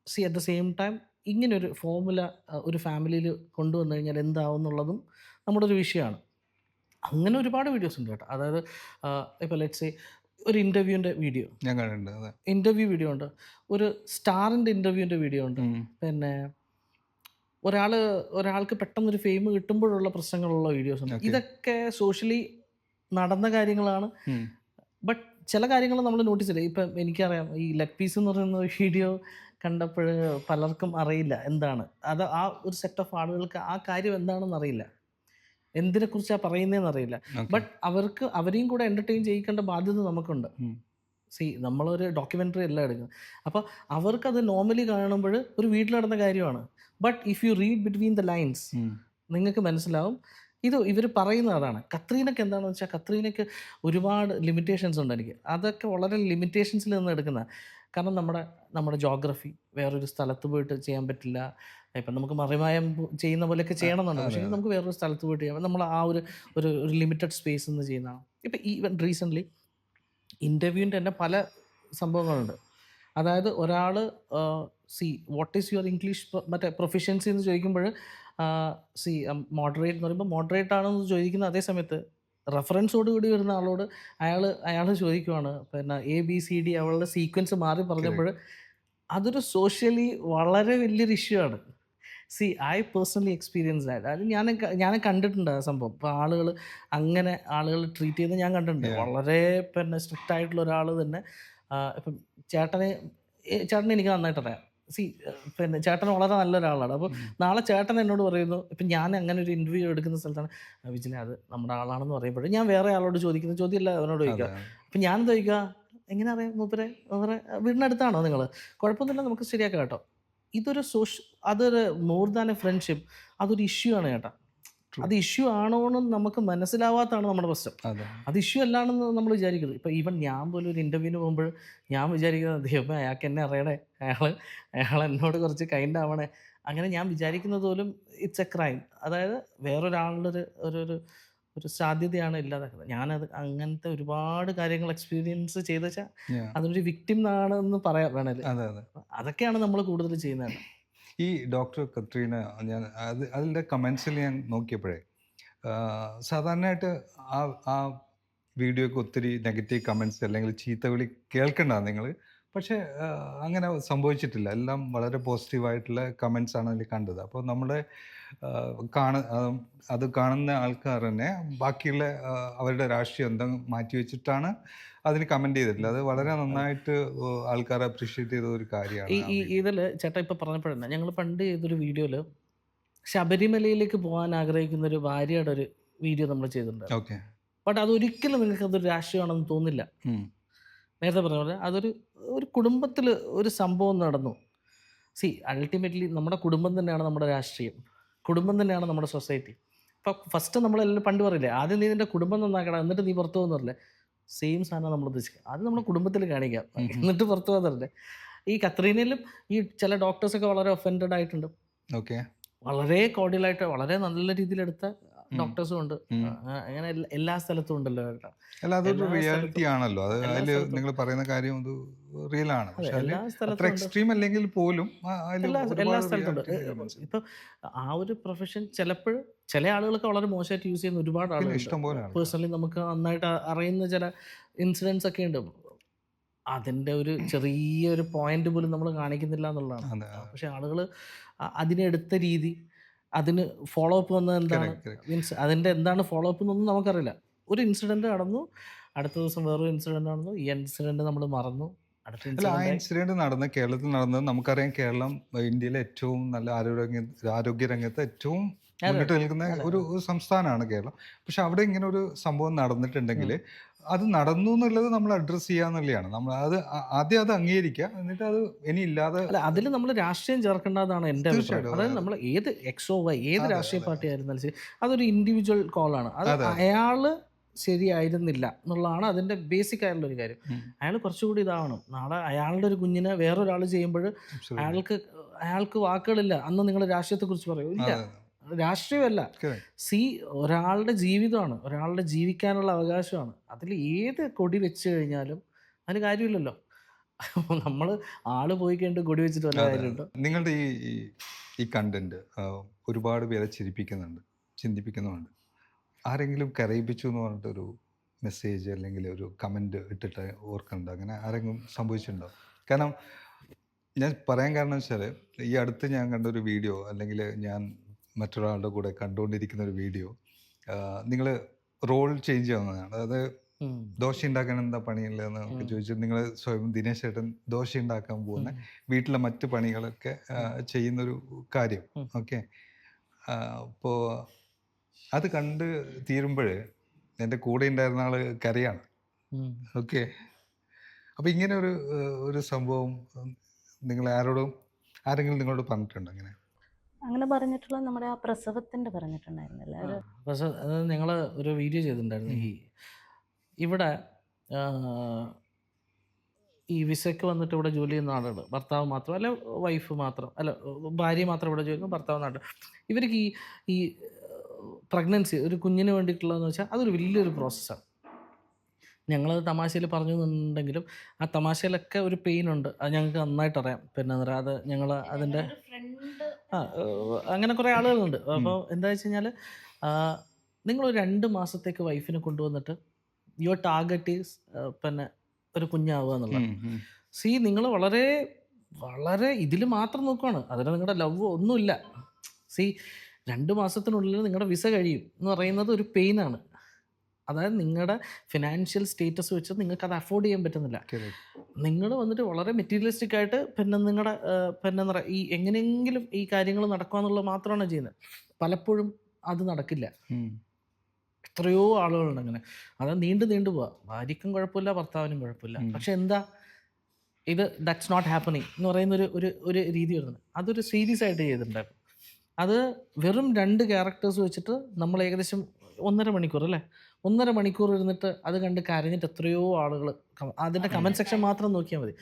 അറ്റ് ദ സെയിം ടൈം ഇങ്ങനൊരു ഫോർമുല ഒരു ഫാമിലിയിൽ കൊണ്ടുവന്നു കഴിഞ്ഞാൽ എന്താവും എന്നുള്ളതും നമ്മുടെ ഒരു വിഷയമാണ്. അങ്ങനെ ഒരുപാട് വീഡിയോസ് ഉണ്ട് കേട്ടോ. അതായത് ഇപ്പോൾ ലെറ്റ്സ് സേ ഒരു ഇൻ്റർവ്യൂവിൻ്റെ വീഡിയോ ഞാൻ കണ്ടിട്ടുണ്ട്. അതെ. ഇൻ്റർവ്യൂ വീഡിയോ ഉണ്ട്, ഒരു സ്റ്റാറിൻ്റെ ഇൻ്റർവ്യൂവിൻ്റെ വീഡിയോ ഉണ്ട്, പിന്നെ ഒരാൾക്ക് പെട്ടെന്നൊരു ഫെയിം കിട്ടുമ്പോഴുള്ള പ്രശ്നങ്ങളുള്ള വീഡിയോസ് ഉണ്ട്. Okay. ഇതൊക്കെ സോഷ്യലി നടന്ന കാര്യങ്ങളാണ്. ബട്ട് ചില കാര്യങ്ങൾ നമ്മൾ നോട്ടീസ് ചെയ്യില്ല. ഇപ്പം എനിക്കറിയാം ഈ ലെഗ് പീസ് എന്ന് പറയുന്ന വീഡിയോ കണ്ടപ്പോൾ പലർക്കും അറിയില്ല എന്താണ് അത്. ആ ഒരു സെറ്റ് ഓഫ് ആളുകൾക്ക് ആ കാര്യം എന്താണെന്ന് അറിയില്ല, എന്തിനെക്കുറിച്ചാണ് പറയുന്നതെന്ന് അറിയില്ല. ബട്ട് അവരെയും കൂടെ എൻ്റർടൈൻ ചെയ്യിക്കേണ്ട ബാധ്യത നമുക്കുണ്ട്. നമ്മളൊരു ഡോക്യുമെൻ്ററി അല്ല എടുക്കുന്നത്. അപ്പോൾ അവർക്കത് നോർമലി കാണുമ്പോൾ ഒരു വീട്ടിൽ നടന്ന കാര്യമാണ്. But if you read between the lines നിങ്ങൾക്ക് മനസ്സിലാവും ഇവർ പറയുന്നത് അതാണ്. കത്രീനയ്ക്ക് എന്താണെന്ന് വെച്ചാൽ കത്രീനയ്ക്ക് ഒരുപാട് ലിമിറ്റേഷൻസ് ഉണ്ട്. എനിക്ക് അതൊക്കെ വളരെ ലിമിറ്റേഷൻസിൽ നിന്ന് എടുക്കുന്ന. കാരണം നമ്മുടെ ജോഗ്രഫി വേറൊരു സ്ഥലത്ത് പോയിട്ട് ചെയ്യാൻ പറ്റില്ല. ഇപ്പം നമുക്ക് മറിമായം ചെയ്യുന്ന പോലെയൊക്കെ ചെയ്യണമെന്നുണ്ട്. പക്ഷേ നമുക്ക് വേറൊരു സ്ഥലത്ത് പോയിട്ട് ചെയ്യാം. നമ്മൾ ആ ഒരു ലിമിറ്റഡ് സ്പേസ് നിന്ന് ചെയ്യുന്നതാണ്. ഇപ്പം ഈവൻ റീസെൻ്റ്ലി ഇൻ്റർവ്യൂവിൻ്റെ തന്നെ പല സംഭവങ്ങളുണ്ട്. അതായത് ഒരാൾ വാട്ട് ഈസ് യുവർ ഇംഗ്ലീഷ് മറ്റേ പ്രൊഫിഷ്യൻസി എന്ന് ചോദിക്കുമ്പോൾ മോഡറേറ്റ് എന്ന് പറയുമ്പോൾ മോഡറേറ്റ് ആണെന്ന് ചോദിക്കുന്ന അതേ സമയത്ത് റെഫറൻസോട് കൂടി വരുന്ന ആളോട് അയാൾ ചോദിക്കുവാണ് പിന്നെ ABCD അവളുടെ സീക്വൻസ് മാറി പറഞ്ഞപ്പോൾ അതൊരു സോഷ്യലി വളരെ വലിയൊരു ഇഷ്യൂ ആണ്. ഐ പേഴ്സണലി എക്സ്പീരിയൻസ് ആയിട്ട് അത് ഞാൻ കണ്ടിട്ടുണ്ട് ആ സംഭവം. ഇപ്പോൾ ആളുകൾ ട്രീറ്റ് ചെയ്യുന്നത് ഞാൻ കണ്ടിട്ടുണ്ട്. വളരെ പിന്നെ സ്ട്രിക്റ്റ് ആയിട്ടുള്ള ഒരാൾ തന്നെ ഇപ്പം ചേട്ടനെ എനിക്ക് നന്നായിട്ട് അറിയാം. പിന്നെ ചേട്ടൻ വളരെ നല്ലൊരാളാണ്. അപ്പോൾ നാളെ ചേട്ടൻ എന്നോട് പറയുന്നു, ഇപ്പം ഞാൻ അങ്ങനെ ഒരു ഇൻ്റർവ്യൂ എടുക്കുന്ന സ്ഥലത്താണ് വിജിനെ അത് നമ്മുടെ ആളാണെന്ന് പറയുമ്പോൾ ഞാൻ വേറെ ആളോട് ചോദിക്കുന്ന ചോദ്യമല്ല അവനോട് ചോദിക്കുക. അപ്പം ഞാൻ ചോദിക്കുക എങ്ങനെ അറിയാം മൂപ്പരെ വീടിനടുത്താണോ നിങ്ങൾ, കുഴപ്പമൊന്നുമില്ല നമുക്ക് ശരിയാക്കാം കേട്ടോ. അതൊരു മോർ ദാൻ എ ഫ്രണ്ട്ഷിപ്പ്, അതൊരു ഇഷ്യൂ ആണ് കേട്ടോ. അത് ഇഷ്യൂ ആണോ എന്ന് നമുക്ക് മനസ്സിലാവാത്തതാണ് നമ്മുടെ പ്രശ്നം. അത് ഇഷ്യൂ അല്ലാണെന്ന് നമ്മൾ വിചാരിക്കുന്നത്. ഇപ്പം ഈവൻ ഞാൻ പോലും ഒരു ഇൻ്റർവ്യൂവിന് പോകുമ്പോൾ ഞാൻ വിചാരിക്കുന്നത് ദൈവമേ അയാൾക്ക് എന്നെ അറിയണേ, അയാൾ എന്നോട് കുറച്ച് കൈൻഡ് ആവണേ, അങ്ങനെ ഞാൻ വിചാരിക്കുന്നത് പോലും ഇറ്റ്സ് എ ക്രൈം. അതായത് വേറൊരാളുടെ ഒരു സാധ്യതയാണ് ഇല്ലാതാക്കുന്നത്. ഞാനത് അങ്ങനത്തെ ഒരുപാട് കാര്യങ്ങൾ എക്സ്പീരിയൻസ് ചെയ്ത് വെച്ചാൽ അതൊരു വിക്ടിം ആണെന്ന് പറയാൻ വേണേൽ. അതൊക്കെയാണ് നമ്മൾ കൂടുതൽ ചെയ്യുന്നത്. ഈ ഡോക്ടർ കത്രീന അതിൻ്റെ കമൻസിൽ ഞാൻ നോക്കിയപ്പോഴേ സാധാരണയായിട്ട് ആ വീഡിയോക്ക് ഒത്തിരി നെഗറ്റീവ് കമൻസ് അല്ലെങ്കിൽ ചീത്തവിളി കേൾക്കേണ്ടതാണ് നിങ്ങൾ. പക്ഷേ അങ്ങനെ സംഭവിച്ചിട്ടില്ല. എല്ലാം വളരെ പോസിറ്റീവായിട്ടുള്ള കമൻസ് ആണ് അതിൽ കണ്ടത്. അപ്പോൾ നമ്മുടെ അത് കാണുന്ന ആൾക്കാർ തന്നെ ബാക്കിയുള്ള അവരുടെ രാഷ്ട്രീയം എന്തെങ്കിലും മാറ്റി വെച്ചിട്ടാണ് അതിന് കമൻറ്റ് ചെയ്തിട്ടില്ല. അത് വളരെ നന്നായിട്ട് ആൾക്കാർ അപ്രീഷിയേറ്റ് ചെയ്ത ഒരു കാര്യമാണ്. ഇതിൽ ചേട്ടാ ഇപ്പം പറഞ്ഞപ്പോഴല്ല, ഞങ്ങൾ പണ്ട് ചെയ്തൊരു വീഡിയോയിൽ ശബരിമലയിലേക്ക് പോകാൻ ആഗ്രഹിക്കുന്ന ഒരു ഭാര്യയുടെ ഒരു വീഡിയോ നമ്മൾ ചെയ്തിട്ടുണ്ട്. ഓക്കെ. ബട്ട് അതൊരിക്കലും നിങ്ങൾക്ക് അതൊരു രാഷ്ട്രീയമാണെന്ന് തോന്നില്ല. നേരത്തെ പറഞ്ഞ പോലെ അതൊരു കുടുംബത്തിൽ ഒരു സംഭവം നടന്നു. അൾട്ടിമേറ്റ്ലി നമ്മുടെ കുടുംബം തന്നെയാണ് നമ്മുടെ രാഷ്ട്രീയം, കുടുംബം തന്നെയാണ് നമ്മുടെ സൊസൈറ്റി. ഇപ്പം ഫസ്റ്റ് നമ്മളെല്ലാം പണ്ട് പറയില്ലേ, ആദ്യം നീ നിൻ്റെ കുടുംബം നന്നാക്കണം എന്നിട്ട് നീ പുറത്തു പോകുന്നറില്ലേ, സെയിം സാധനം നമ്മൾ ഉദ്ദേശിക്കുക. അത് നമ്മൾ കുടുംബത്തിൽ കാണിക്കാം എന്നിട്ട് പുറത്തു പോകുന്നറില്ലേ. ഈ കത്രീനയിലും ഈ ചില ഡോക്ടേഴ്സൊക്കെ വളരെ ഒഫൻഡഡ് ആയിട്ടുണ്ട്. ഓക്കെ. വളരെ കോർഡിയലായിട്ട് വളരെ നല്ല രീതിയിലെടുത്ത ഡോക്ടേഴ്സും ഉണ്ട്. അങ്ങനെ എല്ലാ സ്ഥലത്തും ഉണ്ടല്ലോ കേട്ടോ. അല്ല, അതൊരു എല്ലാ റിയാലിറ്റി സ്ഥലത്തും ആണല്ലോ. അത് എല്ലാ അതിൽ സ്ഥലത്തും നിങ്ങൾ പറയുന്ന കാര്യം അത് റിയൽ ആണ്. പക്ഷെ അതിൽ എല്ലാ അത്ര സ്ഥലത്തും ഉണ്ട്. എക്സ്ട്രീം അല്ലെങ്കിൽ പോലും അതിൽ എല്ലാ ഒരുപാട് സ്ഥലത്തുണ്ട്. റിയാലിറ്റി ഇപ്പം ആ ഒരു പ്രൊഫഷൻ ചിലപ്പോൾ ചില ആളുകൾക്ക് വളരെ മോശമായിട്ട് യൂസ് ചെയ്യുന്ന ഒരുപാട് പിന്നെ ആളുകളുണ്ട്. ഇഷ്ടം പോലെ ആണ്. പേഴ്സണലി നമുക്ക് നന്നായിട്ട് അറിയുന്ന ചില ഇൻസിഡൻസ് ഒക്കെ ഉണ്ട്. അതിൻ്റെ ഒരു ചെറിയൊരു പോയിന്റ് പോലും നമ്മൾ കാണിക്കുന്നില്ല എന്നുള്ളതാണ്. അതെ, പക്ഷെ ആളുകൾ അതിനെടുത്ത രീതി, അതിന് ഫോളോ അപ്പ് വന്നത് എന്താണ്, correct, correct. മീൻസ് അതിൻ്റെ എന്താണ് ഫോളോ അപ്പ് എന്നൊന്നും നമുക്കറിയില്ല. ഒരു ഇൻസിഡൻറ്റ് നടന്നു, അടുത്ത ദിവസം വേറൊരു ഇൻസിഡൻറ്റ് നടന്നു, ഈ ഇൻസിഡൻറ്റ് നമ്മൾ മറന്നു, അടുത്ത അല്ല, ആ ഇൻസിഡൻറ്റ്. ഇൻസിഡന്റ് നടന്ന് കേരളത്തിൽ നടന്നത് നമുക്കറിയാം. കേരളം ഇന്ത്യയിലെ ഏറ്റവും നല്ല ആരോഗ്യ രംഗത്ത് ഏറ്റവും മുന്നിട്ട് നിൽക്കുന്ന ഒരു സംസ്ഥാനമാണ് കേരളം. പക്ഷെ അവിടെ ഇങ്ങനെ ഒരു സംഭവം നടന്നിട്ടുണ്ടെങ്കിൽ അത് നടന്നു എന്നുള്ളത് നമ്മൾ അഡ്രസ്സ് ചെയ്യാന്നുള്ളതാണ്. നമ്മൾ അത് ആദ്യം അത് അംഗീകരിക്കുക, എന്നിട്ട് അത് ഇനി ഇല്ലാതെ. അല്ല, അതിൽ നമ്മൾ രാഷ്ട്രീയം ചേർക്കേണ്ടതാണ് എൻ്റെ അഭിപ്രായം. തീർച്ചയായിട്ടും, അതായത് നമ്മൾ ഏത് എക്സോ വൈ ഏത് രാഷ്ട്രീയ പാർട്ടി ആയിരുന്നാലും ശരി, അതൊരു ഇൻഡിവിജ്വൽ കോളാണ്. അത് അയാൾ ശരിയായിരുന്നില്ല എന്നുള്ളതാണ് അതിൻ്റെ ബേസിക് ആയിട്ടുള്ള ഒരു കാര്യം. അയാൾ കുറച്ചുകൂടി ഇതാവണം. നാളെ അയാളുടെ ഒരു കുഞ്ഞിനെ വേറൊരാൾ ചെയ്യുമ്പോൾ അയാൾക്ക് വാക്കുകളില്ല. അന്ന് നിങ്ങൾ രാഷ്ട്രീയത്തെക്കുറിച്ച് പറയൂ, ഇല്ല, രാഷ്ട്രീയമല്ല. ഒരാളുടെ ജീവിതമാണ്, ഒരാളുടെ ജീവിക്കാനുള്ള അവകാശമാണ്. അതിൽ ഏത് കൊടി വെച്ച് കഴിഞ്ഞാലും അതിന് കാര്യമില്ലല്ലോ. നമ്മൾ ആള് പോയി കഴിഞ്ഞിട്ട് കൊടി വെച്ചിട്ട് വല്ല കാര്യമുണ്ടോ? നിങ്ങളുടെ ഈ കണ്ടന്റ് ഒരുപാട് പേരെ ചിരിപ്പിക്കുന്നുണ്ട്, ചിന്തിപ്പിക്കുന്നുണ്ട്. ആരെങ്കിലും കരയിപ്പിച്ചു എന്ന് പറഞ്ഞിട്ടൊരു മെസ്സേജ് അല്ലെങ്കിൽ ഒരു കമൻറ്റ് ഇട്ടിട്ട് ഓർക്കുന്നുണ്ട്? അങ്ങനെ ആരെങ്കിലും സംഭവിച്ചിട്ടുണ്ടോ? കാരണം ഞാൻ പറയാൻ കാരണം വെച്ചാൽ, ഈ അടുത്ത് ഞാൻ കണ്ടൊരു വീഡിയോ, അല്ലെങ്കിൽ ഞാൻ മറ്റൊരാളുടെ കൂടെ കണ്ടുകൊണ്ടിരിക്കുന്ന ഒരു വീഡിയോ, നിങ്ങൾ റോൾ ചേഞ്ച് ചെയ്യുന്നതാണ്. അതായത് ദോശ ഉണ്ടാക്കാൻ എന്താ പണിയുള്ളതെന്ന് നമുക്ക് ചോദിച്ചു. നിങ്ങൾ സ്വയം ദിനേശ് ചേട്ടൻ ദോശ ഉണ്ടാക്കാൻ പോകുന്ന വീട്ടിലെ മറ്റ് പണികളൊക്കെ ചെയ്യുന്നൊരു കാര്യം. ഓക്കെ. അപ്പോൾ അത് കണ്ട് തീരുമ്പോൾ എൻ്റെ കൂടെ ഉണ്ടായിരുന്ന ആൾ കരയാണ്. ഓക്കെ. അപ്പോൾ ഇങ്ങനെ ഒരു സംഭവം നിങ്ങൾ ആരെങ്കിലും നിങ്ങളോട് പറഞ്ഞിട്ടുണ്ടോ? അങ്ങനെ പറഞ്ഞിട്ടുള്ള നമ്മുടെ ആ പ്രസവത്തിന്റെ പറഞ്ഞിട്ടുണ്ടായിരുന്നില്ല. പക്ഷെ അത് ഞങ്ങൾ ഒരു വീഡിയോ ചെയ്തിട്ടുണ്ടായിരുന്നു. ഇവിടെ ഈ വിസയ്ക്ക് വന്നിട്ട് ഇവിടെ ജോലി ചെയ്യുന്ന ആളുകൾ, ഭർത്താവ് മാത്രം അല്ല, വൈഫ് മാത്രം അല്ല, ഭാര്യ മാത്രം ഇവിടെ ജോലി ചെയ്യുന്നു, ഭർത്താവ് നാട്ടിൽ. ഇവർക്ക് ഈ പ്രഗ്നൻസി, ഒരു കുഞ്ഞിന് വേണ്ടിയിട്ടുള്ളതെന്ന് വെച്ചാൽ അതൊരു വലിയൊരു പ്രോസസ്സാണ്. ഞങ്ങളത് തമാശയിൽ പറഞ്ഞു എന്നുണ്ടെങ്കിലും ആ തമാശയിലൊക്കെ ഒരു പെയിൻ ഉണ്ട്. അത് ഞങ്ങൾക്ക് നന്നായിട്ട് അറിയാം. പിന്നെ എന്താ പറയുക, അത് ഞങ്ങൾ അതിൻ്റെ അങ്ങനെ കുറേ ആളുകളുണ്ട്. അപ്പോൾ എന്താ വെച്ച് കഴിഞ്ഞാൽ, നിങ്ങളൊരു 2 മാസത്തേക്ക് വൈഫിനെ കൊണ്ടുവന്നിട്ട് യുവർ ടാർഗറ്റ് ഈസ് പിന്നെ ഒരു കുഞ്ഞാവുക എന്നുള്ളത്. നിങ്ങൾ വളരെ വളരെ ഇതിൽ മാത്രം നോക്കുകയാണ്. അതിന് നിങ്ങളുടെ ലവ് ഒന്നുമില്ല. 2 മാസത്തിനുള്ളിൽ നിങ്ങളുടെ വിസ കഴിയും എന്ന് പറയുന്നത് ഒരു പെയിനാണ്. അതായത് നിങ്ങളുടെ ഫിനാൻഷ്യൽ സ്റ്റേറ്റസ് വെച്ച് നിങ്ങൾക്ക് അത് അഫോർഡ് ചെയ്യാൻ പറ്റുന്നില്ല. നിങ്ങൾ വന്നിട്ട് വളരെ മെറ്റീരിയലിസ്റ്റിക് ആയിട്ട് പിന്നെ നിങ്ങളുടെ പിന്നെ എന്താ പറയുക, ഈ എങ്ങനെയെങ്കിലും ഈ കാര്യങ്ങൾ നടക്കുക എന്നുള്ളത് മാത്രമാണ് ചെയ്യുന്നത്. പലപ്പോഴും അത് നടക്കില്ല. എത്രയോ ആളുകളുണ്ട് അങ്ങനെ. അത് നീണ്ടു പോവാ. ഭാര്യയ്ക്കും കുഴപ്പമില്ല, ഭർത്താവിനും കുഴപ്പമില്ല. പക്ഷെ എന്താ ഇത് ദാറ്റ്സ് നോട്ട് ഹാപ്പനിങ് എന്ന് പറയുന്ന ഒരു രീതി വരുന്നത്. അതൊരു സീരീസ് ആയിട്ട് ചെയ്തിട്ടുണ്ടായിരുന്നു. അത് വെറും 2 ക്യാരക്ടേഴ്സ് വെച്ചിട്ട് നമ്മൾ ഏകദേശം 1.5 മണിക്കൂർ അല്ലേ, 1.5 മണിക്കൂർ ഇരുന്നിട്ട് അത് കണ്ട് കരഞ്ഞിട്ട് എത്രയോ ആളുകൾ അതിൻ്റെ കമൻറ്റ് സെക്ഷൻ മാത്രം നോക്കിയാൽ മതി.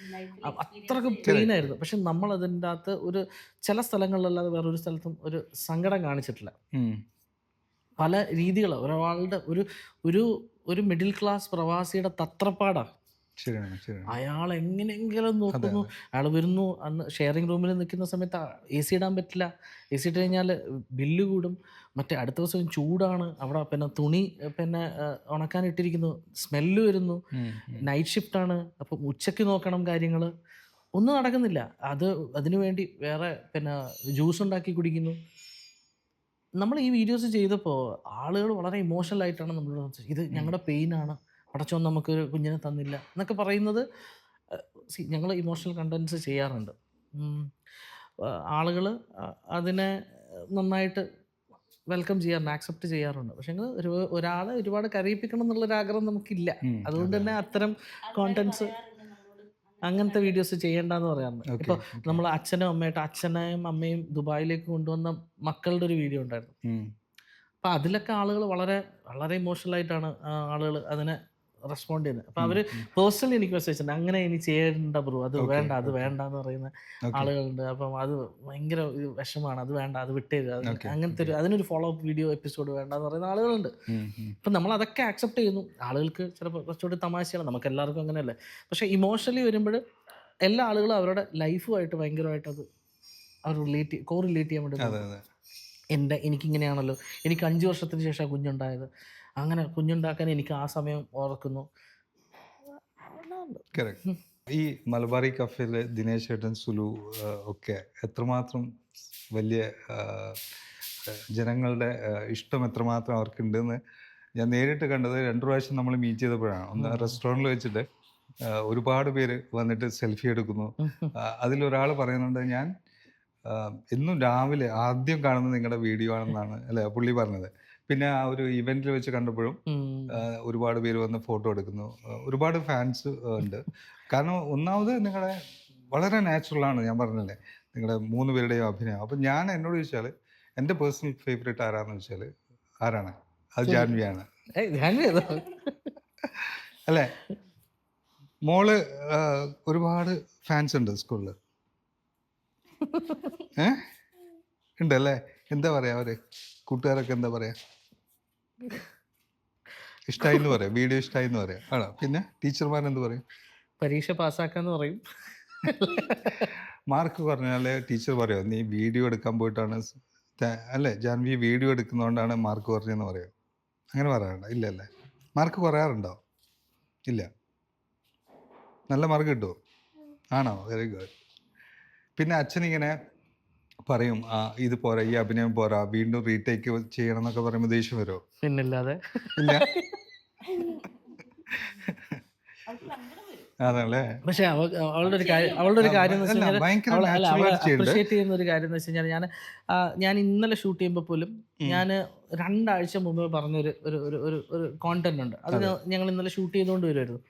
അത്രയ്ക്ക് പെയിനായിരുന്നു. പക്ഷെ നമ്മൾ അതിൻ്റെ അകത്ത് ഒരു ചില സ്ഥലങ്ങളിലല്ലാതെ വേറൊരു സ്ഥലത്തും ഒരു സങ്കടം കാണിച്ചിട്ടില്ല. പല രീതികൾ ഒരാളുടെ ഒരു മിഡിൽ ക്ലാസ് പ്രവാസിയുടെ തത്രപ്പാടാണ്. അയാൾ എങ്ങനെയെങ്കിലും നോക്കുന്നു. അയാൾ വരുന്നു, അന്ന് ഷെയറിംഗ് റൂമിൽ നിൽക്കുന്ന സമയത്ത് AC ഇടാൻ പറ്റില്ല. AC ഇട്ട് കഴിഞ്ഞാൽ ബില്ല് കൂടും. മറ്റേ അടുത്ത ദിവസം ചൂടാണ് അവിടെ. പിന്നെ തുണി പിന്നെ ഉണക്കാൻ ഇട്ടിരിക്കുന്നു, സ്മെല്ല് വരുന്നു. നൈറ്റ് ഷിഫ്റ്റാണ്. അപ്പം ഉച്ചയ്ക്ക് നോക്കണം കാര്യങ്ങൾ. ഒന്നും നടക്കുന്നില്ല. അതിനു വേണ്ടി വേറെ പിന്നെ ജ്യൂസ് ഉണ്ടാക്കി കുടിക്കുന്നു. നമ്മൾ ഈ വീഡിയോസ് ചെയ്തപ്പോൾ ആളുകൾ വളരെ ഇമോഷണൽ ആയിട്ടാണ് നമ്മളോട് ഇത് ഞങ്ങളുടെ പെയിനാണ്, അടച്ചോൻ നമുക്കൊരു കുഞ്ഞിനെ തന്നില്ല എന്നൊക്കെ പറയുന്നത്. ഞങ്ങൾ ഇമോഷണൽ കണ്ടൻറ്റ്സ് ചെയ്യാറുണ്ട്. ആളുകൾ അതിനെ നന്നായിട്ട് വെൽക്കം ചെയ്യാറുണ്ട്, ആക്സെപ്റ്റ് ചെയ്യാറുണ്ട്. പക്ഷെ ഒരാളെ ഒരുപാട് കരയിപ്പിക്കണം എന്നുള്ളൊരാഗ്രഹം നമുക്കില്ല. അതുകൊണ്ട് തന്നെ അത്തരം കോണ്ടൻറ്റ്സ്, അങ്ങനത്തെ വീഡിയോസ് ചെയ്യേണ്ടെന്ന് പറയാറുണ്ട്. ഇപ്പോൾ നമ്മൾ അച്ഛനെയും അമ്മയും ദുബായിലേക്ക് കൊണ്ടുവന്ന മക്കളുടെ ഒരു വീഡിയോ ഉണ്ടായിരുന്നു. അപ്പോൾ അതിലൊക്കെ ആളുകൾ വളരെ വളരെ ഇമോഷണലായിട്ടാണ് ആളുകൾ അതിനെ റെസ്പോണ്ട് ചെയ്യുന്നത്. അപ്പോൾ അവർ പേഴ്സണലി എനിക്ക് മെസ്സേജ് ഉണ്ട്, അങ്ങനെ ഇനി ചെയ്യേണ്ട ബ്രോ, അത് വേണ്ട, അത് വേണ്ട എന്ന് പറയുന്ന ആളുകളുണ്ട്. അപ്പം അത് ഭയങ്കര ഒരു വിഷമാണ്, അത് വേണ്ട, അത് വിട്ടേരുക, അങ്ങനത്തെ ഒരു അതിനൊരു ഫോളോ അപ്പ് വീഡിയോ എപ്പിസോഡ് വേണ്ട എന്ന് പറയുന്ന ആളുകളുണ്ട്. അപ്പം നമ്മൾ അതൊക്കെ ആക്സെപ്റ്റ് ചെയ്യുന്നു. ആളുകൾക്ക് ചിലപ്പോൾ കുറച്ചുകൂടി തമാശയാണ്, നമുക്ക് എല്ലാവർക്കും അങ്ങനെയല്ലേ. പക്ഷേ ഇമോഷണലി വരുമ്പോൾ എല്ലാ ആളുകളും അവരുടെ ലൈഫുമായിട്ട് ഭയങ്കരമായിട്ട് അത് അവർ കോറിലേറ്റ് ചെയ്യാൻ വേണ്ടി എനിക്കിങ്ങനെയാണല്ലോ, എനിക്ക് 5 വർഷത്തിന് ശേഷം കുഞ്ഞുണ്ടായത്, അങ്ങനെ കുഞ്ഞുണ്ടാക്കാൻ എനിക്ക് ആ സമയം ഓർക്കുന്നു. ഈ മലബാറി കഫേയിലെ ദിനേശ് ഏട്ടൻ, സുലു ഒക്കെ എത്രമാത്രം വലിയ ജനങ്ങളുടെ ഇഷ്ടം എത്രമാത്രം അവർക്കുണ്ടെന്ന് ഞാൻ നേരിട്ട് കണ്ടത് 2 പ്രാവശ്യം നമ്മൾ മീറ്റ് ചെയ്തപ്പോഴാണ്. ഒന്ന് റെസ്റ്റോറൻറ്റിൽ വെച്ചിട്ട് ഒരുപാട് പേര് വന്നിട്ട് സെൽഫി എടുക്കുന്നു. അതിലൊരാൾ പറയുന്നുണ്ട്, ഞാൻ എന്നും രാവിലെ ആദ്യം കാണുന്നത് നിങ്ങളുടെ വീഡിയോ ആണെന്നാണ് അല്ലേ പുള്ളി പറഞ്ഞത്. പിന്നെ ആ ഒരു ഇവന്റിൽ വെച്ച് കണ്ടപ്പോഴും ഒരുപാട് പേര് വന്ന് ഫോട്ടോ എടുക്കുന്നു. ഒരുപാട് ഫാൻസ് ഉണ്ട്. കാരണം ഒന്നാമത് നിങ്ങളുടെ വളരെ നാച്ചുറലാണ്, ഞാൻ പറഞ്ഞല്ലേ നിങ്ങളുടെ 3 പേരുടെയും അഭിനയം. അപ്പം ഞാൻ എന്നോട് ചോദിച്ചാൽ എൻ്റെ പേഴ്സണൽ ഫേവറേറ്റ് ആരാന്ന് വെച്ചാൽ ആരാണ്? അത് ജാൻവിയാണ് അല്ലേ? മോള് ഒരുപാട് ഫാൻസ് ഉണ്ട് സ്കൂളിൽ ഉണ്ടല്ലേ? എന്താ പറയാ അവര് കൂട്ടുകാരൊക്കെ എന്താ പറയാ? ഇഷ്ടായി എന്ന് പറയാം, വീഡിയോ ഇഷ്ടായി എന്ന് പറയാം. ആണോ? പിന്നെ ടീച്ചർമാരെന്ത് പറയും? പരീക്ഷ പാസ്സാക്കാന്ന് പറയും. മാർക്ക് കുറഞ്ഞാലേ ടീച്ചർ പറയോ നീ വീഡിയോ എടുക്കാൻ പോയിട്ടാണ് അല്ലേ ജാൻവി വീഡിയോ എടുക്കുന്നതുകൊണ്ടാണ് മാർക്ക് കുറഞ്ഞെന്ന് പറയോ? അങ്ങനെ പറയാറുണ്ടോ? ഇല്ലല്ലേ? മാർക്ക് കുറയാറുണ്ടോ? ഇല്ല. നല്ല മാർക്ക് കിട്ടുമോ? ആണോ? Very good. പിന്നെ അച്ഛനിങ്ങനെ പറയും, ഇത് പോരാ, ഈ അഭിനയം പോരാ, വീണ്ടും റീടേക്ക് ചെയ്യണം എന്നൊക്കെ പറയുമ്പോൾ ദേഷ്യം വരുമോ? പിന്നില്ലാതെ. ഇല്ല. അതല്ലേ? പക്ഷെ അവളുടെ ഒരു കാര്യം അപ്രിഷിയേറ്റ് ചെയ്യുന്ന ഒരു കാര്യം എന്ന് വെച്ച് കഴിഞ്ഞാൽ, ഞാൻ ഇന്നലെ ഷൂട്ട് ചെയ്യുമ്പോൾ പോലും ഞാൻ 2 ആഴ്ച മുമ്പ് പറഞ്ഞൊരു ഒരു കോണ്ടന്റ് ഉണ്ട്. അത് ഞങ്ങൾ ഇന്നലെ ഷൂട്ട് ചെയ്തുകൊണ്ട് വരുമായിരുന്നു.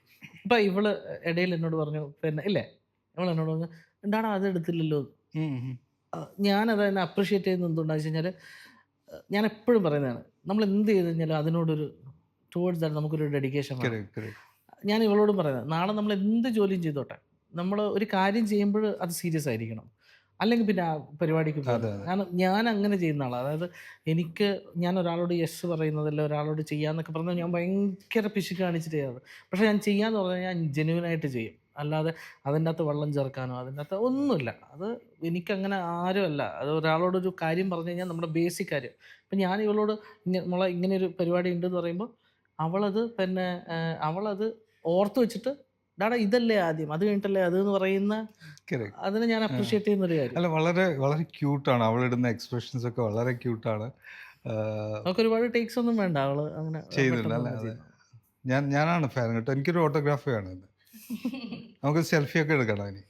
അപ്പം ഇവള് ഇടയിൽ എന്നോട് പറഞ്ഞു, പിന്നെ ഇല്ലേ ഇവൾ എന്നോട് പറഞ്ഞു, എന്താണോ അത് എടുത്തില്ലല്ലോ. ഞാനത് എന്നെ അപ്രിഷിയേറ്റ് ചെയ്യുന്നത് എന്തുകൊണ്ടാണെന്ന് വെച്ച് കഴിഞ്ഞാൽ, ഞാൻ എപ്പോഴും പറയുന്നതാണ്, നമ്മൾ എന്ത് ചെയ്ത് കഴിഞ്ഞാലും അതിനോടൊരു ടുവേർഡ്സ് ദാറ്റ് നമുക്കൊരു ഡെഡിക്കേഷൻ വേണം. ഞാൻ ഇവളോടും പറയുന്നത്, നാളെ നമ്മൾ എന്ത് ജോലിയും ചെയ്തോട്ടെ, നമ്മൾ ഒരു കാര്യം ചെയ്യുമ്പോൾ അത് സീരിയസ് ആയിരിക്കണം, അല്ലെങ്കിൽ പിന്നെ ആ പരിപാടിക്ക് പോകും. കാരണം ഞാൻ അങ്ങനെ ചെയ്യുന്ന ആളാണ്. അതായത് ഞാൻ ഒരാളോട് യെസ് പറയുന്നതല്ല, ഒരാളോട് ചെയ്യാന്നൊക്കെ പറഞ്ഞാൽ ഞാൻ ഭയങ്കര പിശുക്ക് കാണിച്ചിട്ട് ചെയ്യാറ്. പക്ഷേ ഞാൻ ചെയ്യാന്ന് പറഞ്ഞാൽ ഞാൻ ജെന്യുവനായിട്ട് ചെയ്യും, അല്ലാതെ അതിൻ്റെ അകത്ത് വെള്ളം ചേർക്കാനോ അതിൻ്റെ അകത്ത് ഒന്നുമില്ല. അത് എനിക്കങ്ങനെ ആരുമല്ല. അത് ഒരാളോടൊരു കാര്യം പറഞ്ഞു കഴിഞ്ഞാൽ നമ്മുടെ ബേസിക് കാര്യം. ഇപ്പം ഞാൻ ഇവളോട് നമ്മളെ ഇങ്ങനെയൊരു പരിപാടി ഉണ്ടെന്ന് പറയുമ്പോൾ അവളത് ഓർത്ത് വെച്ചിട്ട്, ഡാടാ ഇതല്ലേ ആദ്യം, അത് കഴിഞ്ഞിട്ടല്ലേ അത് എന്ന് പറയുന്ന, അതിനെ ഞാൻ അപ്രീഷിയേറ്റ് ചെയ്യുന്ന ഒരു കാര്യം. അല്ല, വളരെ വളരെ ക്യൂട്ടാണ് അവളിടുന്ന എക്സ്പ്രഷൻസ് ഒക്കെ, വളരെ ക്യൂട്ടാണ്. നമുക്ക് ഒരുപാട് ടേക്സ് ഒന്നും വേണ്ട, അവള് അങ്ങനെ ചെയ്തില്ല. ഞാനാണ് ഫാൻ കേട്ടോ. എനിക്കൊരു ഓട്ടോഗ്രാഫ് വേണം, നമുക്ക് സെൽഫി ഒക്കെ എടുക്കണം ഇനി.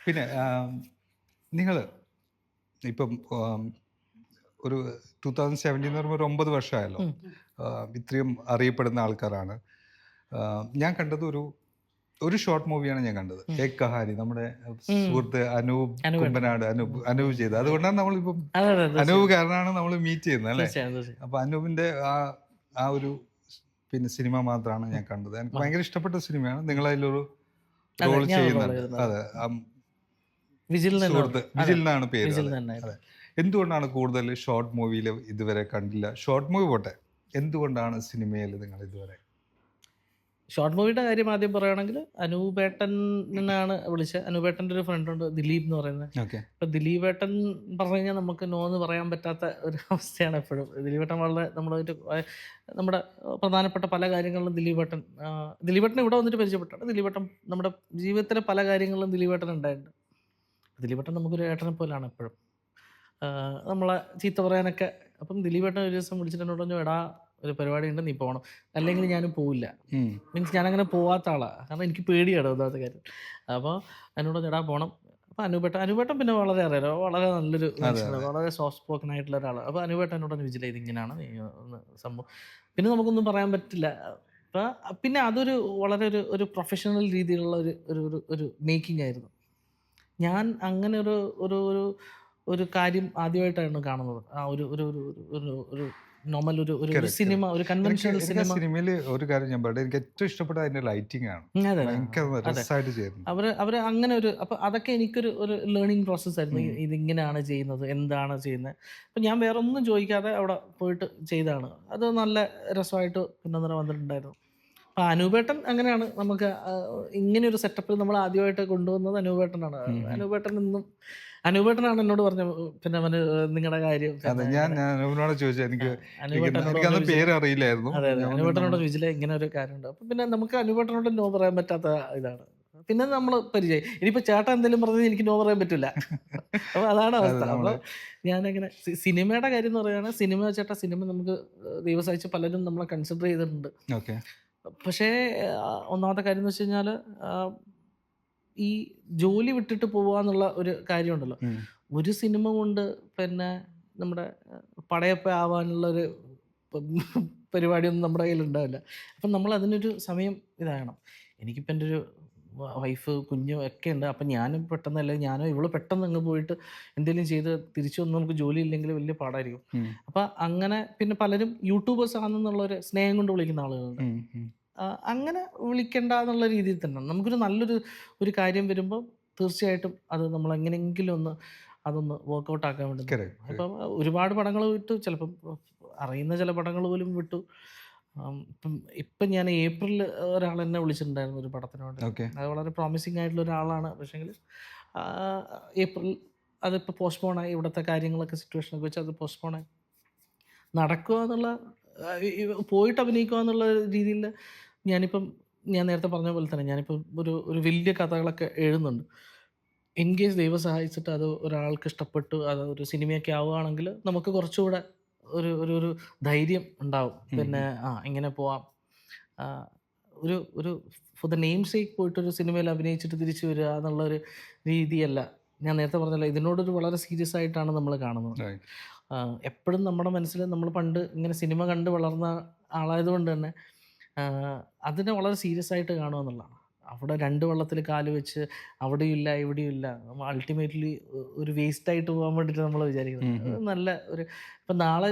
പിന്നെ നിങ്ങൾ ഇപ്പം ഒരു 2017 എന്ന് പറയുമ്പോൾ 9 വർഷമായല്ലോ. ഇത്രയും അറിയപ്പെടുന്ന ആൾക്കാരാണ്. ഞാൻ കണ്ടത് ഒരു ഷോർട്ട് മൂവിയാണ് ഞാൻ കണ്ടത്, ഏക് കഹാനി. നമ്മുടെ സുഹൃത്ത് അനൂപ് കുമ്പനാട് അനൂപ് ചെയ്തത്. അതുകൊണ്ടാണ് നമ്മളിപ്പം അനൂപ് കാരണമാണ് നമ്മൾ മീറ്റ് ചെയ്യുന്നത് അല്ലേ? അപ്പൊ അനൂപിന്റെ ആ ഒരു പിന്നെ സിനിമ മാത്രമാണ് ഞാൻ കണ്ടത്. എനിക്ക് ഭയങ്കര ഇഷ്ടപ്പെട്ട സിനിമയാണ്. നിങ്ങൾ അതിലൊരു റോൾ ചെയ്യുന്നുണ്ട്. അതെ, സുഹൃത്ത് വിജിൽ എന്നാണ് പേര്. അതെ. എന്തുകൊണ്ടാണ് കൂടുതൽ ഷോർട്ട് മൂവിയിൽ ഇതുവരെ കണ്ടില്ല? ഷോർട്ട് മൂവി പോട്ടെ, എന്തുകൊണ്ടാണ് സിനിമയിൽ നിങ്ങൾ ഇതുവരെ? ഷോർട്ട് മൂവിയുടെ കാര്യം ആദ്യം പറയുകയാണെങ്കിൽ, അനൂപേട്ടനാണ് വിളിച്ചത്. അനൂപേട്ടൻ്റെ ഒരു ഫ്രണ്ട് ഉണ്ട്, ദിലീപ് എന്ന് പറയുന്നത്. അപ്പം ദിലീപേട്ടൻ പറഞ്ഞു കഴിഞ്ഞാൽ നമുക്ക് നോ എന്ന് പറയാൻ പറ്റാത്ത ഒരു അവസ്ഥയാണ് എപ്പോഴും. ദിലീപേട്ടൻ വളരെ നമ്മുടെ പ്രധാനപ്പെട്ട പല കാര്യങ്ങളിലും ദിലീപേട്ടൻ ഇവിടെ വന്നിട്ട് പരിചയപ്പെട്ടാണ്. ദിലീപേട്ടൻ നമ്മുടെ ജീവിതത്തിലെ പല കാര്യങ്ങളിലും ദിലീപേട്ടൻ ഉണ്ടായിട്ടുണ്ട്. ദിലീപേട്ടൻ നമുക്കൊരു ഏട്ടനെ പോലെയാണ് എപ്പോഴും, നമ്മളെ ചീത്ത പറയാനൊക്കെ. അപ്പം ദിലീപേട്ടൻ ഒരു ദിവസം വിളിച്ചിട്ട് എന്നോട് പറഞ്ഞു, എടാ ഒരു പരിപാടി ഉണ്ട്, നീ പോകണം, അല്ലെങ്കിൽ ഞാനും പോവില്ല. മീൻസ് ഞാനങ്ങനെ പോവാത്ത ആളാണ്, കാരണം എനിക്ക് പേടിയാണ് ഒന്നാമത്തെ കാര്യം. അപ്പോൾ എന്നോട് എടാ പോകണം. അപ്പോൾ അനുപേട്ടൻ പിന്നെ വളരെ അറിയാലോ, വളരെ നല്ലൊരു മനുഷ്യനാണ്, വളരെ സോഫ്റ്റ് സ്പോക്കൺ ആയിട്ടുള്ള ഒരാളാണ്. അപ്പോൾ അനുപേട്ടൻ എന്നോട് വിജില ഇതിങ്ങനെയാണ് സംഭവം, പിന്നെ നമുക്കൊന്നും പറയാൻ പറ്റില്ല. അപ്പോൾ പിന്നെ അതൊരു വളരെ ഒരു പ്രൊഫഷണൽ രീതിയിലുള്ള ഒരു മേക്കിംഗ് ആയിരുന്നു. ഞാൻ അങ്ങനെ ഒരു ഒരു കാര്യം ആദ്യമായിട്ടാണ് കാണുന്നത്. ആ ഒരു ഒരു ഒരു ഒരു ഒരു നോർമൽ ഒരു ഒരു Correct, സിനിമ, ഒരു കൺവെൻഷണൽ എനിക്ക് ആ സിനിമ. സിനിമയിൽ ഒരു കാര്യം ഞാൻ പറയട്ടെ, എനിക്ക് ഏറ്റവും ഇഷ്ടപ്പെട്ട അതിന്റെ ലൈറ്റിംഗ് ആണ്. അതെ ഭയങ്കര അതെ, രസമായിട്ട് ചെയ്യുന്നു. അവർ അങ്ങനെ ഒരു, അപ്പോൾ അതൊക്കെ എനിക്കൊരു ഒരു ലേണിംഗ് പ്രോസസ്സ് ആയിരുന്നു. ഇതിങ്ങനെയാണ് ചെയ്യുന്നത്, എന്താണ് ചെയ്യുന്നത്. അപ്പം ഞാൻ വേറെ ഒന്നും ചോദിക്കാതെ അവിടെ പോയിട്ട് ചെയ്തതാണ്. അത് നല്ല രസമായിട്ട് പിന്നെ വന്നിട്ടുണ്ടായിരുന്നു. അപ്പം അനൂപേട്ടൻ അങ്ങനെയാണ് നമുക്ക് ഇങ്ങനെ ഒരു സെറ്റപ്പിൽ നമ്മൾ ആദ്യമായിട്ട് കൊണ്ടുവന്നത് അനൂപേട്ടനാണ്. അനൂപേട്ടൻ ഇന്നും അനൂപേട്ടനാണ് എന്നോട് പറഞ്ഞ പിന്നെ അവന് നിങ്ങളുടെ കാര്യം. അതെ, ഞാൻ അവനോട് ചോദിച്ചു, അനൂപേട്ടനോട് എനിക്കന്ന് പേര് അറിയില്ലായിരുന്നു. അതെ അതെ, അനുവേട്ടനോട് ചോദിച്ചില്ല ഇങ്ങനെ ഒരു കാര്യമുണ്ട്. അപ്പം പിന്നെ നമുക്ക് അനുവേട്ടനോട് നോ പറയാൻ പറ്റാത്ത ഇതാണ്. പിന്നെ നമ്മൾ പരിചയം. ഇനിയിപ്പോൾ ചേട്ടൻ എന്തെങ്കിലും പറഞ്ഞാൽ എനിക്ക് നോ പറയാൻ പറ്റില്ല. അപ്പോൾ അതാണ് അവസ്ഥ. അപ്പോൾ ഞാനങ്ങനെ സിനിമയുടെ കാര്യം എന്ന് പറയുകയാണെങ്കിൽ സിനിമ നമുക്ക് ദൈവം സഹിച്ച് പലരും നമ്മളെ കൺസിഡർ ചെയ്തിട്ടുണ്ട്. ഓക്കെ. പക്ഷേ ഒന്നാമത്തെ കാര്യം എന്ന് വെച്ച് കഴിഞ്ഞാൽ ഈ ജോലി വിട്ടിട്ട് പോവുക എന്നുള്ള ഒരു കാര്യമുണ്ടല്ലോ. ഒരു സിനിമ കൊണ്ട് പിന്നെ നമ്മുടെ പടയപ്പ ആവാനുള്ളൊരു പരിപാടിയൊന്നും നമ്മുടെ കയ്യിൽ ഉണ്ടാവില്ല. അപ്പം നമ്മൾ അതിനൊരു സമയം ഇതാകണം. എനിക്കിപ്പോൾ എൻ്റെ ഒരു വൈഫ് കുഞ്ഞും ഒക്കെ ഉണ്ട്. അപ്പം ഞാനും പെട്ടെന്ന്, അല്ലെങ്കിൽ ഞാനോ ഇവള് പെട്ടെന്ന് അങ്ങ് പോയിട്ട് എന്തെങ്കിലും ചെയ്ത് തിരിച്ചു വന്ന് നമുക്ക് ജോലി ഇല്ലെങ്കിൽ വലിയ പാടായിരിക്കും. അപ്പം അങ്ങനെ പിന്നെ പലരും യൂട്യൂബേഴ്സ് ആണെന്നുള്ളൊരു സ്നേഹം കൊണ്ട് വിളിക്കുന്ന ആളുകളുണ്ട്. അങ്ങനെ വിളിക്കേണ്ട എന്നുള്ള രീതിയിൽ തന്നെ നമുക്കൊരു നല്ലൊരു ഒരു കാര്യം വരുമ്പോൾ തീർച്ചയായിട്ടും അത് നമ്മൾ എങ്ങനെയെങ്കിലും അതൊന്ന് വർക്കൗട്ട് ആക്കാൻ വേണ്ടി. ഇപ്പം ഒരുപാട് പടങ്ങൾ വിട്ടു, ചിലപ്പം അറിയുന്ന ചില പടങ്ങൾ പോലും വിട്ടു. ഇപ്പം ഞാൻ ഏപ്രിലിൽ ഒരാൾ എന്നെ വിളിച്ചിട്ടുണ്ടായിരുന്നു ഒരു പടത്തിന് വേണ്ടി. അത് വളരെ പ്രോമിസിങ് ആയിട്ടുള്ള ഒരാളാണ്. പക്ഷേങ്കിൽ ഏപ്രിൽ അതിപ്പോൾ പോസ്റ്റ്പോണായി. ഇവിടുത്തെ കാര്യങ്ങളൊക്കെ സിറ്റുവേഷനൊക്കെ വെച്ച് അത് പോസ്റ്റ്പോണായി. നടക്കുക എന്നുള്ള പോയിട്ട് അഭിനയിക്കുക എന്നുള്ള രീതിയിൽ ഞാൻ നേരത്തെ പറഞ്ഞ പോലെ തന്നെ ഞാനിപ്പം ഒരു വലിയ കഥകളൊക്കെ എഴുതുന്നുണ്ട്. ഇൻ കേസ് ദൈവം സഹായിച്ചിട്ട് അത് ഒരാൾക്ക് ഇഷ്ടപ്പെട്ടു, അത് ഒരു സിനിമയൊക്കെ ആവുകയാണെങ്കിൽ നമുക്ക് കുറച്ചുകൂടെ ഒരു ധൈര്യം ഉണ്ടാവും. പിന്നെ ഇങ്ങനെ പോവാം. ഒരു ഫോർ ദ നെയിം സേക്ക് പോയിട്ടൊരു സിനിമയിൽ അഭിനയിച്ചിട്ട് തിരിച്ചു വരിക എന്നുള്ളൊരു രീതിയല്ല. ഞാൻ നേരത്തെ പറഞ്ഞല്ലോ, ഇതിനോടൊരു വളരെ സീരിയസ് ആയിട്ടാണ് നമ്മൾ കാണുന്നത്. എപ്പോഴും നമ്മുടെ മനസ്സിൽ നമ്മൾ പണ്ട് ഇങ്ങനെ സിനിമ കണ്ട് വളർന്ന ആളായതുകൊണ്ട് തന്നെ അതിനെ വളരെ സീരിയസ് ആയിട്ട് കാണുക എന്നുള്ളതാണ്. അവിടെ രണ്ട് വള്ളത്തിൽ കാല് വെച്ച് അവിടെയും ഇല്ല ഇവിടെയും ഇല്ല, അൾട്ടിമേറ്റ്ലി ഒരു വേസ്റ്റായിട്ട് പോകാൻ വേണ്ടിയിട്ട് നമ്മൾ വിചാരിക്കുന്നത്. നല്ല ഒരു ഇപ്പം നാളെ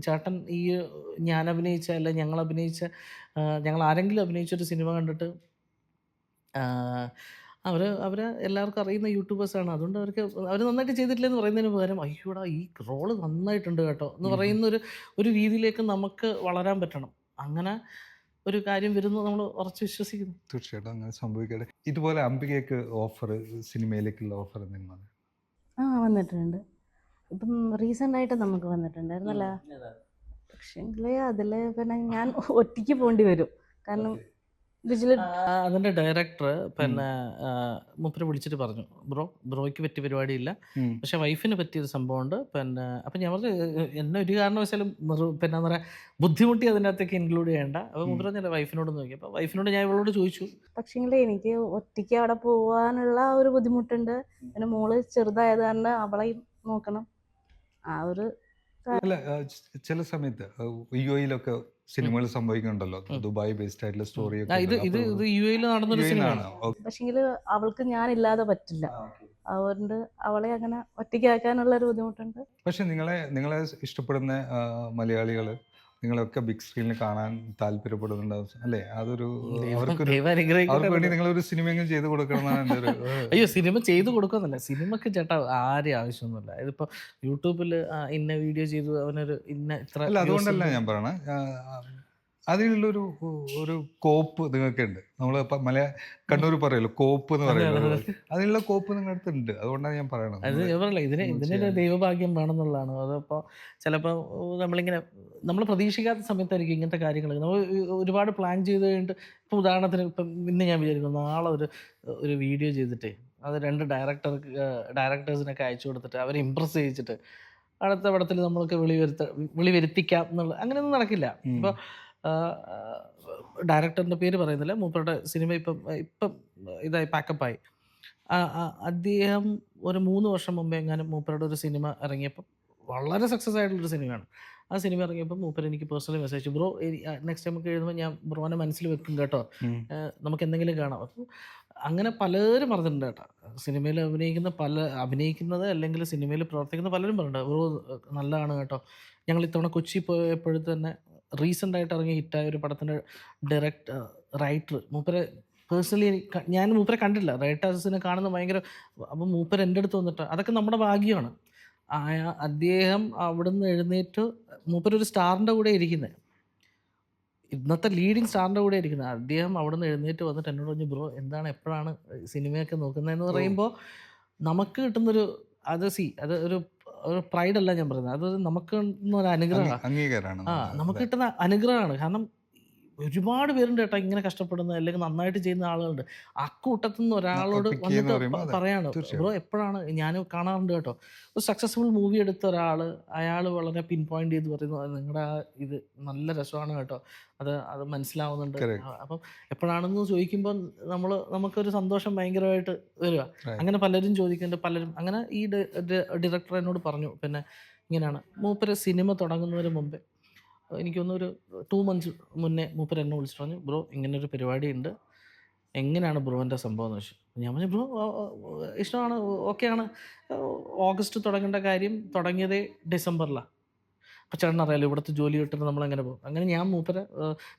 ചേട്ടൻ ഈ ഞാൻ അഭിനയിച്ച അല്ല ഞങ്ങൾ ആരെങ്കിലും അഭിനയിച്ചൊരു സിനിമ കണ്ടിട്ട് അവർ എല്ലാവർക്കും അറിയുന്ന യൂട്യൂബേഴ്സാണ്, അതുകൊണ്ട് അവർ നന്നായിട്ട് ചെയ്തിട്ടില്ലെന്ന് പറയുന്നതിന് പകരം അയ്യോടാ ഈ റോള് നന്നായിട്ടുണ്ട് കേട്ടോ എന്ന് പറയുന്ന ഒരു രീതിയിലേക്ക് നമുക്ക് വളരാൻ പറ്റണം. അങ്ങനെ ഒരു കാര്യം വരുന്നു നമ്മൾ ഉറച്ച് വിശ്വസിക്കുന്നു. തീർച്ചയായിട്ടും അങ്ങനെ സംഭവിക്കട്ടെ. ഇതുപോലെ അംബികയ്ക്ക് ഓഫർ, സിനിമയിലേക്കുള്ള ഓഫർ എന്തെങ്കിലും വന്നിട്ടുണ്ട്. ഇപ്പം റീസെൻ്റ് ആയിട്ട് നമുക്ക് വന്നിട്ടുണ്ടായിരുന്നല്ലോ. പക്ഷേങ്കിൽ അതിൽ പിന്നെ ഞാൻ ഒറ്റയ്ക്ക് പോകേണ്ടി വരും. കാരണം അതിൻ്റെ ഡയറക്ടർ പിന്നെ മൂപ്പര് വിളിച്ചിട്ട് പറഞ്ഞു, ബ്രോയ്ക്ക് പറ്റിയ പരിപാടിയില്ല, പക്ഷെ വൈഫിന് പറ്റിയൊരു സംഭവമുണ്ട്. പിന്നെ അപ്പം ഞാൻ പറഞ്ഞു എന്നെ ഒരു കാരണവശാലും പിന്നെ എന്താ പറയുക ബുദ്ധിമുട്ടി അതിൻ്റെ അകത്തേക്ക് ഇൻക്ലൂഡ് ചെയ്യേണ്ട. അപ്പോൾ മൂപ്പര് പറഞ്ഞില്ല വൈഫിനോട് നോക്കി. അപ്പോൾ വൈഫിനോട് ഞാൻ ഇവളോട് ചോദിച്ചു. പക്ഷേങ്കിൽ എനിക്ക് ഒറ്റയ്ക്ക് അവിടെ പോകാനുള്ള ഒരു ബുദ്ധിമുട്ടുണ്ട്. പിന്നെ മോള് ചെറുതായത് കാരണം അവളെയും നോക്കണം. ആ ഒരു ചില സമയത്ത് യുഎയിലൊക്കെ സിനിമകൾ സംഭവിക്കുന്നുണ്ടല്ലോ, ദുബായ് ബേസ്ഡ് ആയിട്ടുള്ള സ്റ്റോറി. ഇത് യുഎയിൽ നടന്നൊരു സിനിമയാണ്. പക്ഷേങ്കിൽ അവൾക്ക് ഞാനില്ലാതെ പറ്റില്ല. അതുകൊണ്ട് അവളെ അങ്ങനെ ഒറ്റയ്ക്കാക്കാനുള്ള ഒരു ബുദ്ധിമുട്ടുണ്ട്. പക്ഷെ നിങ്ങളെ ഇഷ്ടപ്പെടുന്ന മലയാളികൾ നിങ്ങളൊക്കെ ബിഗ് സ്ക്രീനിൽ കാണാൻ താല്പര്യപ്പെടുന്നുണ്ടാവും അല്ലേ? അവർക്ക് വേണ്ടി നിങ്ങളൊരു സിനിമയെങ്കിലും ചെയ്ത് കൊടുക്കണമെന്നാണ് എൻ്റെ ഒരു. അയ്യോ, സിനിമ ചെയ്ത് കൊടുക്കുന്നില്ല. സിനിമക്ക് ചേട്ടാ ആരെയും ആവശ്യമൊന്നുമില്ല. ഇതിപ്പോൾ യൂട്യൂബിൽ ഇന്ന വീഡിയോ ചെയ്തു അവനൊരു ഇന്ന ഇത്ര. അല്ല, അതുകൊണ്ടല്ല ഞാൻ പറയണേ, അതിനുള്ളൊരു കോപ്പ് നിങ്ങൾക്ക് ഉണ്ട്. നമ്മൾ കണ്ണൂർ പറയുമല്ലോ കോപ്പ് എന്ന് പറയുന്നത്, അതിനുള്ള കോപ്പ് നിങ്ങളുടെ അടുത്തുണ്ട്. അതുകൊണ്ടാണ് ഞാൻ പറയണത്. അത് പറയല്ല, ഇതിനൊരു ദൈവഭാഗ്യം വേണമെന്നുള്ളതാണ്. അതിപ്പോൾ ചിലപ്പോൾ നമ്മൾ പ്രതീക്ഷിക്കാത്ത സമയത്തായിരിക്കും ഇങ്ങനത്തെ കാര്യങ്ങൾ. നമ്മൾ ഒരുപാട് പ്ലാൻ ചെയ്ത് കഴിഞ്ഞിട്ട്, ഇപ്പോൾ ഉദാഹരണത്തിന് ഇപ്പം ഇന്ന് ഞാൻ വിചാരിക്കുന്നു നാളെ ഒരു വീഡിയോ ചെയ്തിട്ടേ അത് 2 ഡയറക്ടേഴ്സിനൊക്കെ അയച്ചു കൊടുത്തിട്ട് അവരെ ഇമ്പ്രസ് ചെയ്യിച്ചിട്ട് അടുത്ത പടത്തിൽ നമ്മൾക്ക് വിളി വരുത്തിക്കാം എന്നുള്ള അങ്ങനെയൊന്നും നടക്കില്ല. ഇപ്പോൾ ഡയറക്ടറിൻ്റെ പേര് പറയുന്നില്ല, മൂപ്പരുടെ സിനിമ ഇപ്പം ഇതായി പാക്കപ്പായി. അദ്ദേഹം ഒരു 3 വർഷം മുമ്പേ എങ്ങാനും മൂപ്പരുടെ ഒരു സിനിമ ഇറങ്ങിയപ്പോൾ വളരെ സക്സസ് ആയിട്ടുള്ളൊരു സിനിമയാണ്. ആ സിനിമ ഇറങ്ങിയപ്പോൾ മൂപ്പർ എനിക്ക് personally message, bro next time ഒക്കെ എഴുതുമ്പോൾ ഞാൻ ബ്രോനെ മനസ്സിൽ വെക്കും കേട്ടോ, നമുക്ക് എന്തെങ്കിലും കാണാം. അപ്പോൾ അങ്ങനെ പലരും പറഞ്ഞിട്ടുണ്ട് കേട്ടോ. സിനിമയിൽ അഭിനയിക്കുന്നത് അല്ലെങ്കിൽ സിനിമയിൽ പ്രവർത്തിക്കുന്ന പലരും പറഞ്ഞിട്ടുണ്ട്, ബ്രോ നല്ലതാണ് കേട്ടോ. ഞങ്ങൾ ഇത്തവണ കൊച്ചി പോയപ്പോഴത്തെ തന്നെ റീസെൻ്റ് ആയിട്ട് ഇറങ്ങിയ ഹിറ്റായ ഒരു പടത്തിൻ്റെ റൈറ്റർ മൂപ്പരെ പേഴ്സണലി ഞാൻ മൂപ്പരെ കണ്ടിട്ടില്ല, റൈറ്റേഴ്സിനെ കാണുന്ന ഭയങ്കര. അപ്പം മൂപ്പര് എൻ്റെ അടുത്ത് വന്നിട്ട്, അതൊക്കെ നമ്മുടെ ഭാഗ്യമാണ്. അദ്ദേഹം അവിടുന്ന് എഴുന്നേറ്റ്, മൂപ്പരൊരു സ്റ്റാറിൻ്റെ കൂടെ ഇരിക്കുന്നത്, ഇന്നത്തെ ലീഡിങ് സ്റ്റാറിൻ്റെ കൂടെ ഇരിക്കുന്നത്. അദ്ദേഹം അവിടുന്ന് എഴുന്നേറ്റ് വന്നിട്ട് എന്നോട് പറഞ്ഞു, ബ്രോ എന്താണ് എപ്പോഴാണ് സിനിമയൊക്കെ നോക്കുന്നതെന്ന് പറയുമ്പോൾ നമുക്ക് കിട്ടുന്നൊരു അത് ഒരു പ്രൈഡ് അല്ല ഞാൻ പറയുന്നത്, അത് നമുക്ക് കിട്ടുന്ന ഒരു അനുഗ്രഹമാണ്. അംഗീകാരമാണ്. നമുക്ക് കിട്ടുന്ന അനുഗ്രഹമാണ്. കാരണം ഒരുപാട് പേരുണ്ട് കേട്ടോ ഇങ്ങനെ കഷ്ടപ്പെടുന്ന അല്ലെങ്കിൽ നന്നായിട്ട് ചെയ്യുന്ന ആളുകളുണ്ട്. അക്കൂട്ടത്തിൽ നിന്ന് ഒരാളോട് വന്നിട്ട് പറയാണ്, ബ്രോ എപ്പോഴാണ്, ഞാൻ കാണാറുണ്ട് കേട്ടോ, ഒരു സക്സസ്ഫുൾ മൂവി എടുത്ത ഒരാൾ, അയാൾ വളരെ പിൻ പോയിന്റ് ചെയ്ത് പറയുന്നു, നിങ്ങളുടെ ആ ഇത് നല്ല രസമാണ് കേട്ടോ, അത് മനസ്സിലാവുന്നുണ്ട്. അപ്പം എപ്പോഴാണെന്ന് ചോദിക്കുമ്പോൾ നമുക്കൊരു സന്തോഷം ഭയങ്കരമായിട്ട് വരിക. അങ്ങനെ പലരും ചോദിക്കുന്നുണ്ട്, പലരും അങ്ങനെ. ഈ ഡയറക്ടർ എന്നോട് പറഞ്ഞു, പിന്നെ ഇങ്ങനെയാണ് മൂപ്പര് സിനിമ തുടങ്ങുന്നതിന് മുമ്പേ എനിക്കൊന്ന് ഒരു 2 months മുന്നേ മൂപ്പര് എന്നെ വിളിച്ചിട്ട് പറഞ്ഞു, ബ്രോ ഇങ്ങനൊരു പരിപാടി ഉണ്ട്, എങ്ങനെയാണ് ബ്രോൻ്റെ സംഭവം എന്ന് വെച്ചു. ഞാൻ പറഞ്ഞു, ബ്രോ ഇഷ്ടമാണ്, ഓക്കെയാണ്. ഓഗസ്റ്റ് തുടങ്ങേണ്ട കാര്യം തുടങ്ങിയതേ ഡിസംബറിലാണ്. അപ്പോൾ ചേട്ടൻ അറിയാലോ ഇവിടുത്തെ ജോലി കിട്ടുന്നത് നമ്മളെങ്ങനെ പോകും. അങ്ങനെ ഞാൻ മൂപ്പരെ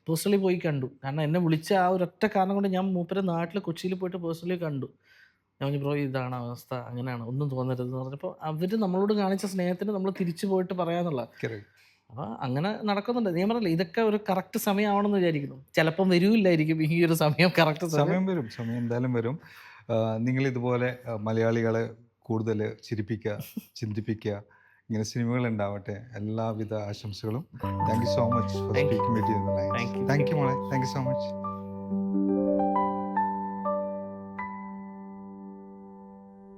പേഴ്സണലി പോയി കണ്ടു. കാരണം എന്നെ വിളിച്ച ആ ഒരൊറ്റ കാരണം കൊണ്ട് ഞാൻ മൂപ്പരെ നാട്ടിൽ കൊച്ചിയിൽ പോയിട്ട് പേഴ്സണലി കണ്ടു. ഞാൻ പറഞ്ഞു, ബ്രോ ഇതാണ് അവസ്ഥ, അങ്ങനെയാണ്, ഒന്നും തോന്നരുതെന്ന് പറഞ്ഞപ്പോൾ അവർ നമ്മളോട് കാണിച്ച സ്നേഹത്തിന് നമ്മൾ തിരിച്ചു പോയിട്ട് പറയാന്നുള്ള. അപ്പോൾ അങ്ങനെ നടക്കുന്നുണ്ട്. ഞാൻ പറഞ്ഞില്ല, ഇതൊക്കെ ഒരു കറക്റ്റ് സമയമാണെന്ന് വിചാരിക്കുന്നു. ചിലപ്പം വരൂല്ലായിരിക്കും ഈ ഒരു സമയം, കറക്റ്റ് സമയം വരും, സമയം എന്തായാലും വരും. നിങ്ങൾ ഇതുപോലെ മലയാളികളെ കൂടുതൽ ചിരിപ്പിക്കുക, ചിന്തിപ്പിക്കുക, ഇങ്ങനെ സിനിമകൾ ഉണ്ടാവട്ടെ. എല്ലാവിധ ആശംസകളും. Thank you so much for speaking with you. Thank you മോളെ, താങ്ക് യു സോ മച്ച്.